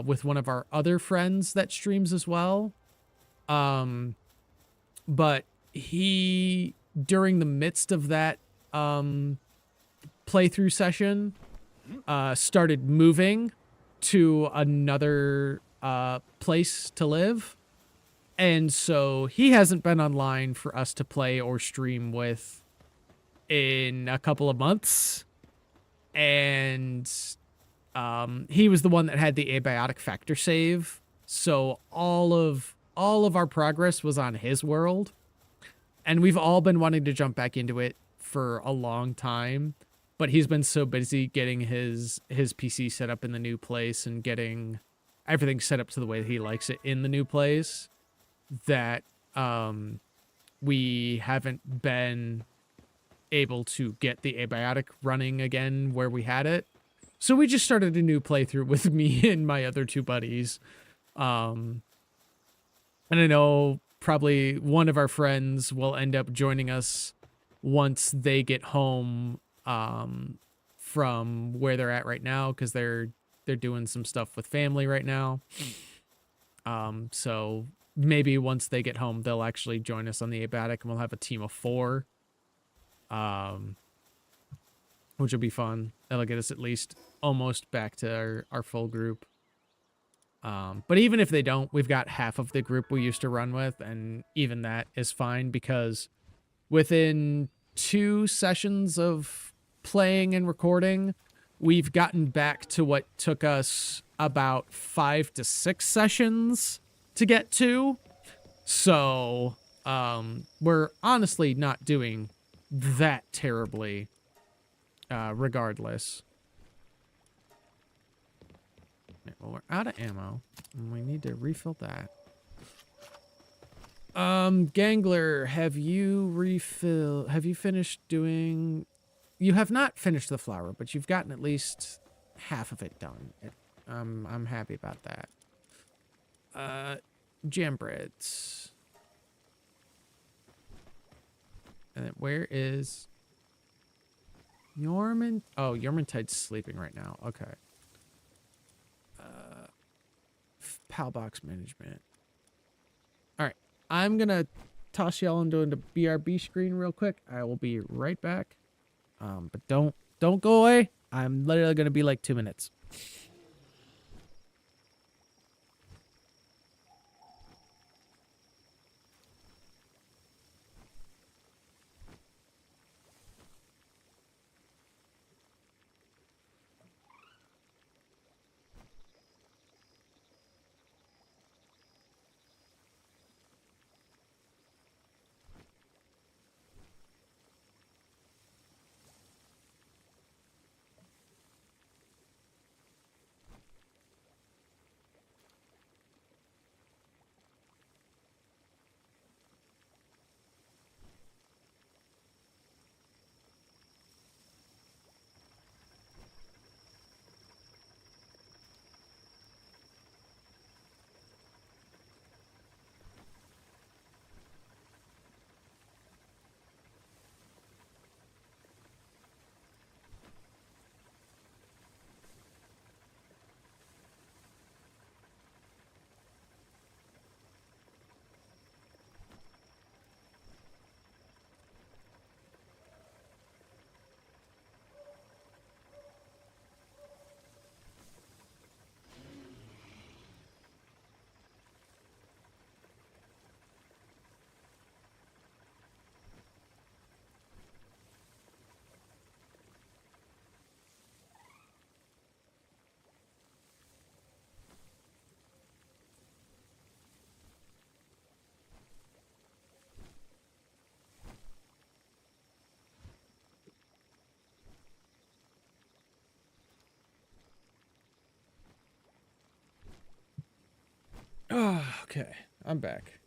with one of our other friends that streams as well. But he, during the midst of that playthrough session, started moving to another place to live. And so he hasn't been online for us to play or stream with in a couple of months. And he was the one that had the abiotic factor save. So all of our progress was on his world. And we've all been wanting to jump back into it for a long time. But he's been so busy getting his PC set up in the new place and getting everything set up to the way that he likes it in the new place that we haven't been able to get the abiotic running again where we had it. So we just started a new playthrough with me and my other two buddies. And I know probably one of our friends will end up joining us once they get home from where they're at right now, because they're doing some stuff with family right now. So maybe once they get home, they'll actually join us on the abiotic, and we'll have a team of 4, which will be fun. That'll get us at least almost back to our full group. But even if they don't, we've got half of the group we used to run with, and even that is fine, because within 2 sessions of playing and recording, we've gotten back to what took us about 5 to 6 sessions to get to. So we're honestly not doing that terribly regardless. Well, we're out of ammo, and we need to refill that. Gangler, have you finished doing... You have not finished the flower, but you've gotten at least half of it done. I'm happy about that. Jam breads. And then where is... Yorman? Oh, Yormantide's sleeping right now. Okay. PAL box management. Alright. I'm gonna toss y'all into the BRB screen real quick. I will be right back. But don't go away. I'm literally gonna be like 2 minutes. Oh, okay. I'm back.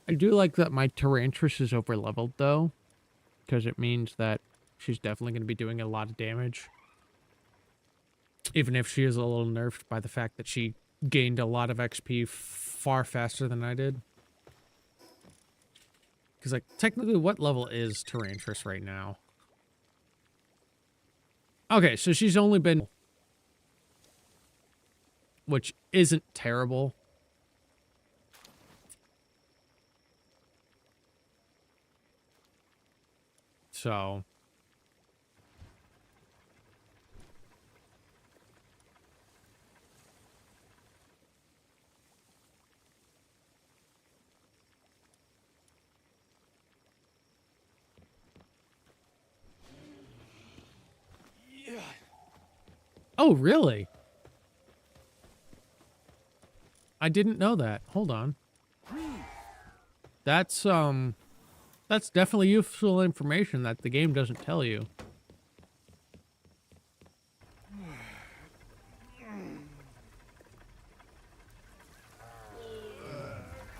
I do like that my Tyrantrum is over leveled though, because it means that she's definitely going to be doing a lot of damage. Even if she is a little nerfed by the fact that she gained a lot of XP far faster than I did. Because, like, technically, what level is Tyrantrum right now? Okay, so she's only been... which isn't terrible. So... Oh, really? I didn't know that. Hold on. That's definitely useful information that the game doesn't tell you.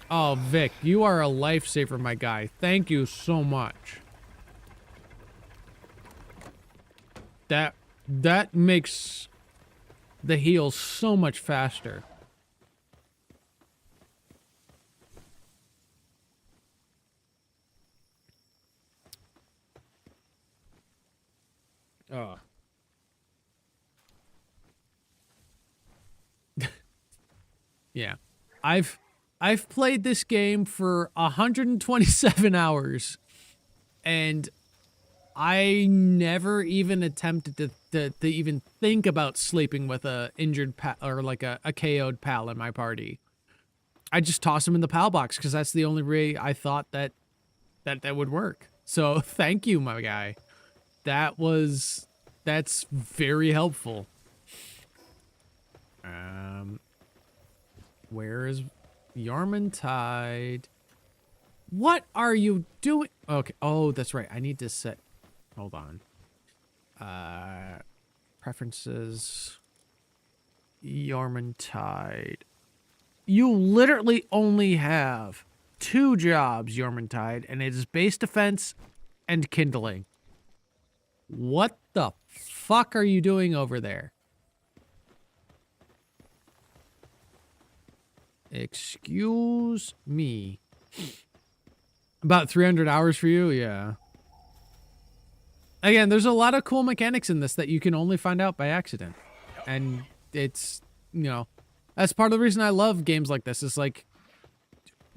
Oh, Vic, you are a lifesaver, my guy. Thank you so much. That makes the heal so much faster. Oh. Yeah. I've played this game for 127 hours, and I never even attempted to even think about sleeping with a injured pal or like a KO'd pal in my party. I just toss him in the pal box because that's the only way I thought that would work. So thank you, my guy. That's very helpful. Where is Yarmantide? What are you doing? Okay. Oh, that's right. I need to set. Hold on. Preferences. Yarmantide. You literally only have 2 jobs, Yarmantide, and it is base defense and kindling. What the fuck are you doing over there? Excuse me. About 300 hours for you? Yeah. Again, there's a lot of cool mechanics in this that you can only find out by accident. And it's, you know, that's part of the reason I love games like this. Is like,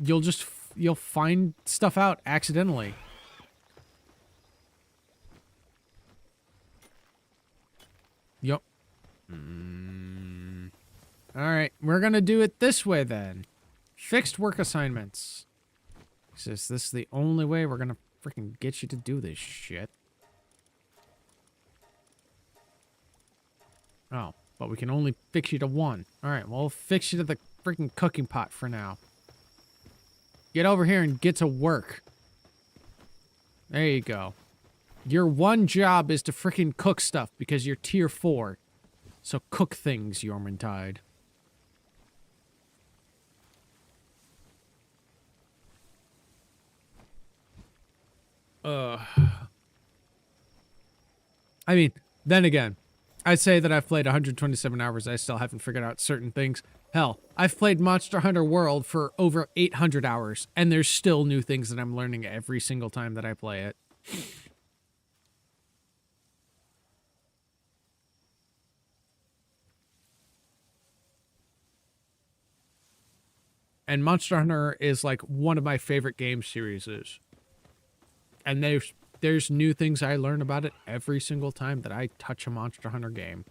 you'll find stuff out accidentally. Yup. Alright, we're gonna do it this way then. Fixed work assignments. Is this the only way we're gonna freaking get you to do this shit? Oh, but we can only fix you to 1. Alright, well, we'll fix you to the freaking cooking pot for now. Get over here and get to work. There you go. Your one job is to freaking cook stuff because you're tier 4. So cook things, Yarmantide. I mean, then again, I'd say that I've played 127 hours. I still haven't figured out certain things. Hell, I've played Monster Hunter World for over 800 hours, and there's still new things that I'm learning every single time that I play it. And Monster Hunter is like one of my favorite game series. And there's new things I learn about it every single time that I touch a Monster Hunter game.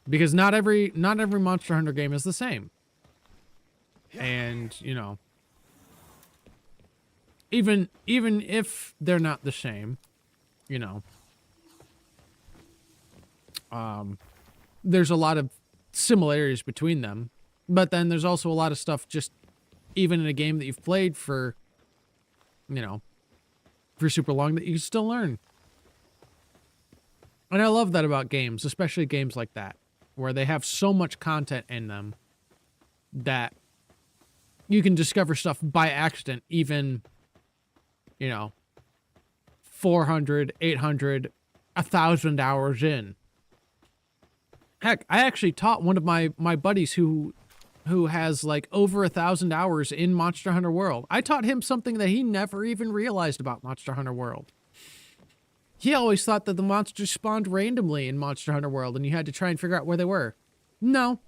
Because not every Monster Hunter game is the same. And, you know, even if they're not the same, you know, there's a lot of similarities between them. But then there's also a lot of stuff just even in a game that you've played for, you know, for super long that you can still learn. And I love that about games, especially games like that, where they have so much content in them that You can discover stuff by accident, even, 400, 800, 1,000 hours in. Heck, I actually taught one of my buddies who has like over 1,000 hours in Monster Hunter World. I taught him something that he never even realized about Monster Hunter World. He always thought that the monsters spawned randomly in Monster Hunter World and you had to try and figure out where they were. No,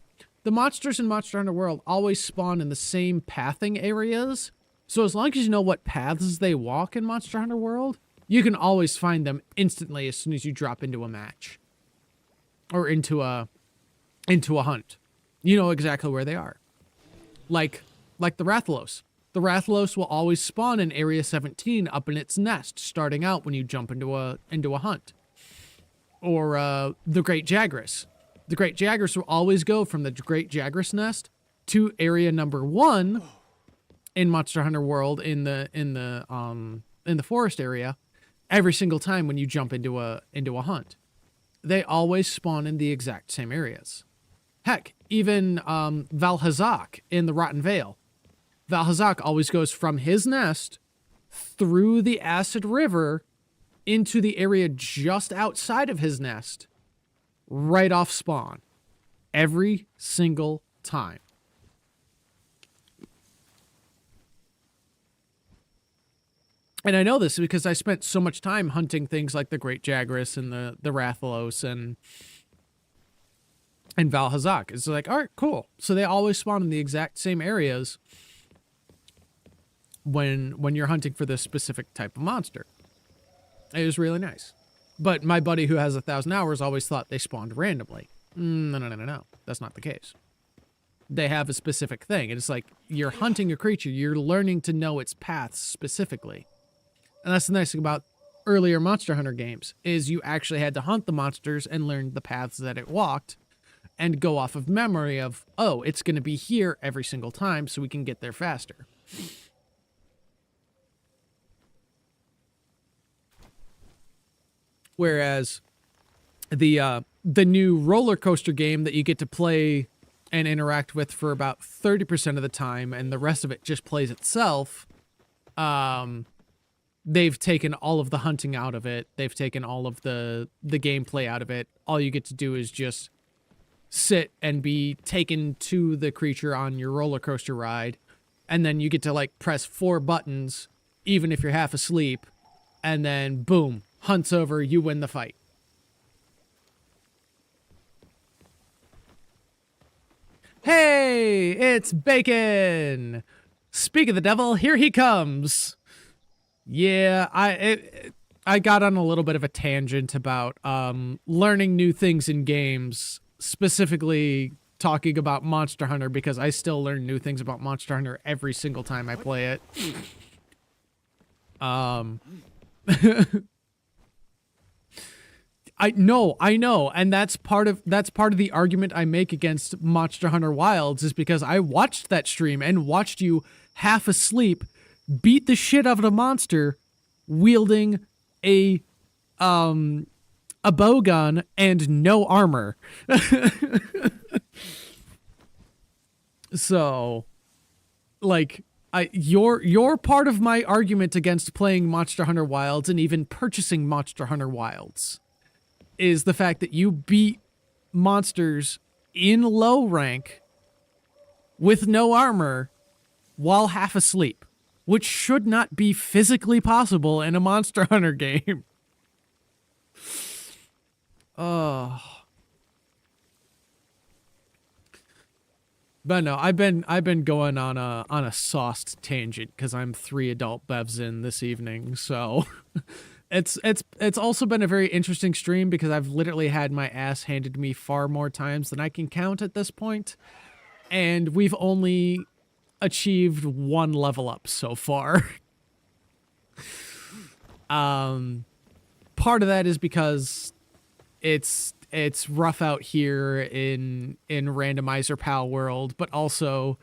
the monsters in Monster Hunter World always spawn in the same pathing areas. So as long as you know what paths they walk in Monster Hunter World, you can always find them instantly as soon as you drop into a match. Or into a hunt. You know exactly where they are. Like the Rathalos. The Rathalos will always spawn in Area 17 up in its nest, starting out when you jump into a hunt. Or the Great Jagras. The Great Jagras will always go from the Great Jagras nest to Area number 1 in Monster Hunter World in the forest area every single time when you jump into a hunt. They always spawn in the exact same areas. Heck, even Valhazak in the Rotten Vale. Valhazak always goes from his nest through the Acid River into the area just outside of his nest, right off spawn. Every single time. And I know this because I spent so much time hunting things like the Great Jagras and the Rathalos and Valhazak. It's like, all right, cool. So they always spawn in the exact same areas when you're hunting for this specific type of monster. It was really nice. But my buddy who has 1,000 hours always thought they spawned randomly. No. That's not the case. They have a specific thing. It's like you're hunting a creature. You're learning to know its paths specifically. And that's the nice thing about earlier Monster Hunter games, is you actually had to hunt the monsters and learn the paths that it walked and go off of memory of, oh, it's going to be here every single time so we can get there faster. Whereas the new roller coaster game that you get to play and interact with for about 30% of the time and the rest of it just plays itself, they've taken all of the hunting out of it. They've taken all of the gameplay out of it. All you get to do is just sit and be taken to the creature on your roller coaster ride. And then you get to like press 4 buttons, even if you're half asleep. And then boom, hunt's over, you win the fight. Hey, it's Bacon! Speak of the devil, here he comes! Yeah, I got on a little bit of a tangent about learning new things in games, specifically talking about Monster Hunter, because I still learn new things about Monster Hunter every single time I play it. I know, and that's part of the argument I make against Monster Hunter Wilds, is because I watched that stream and watched you half asleep beat the shit out of a monster wielding a bow gun and no armor. So, like, you're part of my argument against playing Monster Hunter Wilds and even purchasing Monster Hunter Wilds is the fact that you beat monsters in low rank with no armor while half asleep, which should not be physically possible in a Monster Hunter game. Oh. But no, I've been going on a sauced tangent because I'm 3 adult bevs in this evening, so it's also been a very interesting stream because I've literally had my ass handed to me far more times than I can count at this point, and we've only achieved 1 level up so far. Part of that is because it's rough out here in Randomizer Pal World, but also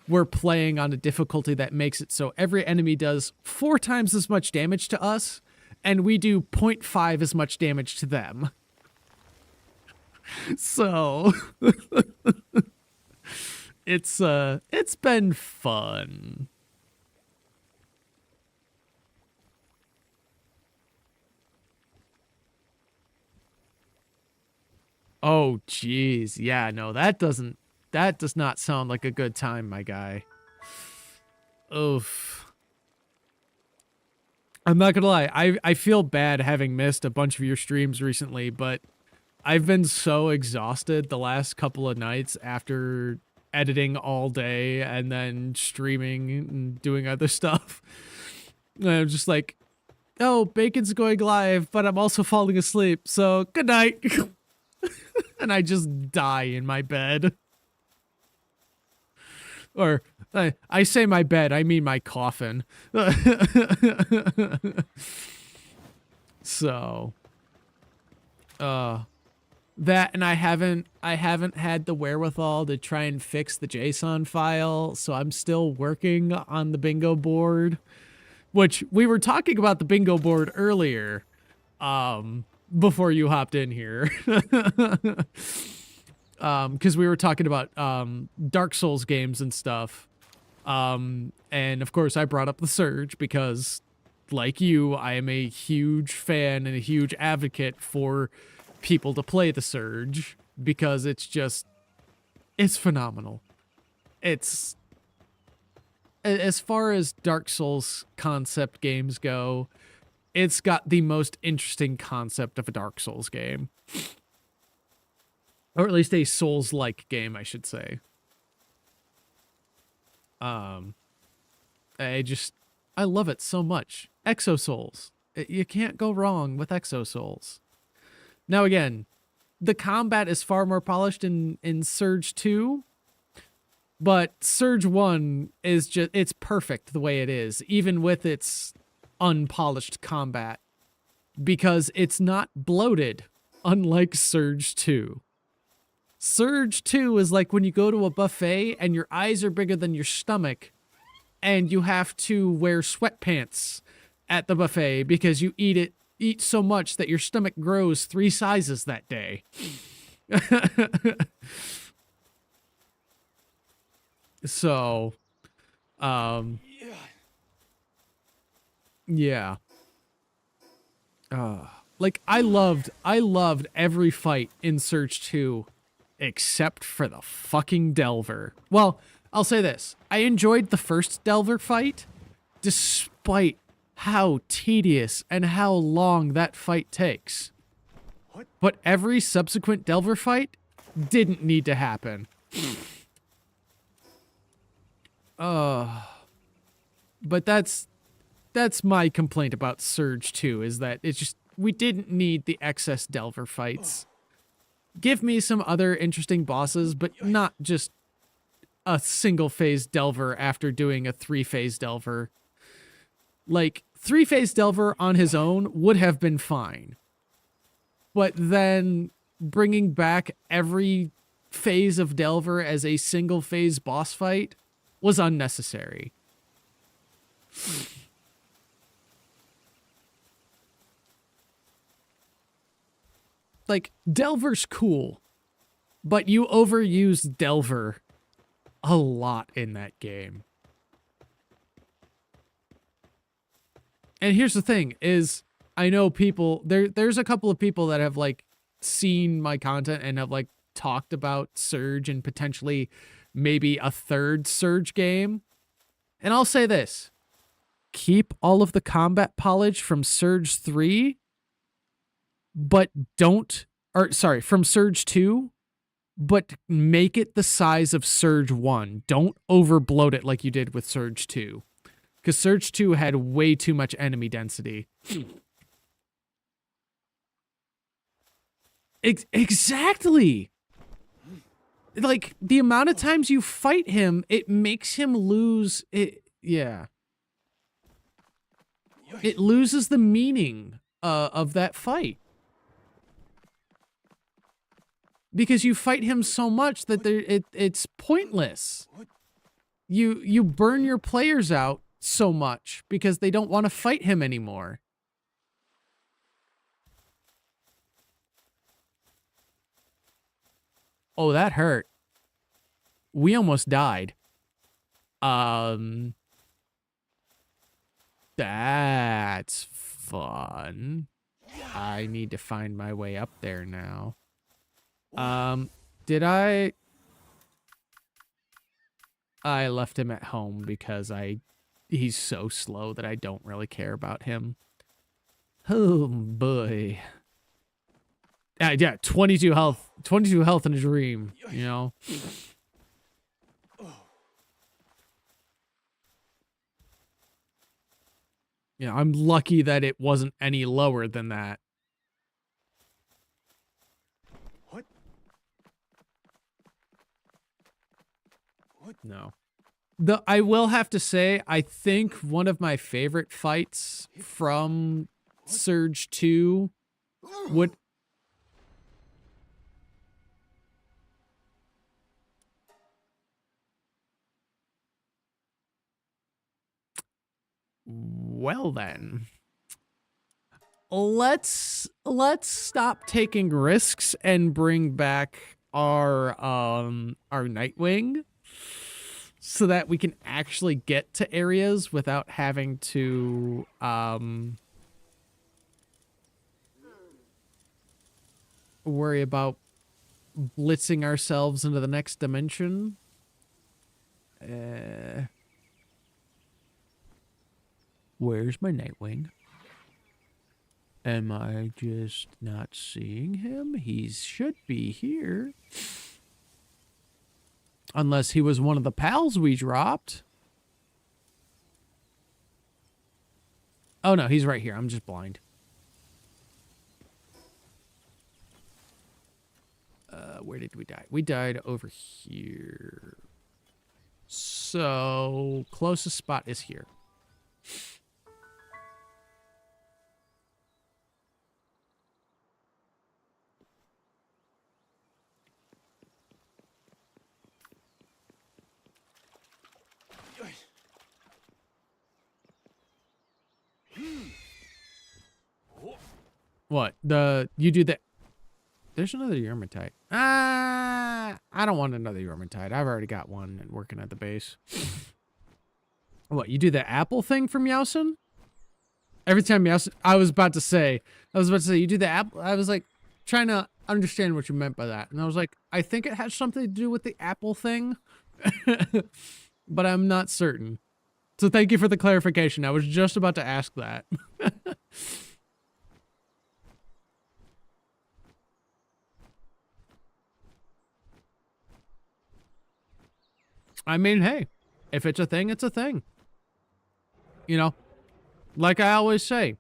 we're playing on a difficulty that makes it so every enemy does 4 times as much damage to us, and we do 0.5 as much damage to them. So It's been fun. Oh, jeez. Yeah, no, that does not sound like a good time, my guy. Oof. I'm not gonna lie, I feel bad having missed a bunch of your streams recently, but I've been so exhausted the last couple of nights after editing all day and then streaming and doing other stuff. And I'm just like, oh, Bacon's going live, but I'm also falling asleep, so good night. And I just die in my bed. Or I say my bed, I mean my coffin. So, that, and I haven't had the wherewithal to try and fix the JSON file, so I'm still working on the bingo board, which we were talking about the bingo board earlier, before you hopped in here. Because we were talking about Dark Souls games and stuff. And of course I brought up the Surge because, like you, I am a huge fan and a huge advocate for people to play the Surge because it's phenomenal. It's, as far as Dark Souls concept games go, it's got the most interesting concept of a Dark Souls game. Or at least a Souls-like game, I should say. I love it so much. Exo Souls. You can't go wrong with Exo Souls. Now again, the combat is far more polished in Surge 2, but Surge 1 is just, it's perfect the way it is, even with its unpolished combat, because it's not bloated, unlike Surge 2. Surge 2 is like when you go to a buffet and your eyes are bigger than your stomach and you have to wear sweatpants at the buffet because you eat so much that your stomach grows 3 sizes that day. So, yeah. Like I loved every fight in Surge 2 except for the fucking Delver. Well, I'll say this. I enjoyed the first Delver fight despite how tedious and how long that fight takes. What? But every subsequent Delver fight didn't need to happen. But that's my complaint about Surge 2, is that it's just, we didn't need the excess Delver fights. Give me some other interesting bosses, but not just a single-phase Delver after doing a 3-phase Delver. Like, 3-phase Delver on his own would have been fine. But then bringing back every phase of Delver as a single-phase boss fight was unnecessary. Like, Delver's cool, but you overuse Delver a lot in that game. And here's the thing, is I know people, there's a couple of people that have, like, seen my content and have, like, talked about Surge and potentially maybe a third Surge game. And I'll say this, keep all of the combat polish from Surge 3, but from Surge 2, but make it the size of Surge 1. Don't overbloat it like you did with Surge 2. Because Surge 2 had way too much enemy density. Exactly! Like, the amount of times you fight him, it makes him lose it. Yeah. It loses the meaning of that fight. Because you fight him so much that it's pointless. You burn your players out so much because they don't want to fight him anymore. Oh, that hurt. We almost died. That's fun. I need to find my way up there now. Did I left him at home because he's so slow that I don't really care about him. Oh boy. Yeah, 22 health. 22 health in a dream, you know. Yeah, I'm lucky that it wasn't any lower than that. What? What? No. I will have to say, I think one of my favorite fights from Surge 2 would... Well then. Let's stop taking risks and bring back our Nightwing so that we can actually get to areas without having to worry about blitzing ourselves into the next dimension. Where's my Nightwing? Am I just not seeing him? He should be here. Unless he was one of the pals we dropped. Oh no, he's right here. I'm just blind. Where did we die? We died over here. So, closest spot is here. What? You do the... There's another Yermatite. I don't want another Yermatite. I've already got one and working at the base. What, you do the apple thing from Meowson? Every time Meowson... I was about to say, you do the apple... I was like, trying to understand what you meant by that. And I was like, I think it has something to do with the apple thing. But I'm not certain. So thank you for the clarification. I was just about to ask that. I mean, hey, if it's a thing, it's a thing. You know, like I always say,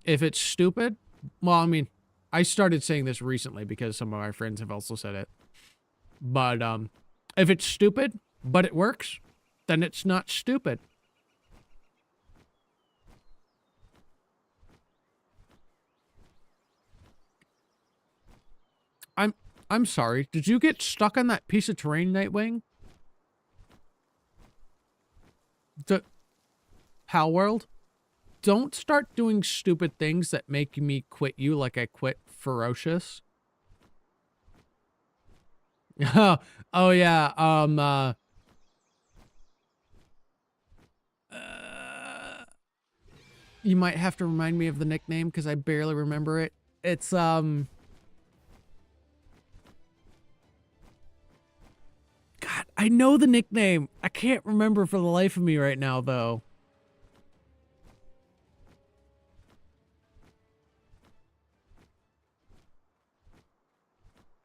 if it's stupid, well, I mean, I started saying this recently because some of my friends have also said it. But if it's stupid, but it works, then it's not stupid. I'm sorry. Did you get stuck on that piece of terrain, Nightwing? Pal World? Don't start doing stupid things that make me quit you like I quit Ferocious. Oh yeah, you might have to remind me of the nickname because I barely remember it. It's God, I know the nickname. I can't remember for the life of me right now, though.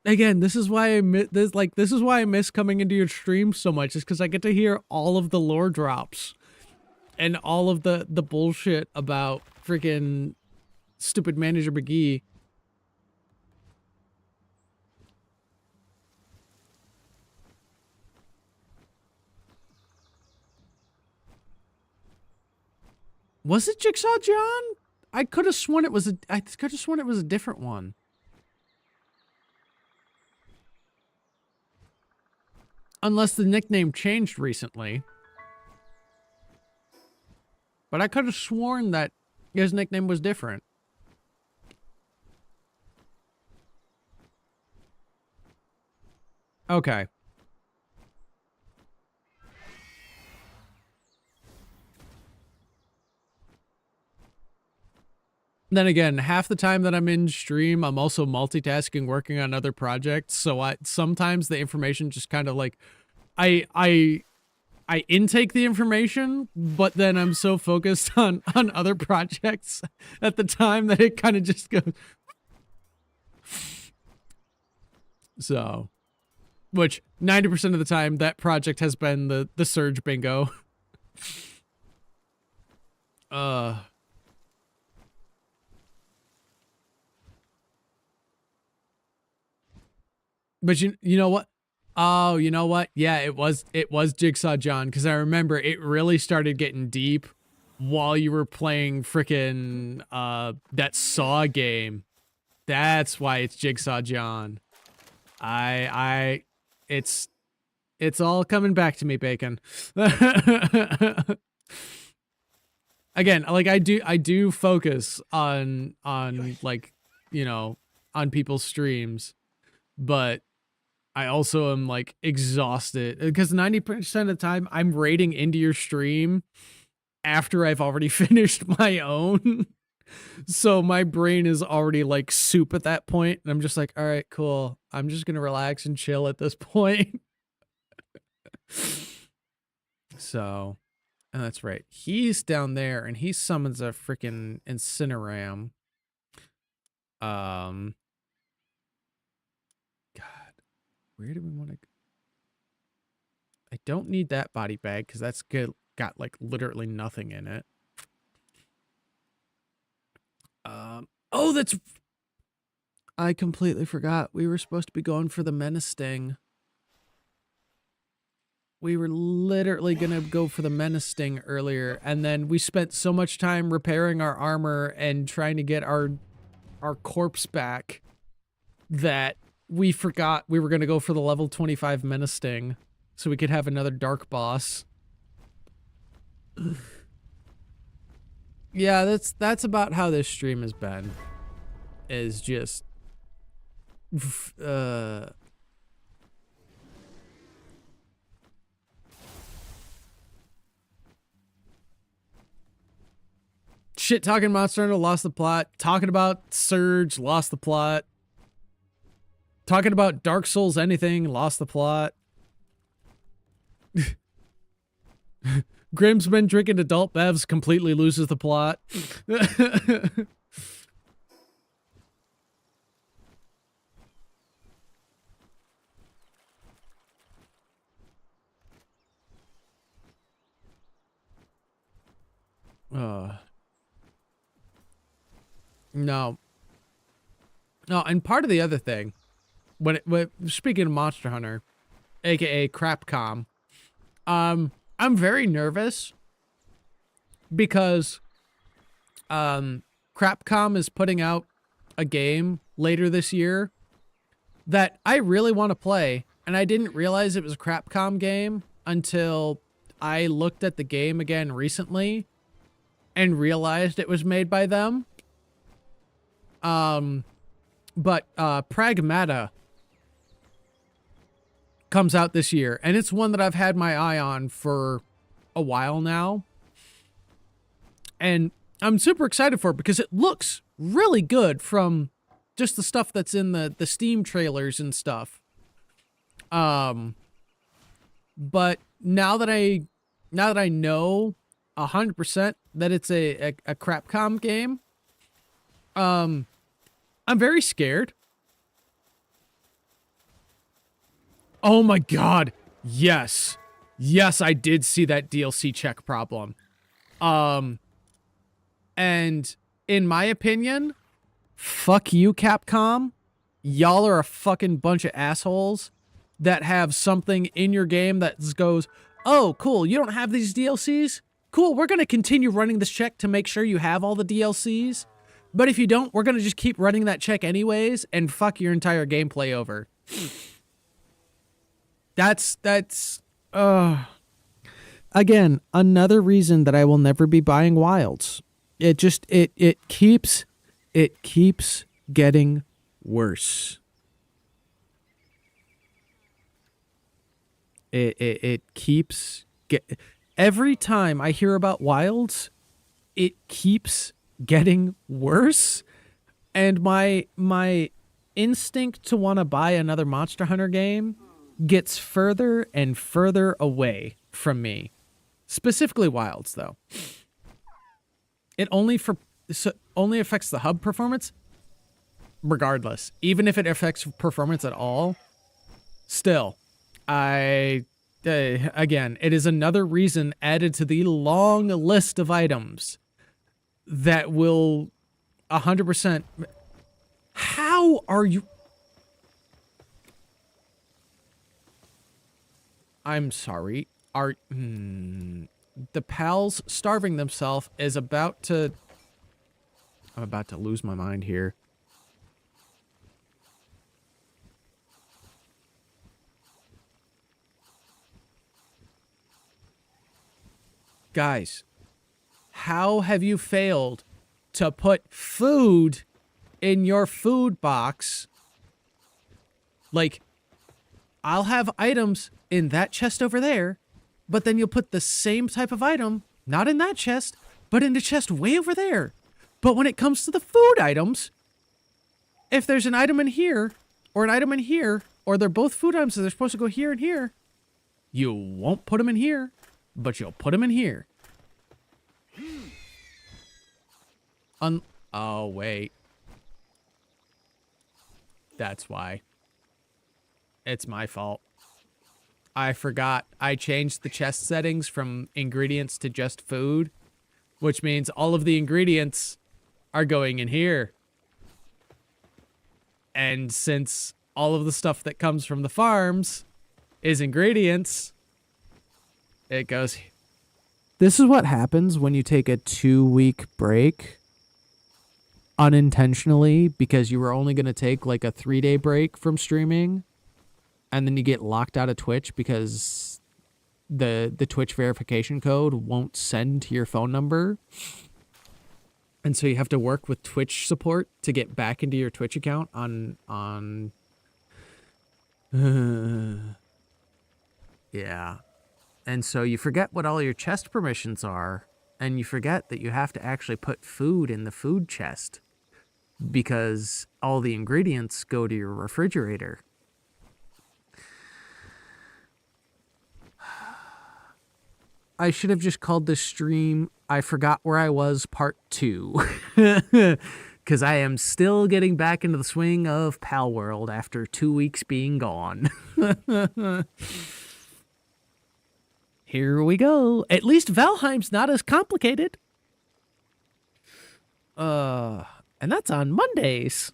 Again, this is why I miss this is why I miss coming into your stream so much, is because I get to hear all of the lore drops and all of the bullshit about freaking stupid Manager McGee. Was it Jigsaw John? I could have sworn it was a different one. Unless the nickname changed recently. But I could have sworn that his nickname was different. Okay. Then again, half the time that I'm in stream, I'm also multitasking, working on other projects. So sometimes the information just kind of like, I intake the information, but then I'm so focused on other projects at the time that it kind of just goes. So, which 90% of the time that project has been the Surge bingo. But you know what? Oh, you know what? Yeah, it was Jigsaw John, because I remember it really started getting deep while you were playing frickin' that Saw game. That's why it's Jigsaw John. It's all coming back to me, Bacon. Again, like I do focus on like, you know, on people's streams, but I also am like exhausted because 90% of the time I'm raiding into your stream after I've already finished my own. So my brain is already like soup at that point, and I'm just like, all right, cool. I'm just gonna relax and chill at this point. So, and that's right. He's down there, and he summons a freaking Incineram. God, where do we want to go? I don't need that body bag because that's good. Got like literally nothing in it. Oh, that's. I completely forgot. We were supposed to be going for the Menace Sting. We were literally gonna go for the Menace Sting earlier, and then we spent so much time repairing our armor and trying to get our corpse back that we forgot we were gonna go for the level 25 Menace Sting so we could have another dark boss. Yeah, that's about how this stream has been. Is just shit talking Monster Hunter lost the plot. Talking about Surge lost the plot. Talking about Dark Souls anything lost the plot. Grimm's been drinking adult bevs completely loses the plot. No, and part of the other thing, when speaking of Monster Hunter, aka Crapcom, I'm very nervous because Crapcom is putting out a game later this year that I really want to play, and I didn't realize it was a Crapcom game until I looked at the game again recently and realized it was made by them. But Pragmata comes out this year, and it's one that I've had my eye on for a while now. And I'm super excited for it because it looks really good from just the stuff that's in the Steam trailers and stuff. But now that I know 100% that it's a Crapcom game, I'm very scared. Oh my god. Yes. Yes, I did see that DLC check problem. And in my opinion, fuck you, Capcom. Y'all are a fucking bunch of assholes that have something in your game that goes, oh, cool, you don't have these DLCs? Cool, we're going to continue running this check to make sure you have all the DLCs. But if you don't, we're going to just keep running that check anyways and fuck your entire gameplay over. That's again, another reason that I will never be buying Wilds. It just, it keeps getting worse. It keeps every time I hear about Wilds, it keeps getting worse, and my instinct to want to buy another Monster Hunter game gets further and further away from me. Specifically Wilds, though. It only affects the hub performance. Regardless, even if it affects performance at all, still, again, it is another reason added to the long list of items that will 100%. How are you? I'm sorry. The pals starving themselves is about to. I'm about to lose my mind here. Guys, how have you failed to put food in your food box? Like, I'll have items in that chest over there, but then you'll put the same type of item, not in that chest, but in the chest way over there. But when it comes to the food items, if there's an item in here, or an item in here, or they're both food items, so they're supposed to go here and here, you won't put them in here, but you'll put them in here. Oh, wait. That's why. It's my fault. I forgot. I changed the chest settings from ingredients to just food, which means all of the ingredients are going in here. And since all of the stuff that comes from the farms is ingredients, it goes. This is what happens when you take a 2-week break unintentionally because you were only going to take like a 3-day break from streaming, and then you get locked out of Twitch because the Twitch verification code won't send to your phone number. And so you have to work with Twitch support to get back into your Twitch account on yeah. And so you forget what all your chest permissions are, and you forget that you have to actually put food in the food chest because all the ingredients go to your refrigerator. I should have just called this stream I Forgot Where I Was Part 2. Because I am still getting back into the swing of Pal World after 2 weeks being gone. Here we go. At least Valheim's not as complicated. And that's on Mondays.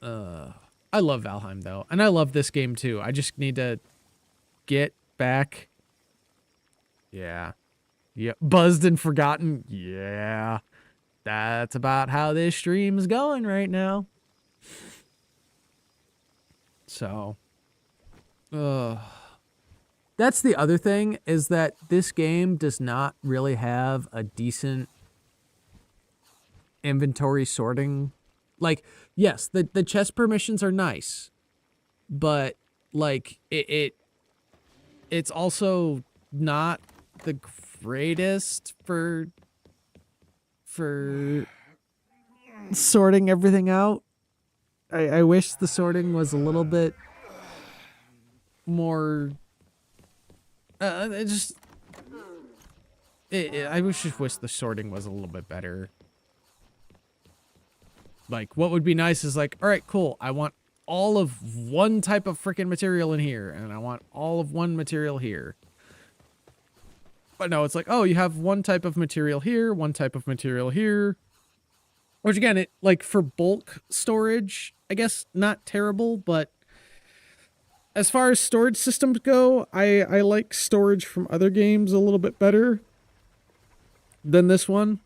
I love Valheim, though. And I love this game, too. I just need to get back. Yeah. Yep. Buzzed and forgotten. Yeah. That's about how this stream's going right now. So. That's the other thing, is that this game does not really have a decent inventory sorting. Like, yes, the chest permissions are nice, but like it's also not the greatest for sorting everything out. I wish the sorting was a little bit more. I just wish the sorting was a little bit better. Like, what would be nice is like, all right, cool. I want all of one type of freaking material in here, and I want all of one material here. But no, it's like, oh, you have one type of material here, one type of material here. Which again, it like for bulk storage, I guess not terrible, but as far as storage systems go, I like storage from other games a little bit better than this one.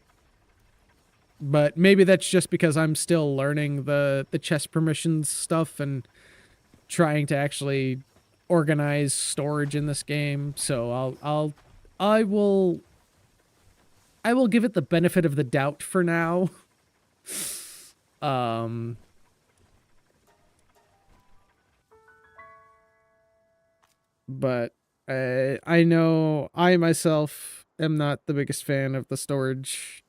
But maybe that's just because I'm still learning the chest permissions stuff and trying to actually organize storage in this game. So I will give it the benefit of the doubt for now. But I know I myself am not the biggest fan of the storage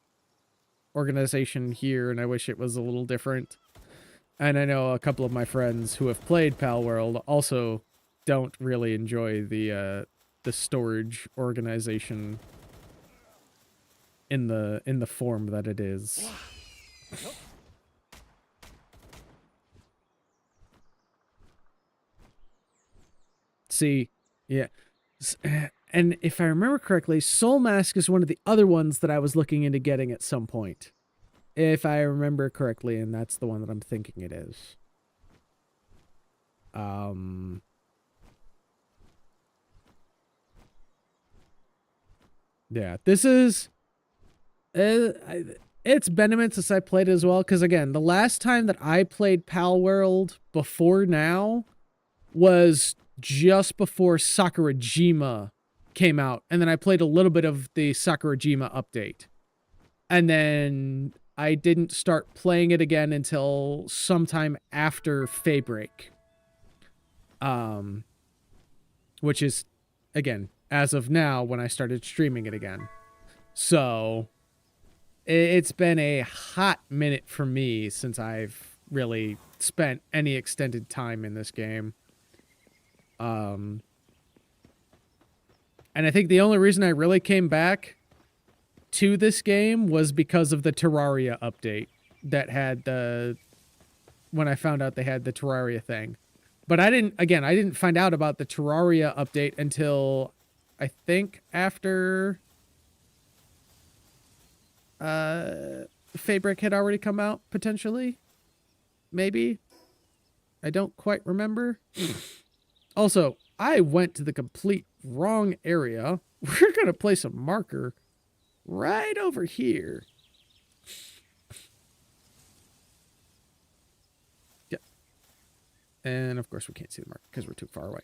organization here, and I wish it was a little different. And I know a couple of my friends who have played Palworld also don't really enjoy the storage organization in the form that it is. See, yeah. And if I remember correctly, Soul Mask is one of the other ones that I was looking into getting at some point. If I remember correctly, and that's the one that I'm thinking it is. Yeah, this is... it's been a minute since I played it as well, because again, the last time that I played Palworld before now was just before Sakurajima came out, and then I played a little bit of the Sakurajima update. And then I didn't start playing it again until sometime after Faybreak. Which is, again, as of now, when I started streaming it again. So, it's been a hot minute for me since I've really spent any extended time in this game. And I think the only reason I really came back to this game was because of the Terraria update that had when I found out they had the Terraria thing. But I didn't find out about the Terraria update until I think after Fabric had already come out, potentially. Maybe. I don't quite remember. Also, I went to the complete wrong area. We're going to place a marker right over here. Yeah. And of course we can't see the marker because we're too far away.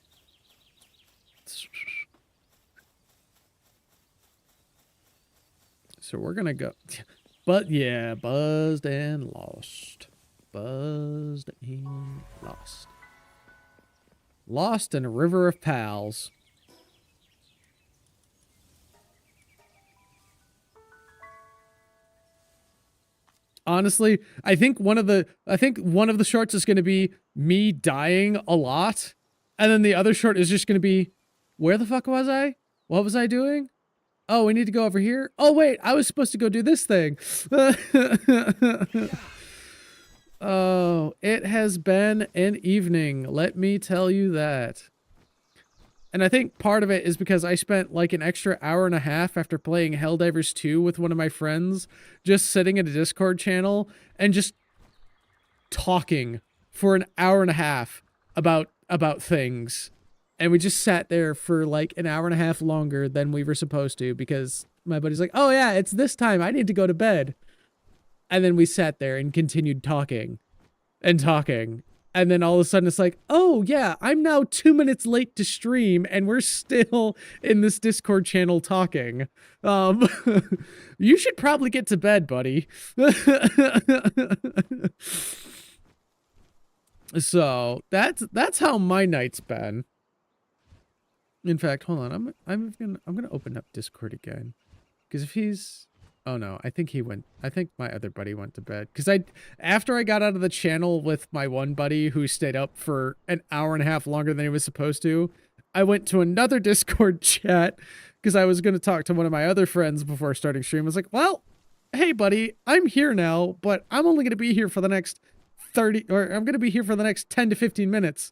So we're going to go. But yeah, buzzed and lost. Buzzed and lost. Lost in a river of pals. Honestly, I think one of the shorts is going to be me dying a lot, and then the other short is just going to be, where the fuck was I? What was I doing? Oh, we need to go over here. Oh wait, I was supposed to go do this thing. Oh, it has been an evening. Let me tell you that. And I think part of it is because I spent like an extra hour and a half after playing Helldivers 2 with one of my friends, just sitting in a Discord channel and just talking for an hour and a half about things. And we just sat there for like an hour and a half longer than we were supposed to because my buddy's like, oh yeah, it's this time. I need to go to bed. And then we sat there and continued talking and talking. And then all of a sudden it's like, oh yeah, I'm now 2 minutes late to stream and we're still in this Discord channel talking. You should probably get to bed, buddy. So that's how my night's been. In fact, hold on, I'm gonna open up Discord again. Because if he's... Oh no, I think my other buddy went to bed. Because after I got out of the channel with my one buddy who stayed up for an hour and a half longer than he was supposed to, I went to another Discord chat because I was going to talk to one of my other friends before starting stream. I was like, well, hey buddy, I'm here now, but I'm only going to be here for the next 10 to 15 minutes.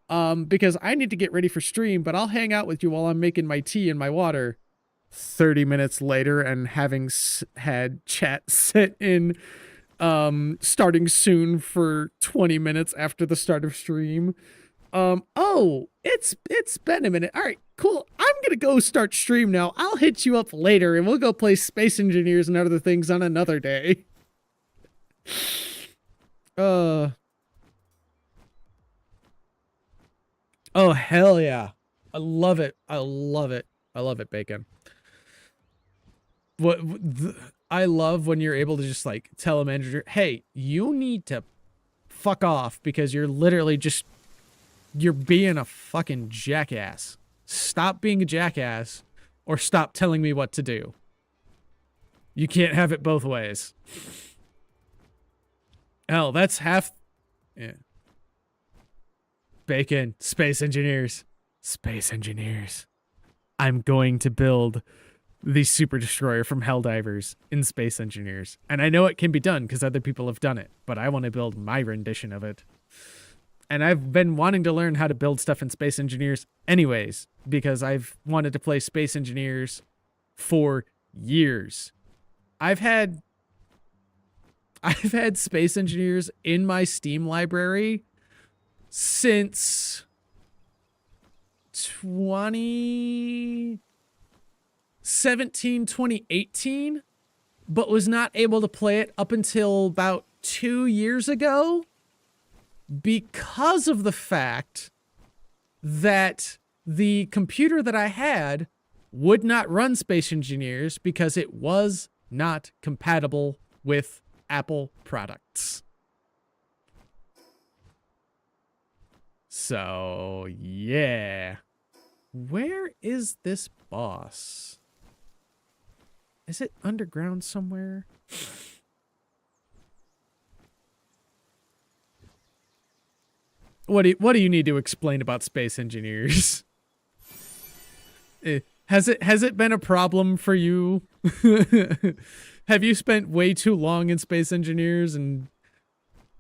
Because I need to get ready for stream, but I'll hang out with you while I'm making my tea and my water. 30 minutes later, and having had chat sit in starting soon for 20 minutes after the start of stream. Oh, it's been a minute. All right, cool. I'm gonna go start stream now. I'll hit you up later and we'll go play Space Engineers and other things on another day. Oh hell yeah. I love it. I love it. I love it, Bacon. I love when you're able to just like tell a manager, hey, you need to fuck off because you're literally just, you're being a fucking jackass. Stop being a jackass or stop telling me what to do. You can't have it both ways. Hell, that's half... Yeah. Bacon. Space engineers. Space engineers. I'm going to build the Super Destroyer from Helldivers in Space Engineers. And I know it can be done because other people have done it, but I want to build my rendition of it. And I've been wanting to learn how to build stuff in Space Engineers anyways, because I've wanted to play Space Engineers for years. I've had Space Engineers in my Steam library since 2018, but was not able to play it up until about 2 years ago because of the fact that the computer that I had would not run Space Engineers because it was not compatible with Apple products. So, yeah. Where is this boss? Is it underground somewhere? What do you need to explain about Space Engineers? Has it been a problem for you? Have you spent way too long in Space Engineers and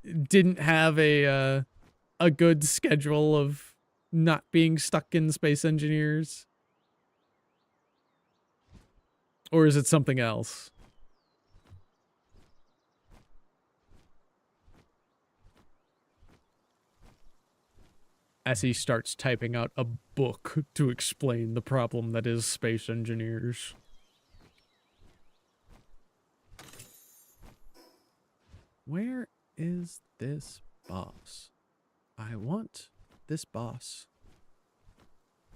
didn't have a good schedule of not being stuck in Space Engineers? Or is it something else? As he starts typing out a book to explain the problem that is Space Engineers. Where is this boss? I want this boss,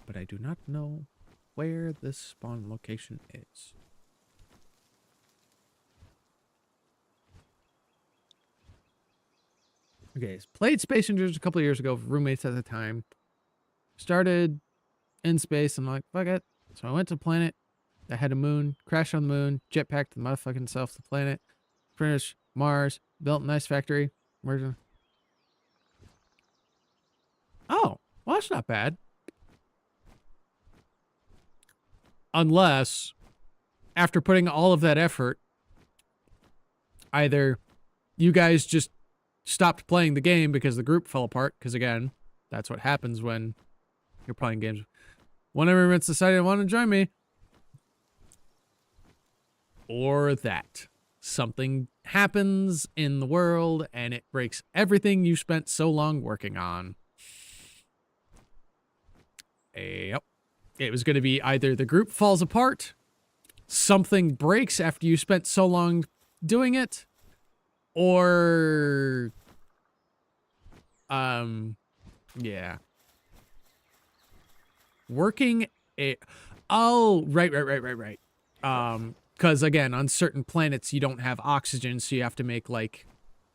but I do not know where this spawn location is. Okay, played Space Engineers a couple of years ago, roommates at the time. Started in space, I'm like, fuck it. So I went to the planet that had a moon, crashed on the moon, jetpacked the motherfucking self to the planet, finished Mars, built a nice factory. Where's Oh, well, that's not bad. Unless, after putting all of that effort, either you guys just stopped playing the game because the group fell apart, because again, that's what happens when you're playing games. One of my roommates decided to want to join me. Or that something happens in the world and it breaks everything you spent so long working on. Yep. It was going to be either the group falls apart, something breaks after you spent so long doing it, or yeah. Working oh, right. Because again, on certain planets you don't have oxygen, so you have to make like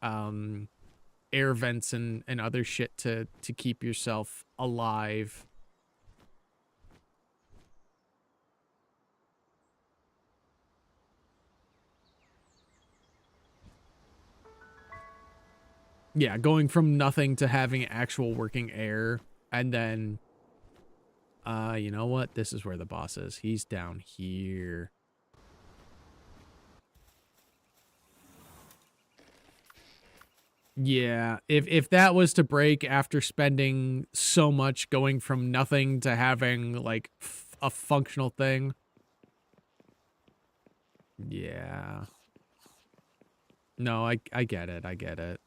air vents and other shit to keep yourself alive. Yeah, going from nothing to having actual working air, and then you know what? This is where the boss is. He's down here. Yeah, if that was to break after spending so much going from nothing to having like a functional thing. Yeah. No, I get it. I get it.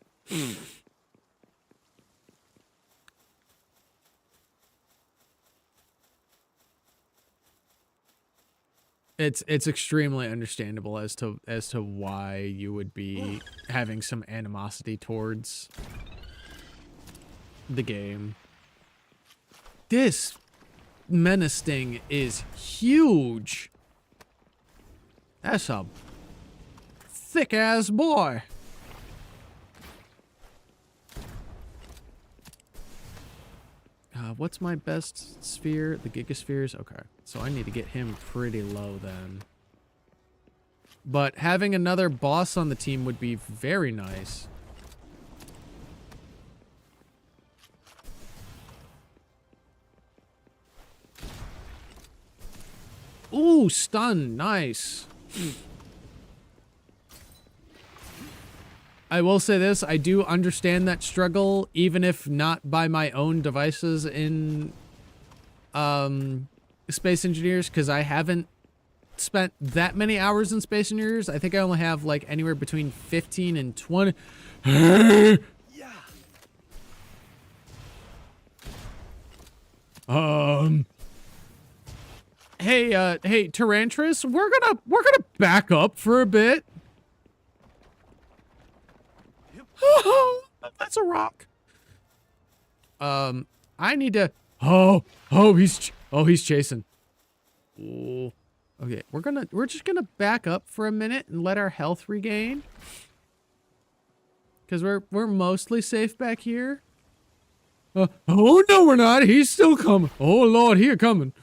It's extremely understandable as to why you would be having some animosity towards the game. This menace thing is huge. That's a thick ass boy. What's my best sphere? The Gigaspheres? Okay. So I need to get him pretty low then. but having another boss on the team would be very nice. Ooh, stun, nice. I will say this, I do understand that struggle, even if not by my own devices in Space Engineers, because I haven't spent that many hours in Space Engineers. I think I only have like anywhere between 15 and 20. Yeah. Hey, Tyrantris, we're gonna back up for a bit. That's a rock. I need to. He's chasing. Ooh. Okay, we're just gonna back up for a minute and let our health regain. Cause we're mostly safe back here. Oh no, we're not. He's still coming. Oh Lord, he coming.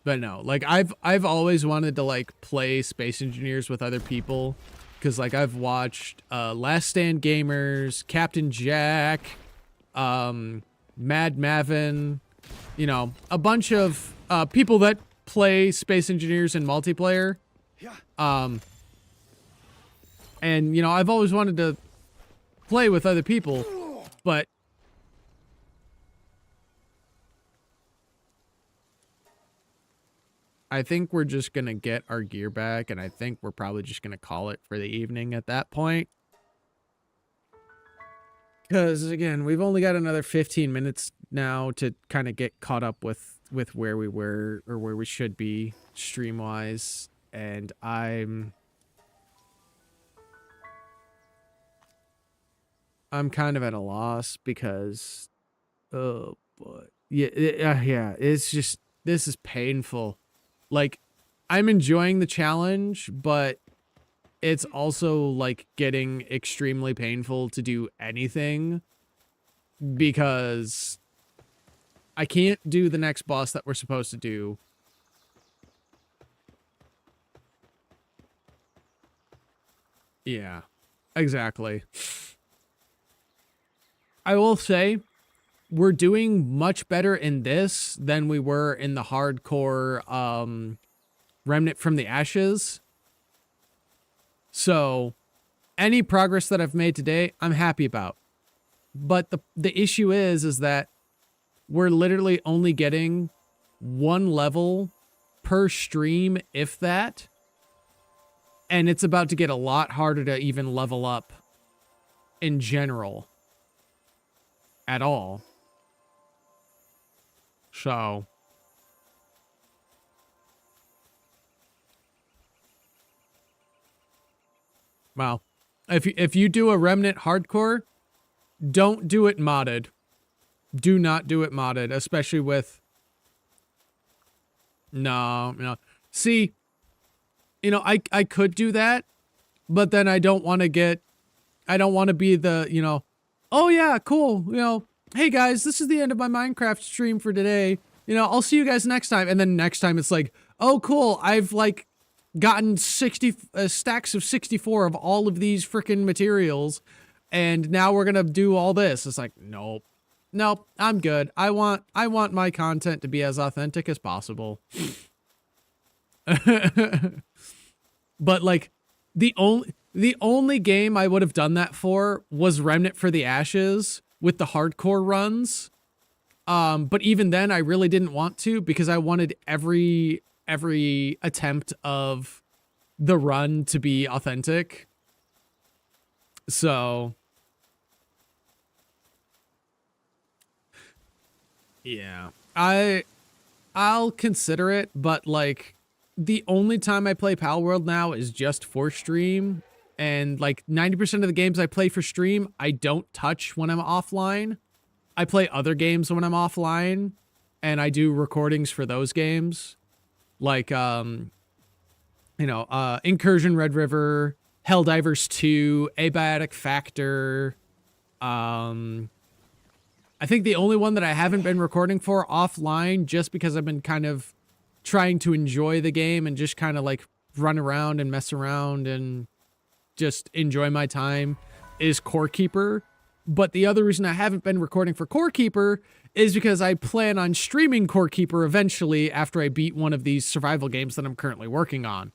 But no, like I've always wanted to like play Space Engineers with other people, because like I've watched Last Stand Gamers, Captain Jack, Mad Mavin, you know, a bunch of people that play Space Engineers in multiplayer. Yeah. And you know, I've always wanted to play with other people, but I think we're just gonna get our gear back, and I think we're probably just gonna call it for the evening at that point. Because again, we've only got another 15 minutes now to kind of get caught up with where we were, or where we should be stream wise, and I'm kind of at a loss because, oh boy, yeah, it's just, this is painful. Like, I'm enjoying the challenge, but it's also like getting extremely painful to do anything, because I can't do the next boss that we're supposed to do. Yeah, exactly. I will say, we're doing much better in this than we were in the hardcore Remnant from the Ashes. So any progress that I've made today, I'm happy about. But the issue is that we're literally only getting one level per stream, if that. And it's about to get a lot harder to even level up in general at all. So well, if you do a Remnant hardcore, don't do it modded. Do not do it modded, especially with no. See, you know, I could do that, but then I don't want to be the, you know, oh yeah, cool, you know, hey guys, this is the end of my Minecraft stream for today. You know, I'll see you guys next time. And then next time it's like, oh cool, I've like gotten 60 stacks of 64 of all of these freaking materials, and now we're gonna do all this. It's like, nope, I'm good. I want my content to be as authentic as possible. But like, the only game I would have done that for was Remnant for the Ashes with the hardcore runs. But even then I really didn't want to, because I wanted every attempt of the run to be authentic. So yeah, I'll consider it, but like the only time I play Pal World now is just for stream, and like 90% of the games I play for stream, I don't touch when I'm offline. I play other games when I'm offline, and I do recordings for those games. Like Incursion Red River, Helldivers 2, Abiotic Factor. I think the only one that I haven't been recording for offline, just because I've been kind of trying to enjoy the game and just kind of like run around and mess around and just enjoy my time, is Core Keeper. But the other reason I haven't been recording for Core Keeper is because I plan on streaming Core Keeper eventually after I beat one of these survival games that I'm currently working on.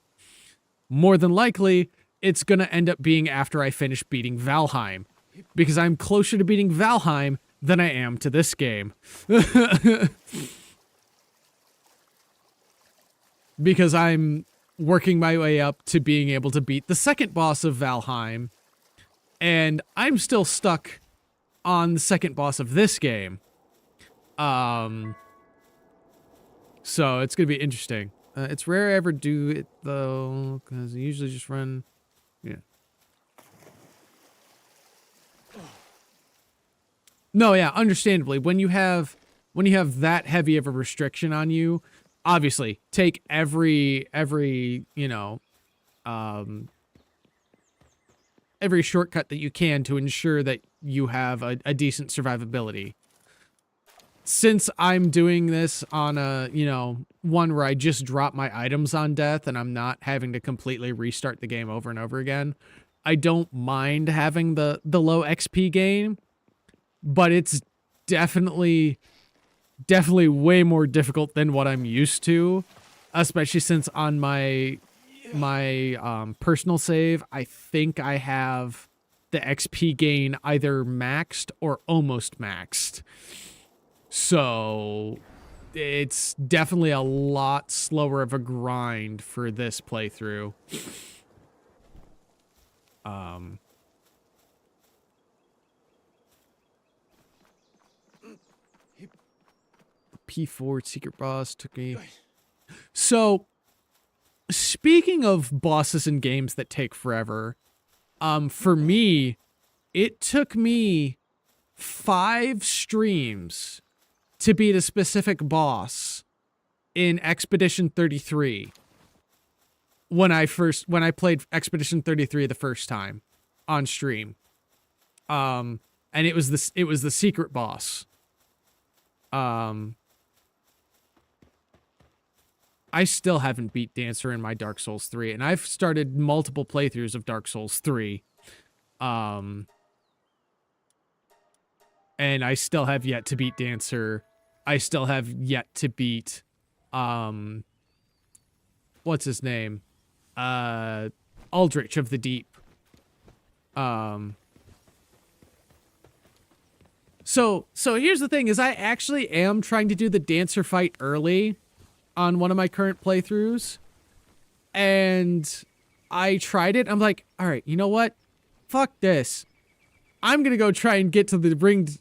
More than likely, it's going to end up being after I finish beating Valheim, because I'm closer to beating Valheim than I am to this game. Because I'm working my way up to being able to beat the second boss of Valheim, and I'm still stuck on the second boss of this game. So it's gonna be interesting. It's rare I ever do it though, because I usually just run. Yeah. No, yeah, understandably, when you have that heavy of a restriction on you, obviously take every every shortcut that you can to ensure that you have a decent survivability. Since I'm doing this on a, one where I just drop my items on death and I'm not having to completely restart the game over and over again, I don't mind having the low XP gain, but it's definitely way more difficult than what I'm used to, especially since on my personal save, I think I have the XP gain either maxed or almost maxed. So it's definitely a lot slower of a grind for this playthrough. P4 secret boss took me. So speaking of bosses in games that take forever, for me, it took me 5 streams to beat a specific boss in Expedition 33. When I played Expedition 33 the first time on stream. And it was the secret boss. I still haven't beat Dancer in my Dark Souls 3, and I've started multiple playthroughs of Dark Souls 3. And I still have yet to beat Dancer. I still have yet to beat, what's his name? Aldrich of the Deep. So here's the thing, is I actually am trying to do the Dancer fight early on one of my current playthroughs. And I tried it. I'm like, all right, you know what? Fuck this. I'm going to go try and get to the ringed...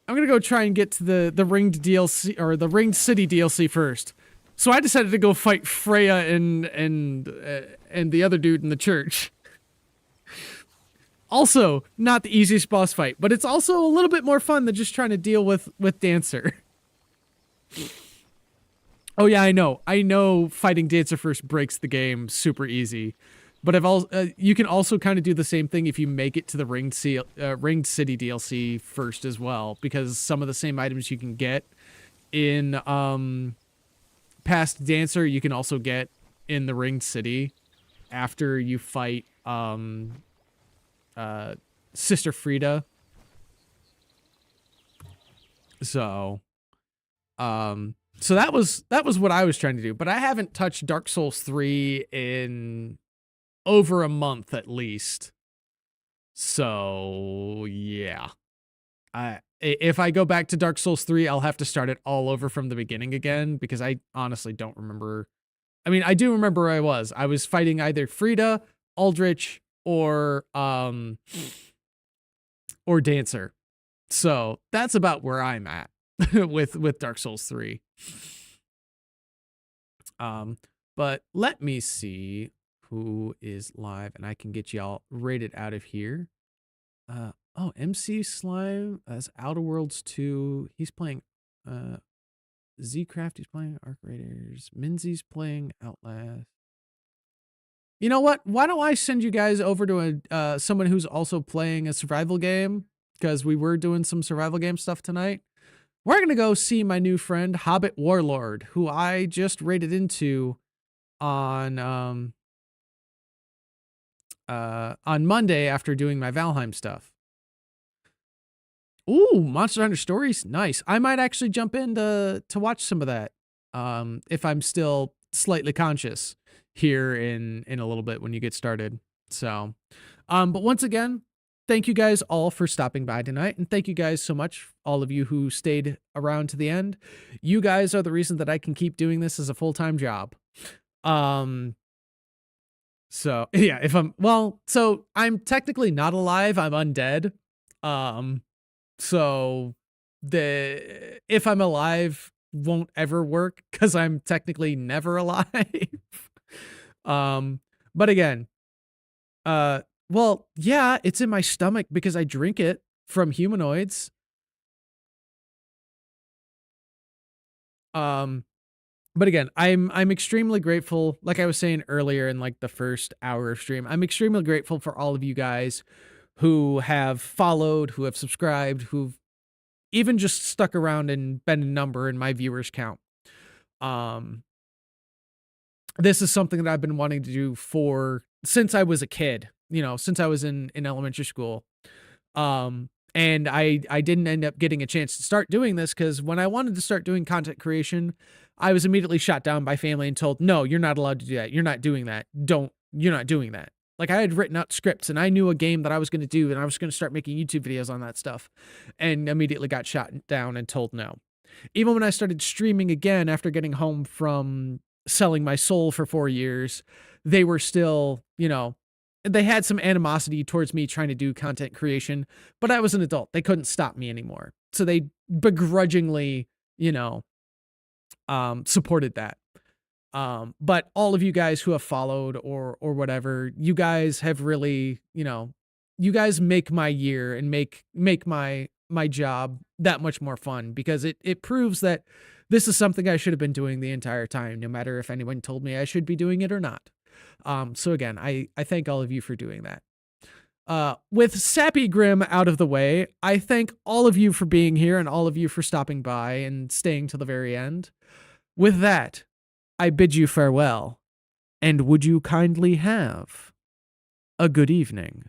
I'm going to go try and get to the ringed DLC, or the ringed city DLC first. So I decided to go fight Freya and the other dude in the church. Also, not the easiest boss fight, but it's also a little bit more fun than just trying to deal with Dancer. Oh yeah, I know fighting Dancer first breaks the game super easy. But you can also kind of do the same thing if you make it to the Ringed City DLC first as well, because some of the same items you can get in past Dancer, you can also get in the Ringed City after you fight Sister Frida. So that was what I was trying to do, but I haven't touched Dark Souls 3 in over a month at least. So yeah, if I go back to Dark Souls 3, I'll have to start it all over from the beginning again, because I honestly don't remember. I mean, I do remember where I was. I was fighting either Frida, Aldrich, or Dancer. So that's about where I'm at with Dark Souls 3. But let me see who is live, and I can get y'all rated out of here. Oh, MC Slime as Outer Worlds 2. He's playing Zcraft, he's playing Arc Raiders. Minzy's playing Outlast. You know what? Why don't I send you guys over to a someone who's also playing a survival game? Because we were doing some survival game stuff tonight. We're gonna go see my new friend Hobbit Warlord, who I just raided into on Monday after doing my Valheim stuff. Ooh, Monster Hunter Stories, nice. I might actually jump in to watch some of that. If I'm still slightly conscious here in a little bit when you get started. So, but once again, thank you guys all for stopping by tonight, and thank you guys so much, all of you who stayed around to the end. You guys are the reason that I can keep doing this as a full-time job. So yeah, so I'm technically not alive, I'm undead. So if I'm alive won't ever work because I'm technically never alive. But again, well, yeah, it's in my stomach because I drink it from humanoids. But again, I'm extremely grateful. Like I was saying earlier in like the first hour of stream, I'm extremely grateful for all of you guys who have followed, who have subscribed, who've even just stuck around and been a number in my viewers count. This is something that I've been wanting to do since I was a kid, since I was in elementary school. And I didn't end up getting a chance to start doing this because when I wanted to start doing content creation, I was immediately shot down by family and told, no, you're not allowed to do that. You're not doing that. You're not doing that. Like I had written out scripts and I knew a game that I was going to do and I was going to start making YouTube videos on that stuff and immediately got shot down and told no. Even when I started streaming again after getting home from selling my soul for 4 years, they were still, they had some animosity towards me trying to do content creation, but I was an adult. They couldn't stop me anymore. So they begrudgingly, supported that. But all of you guys who have followed or whatever, you guys have really, you guys make my year and make my job that much more fun because it proves that this is something I should have been doing the entire time, no matter if anyone told me I should be doing it or not. So again, I thank all of you for doing that. With Sappy Grim out of the way, I thank all of you for being here and all of you for stopping by and staying till the very end. With that, I bid you farewell, and would you kindly have a good evening?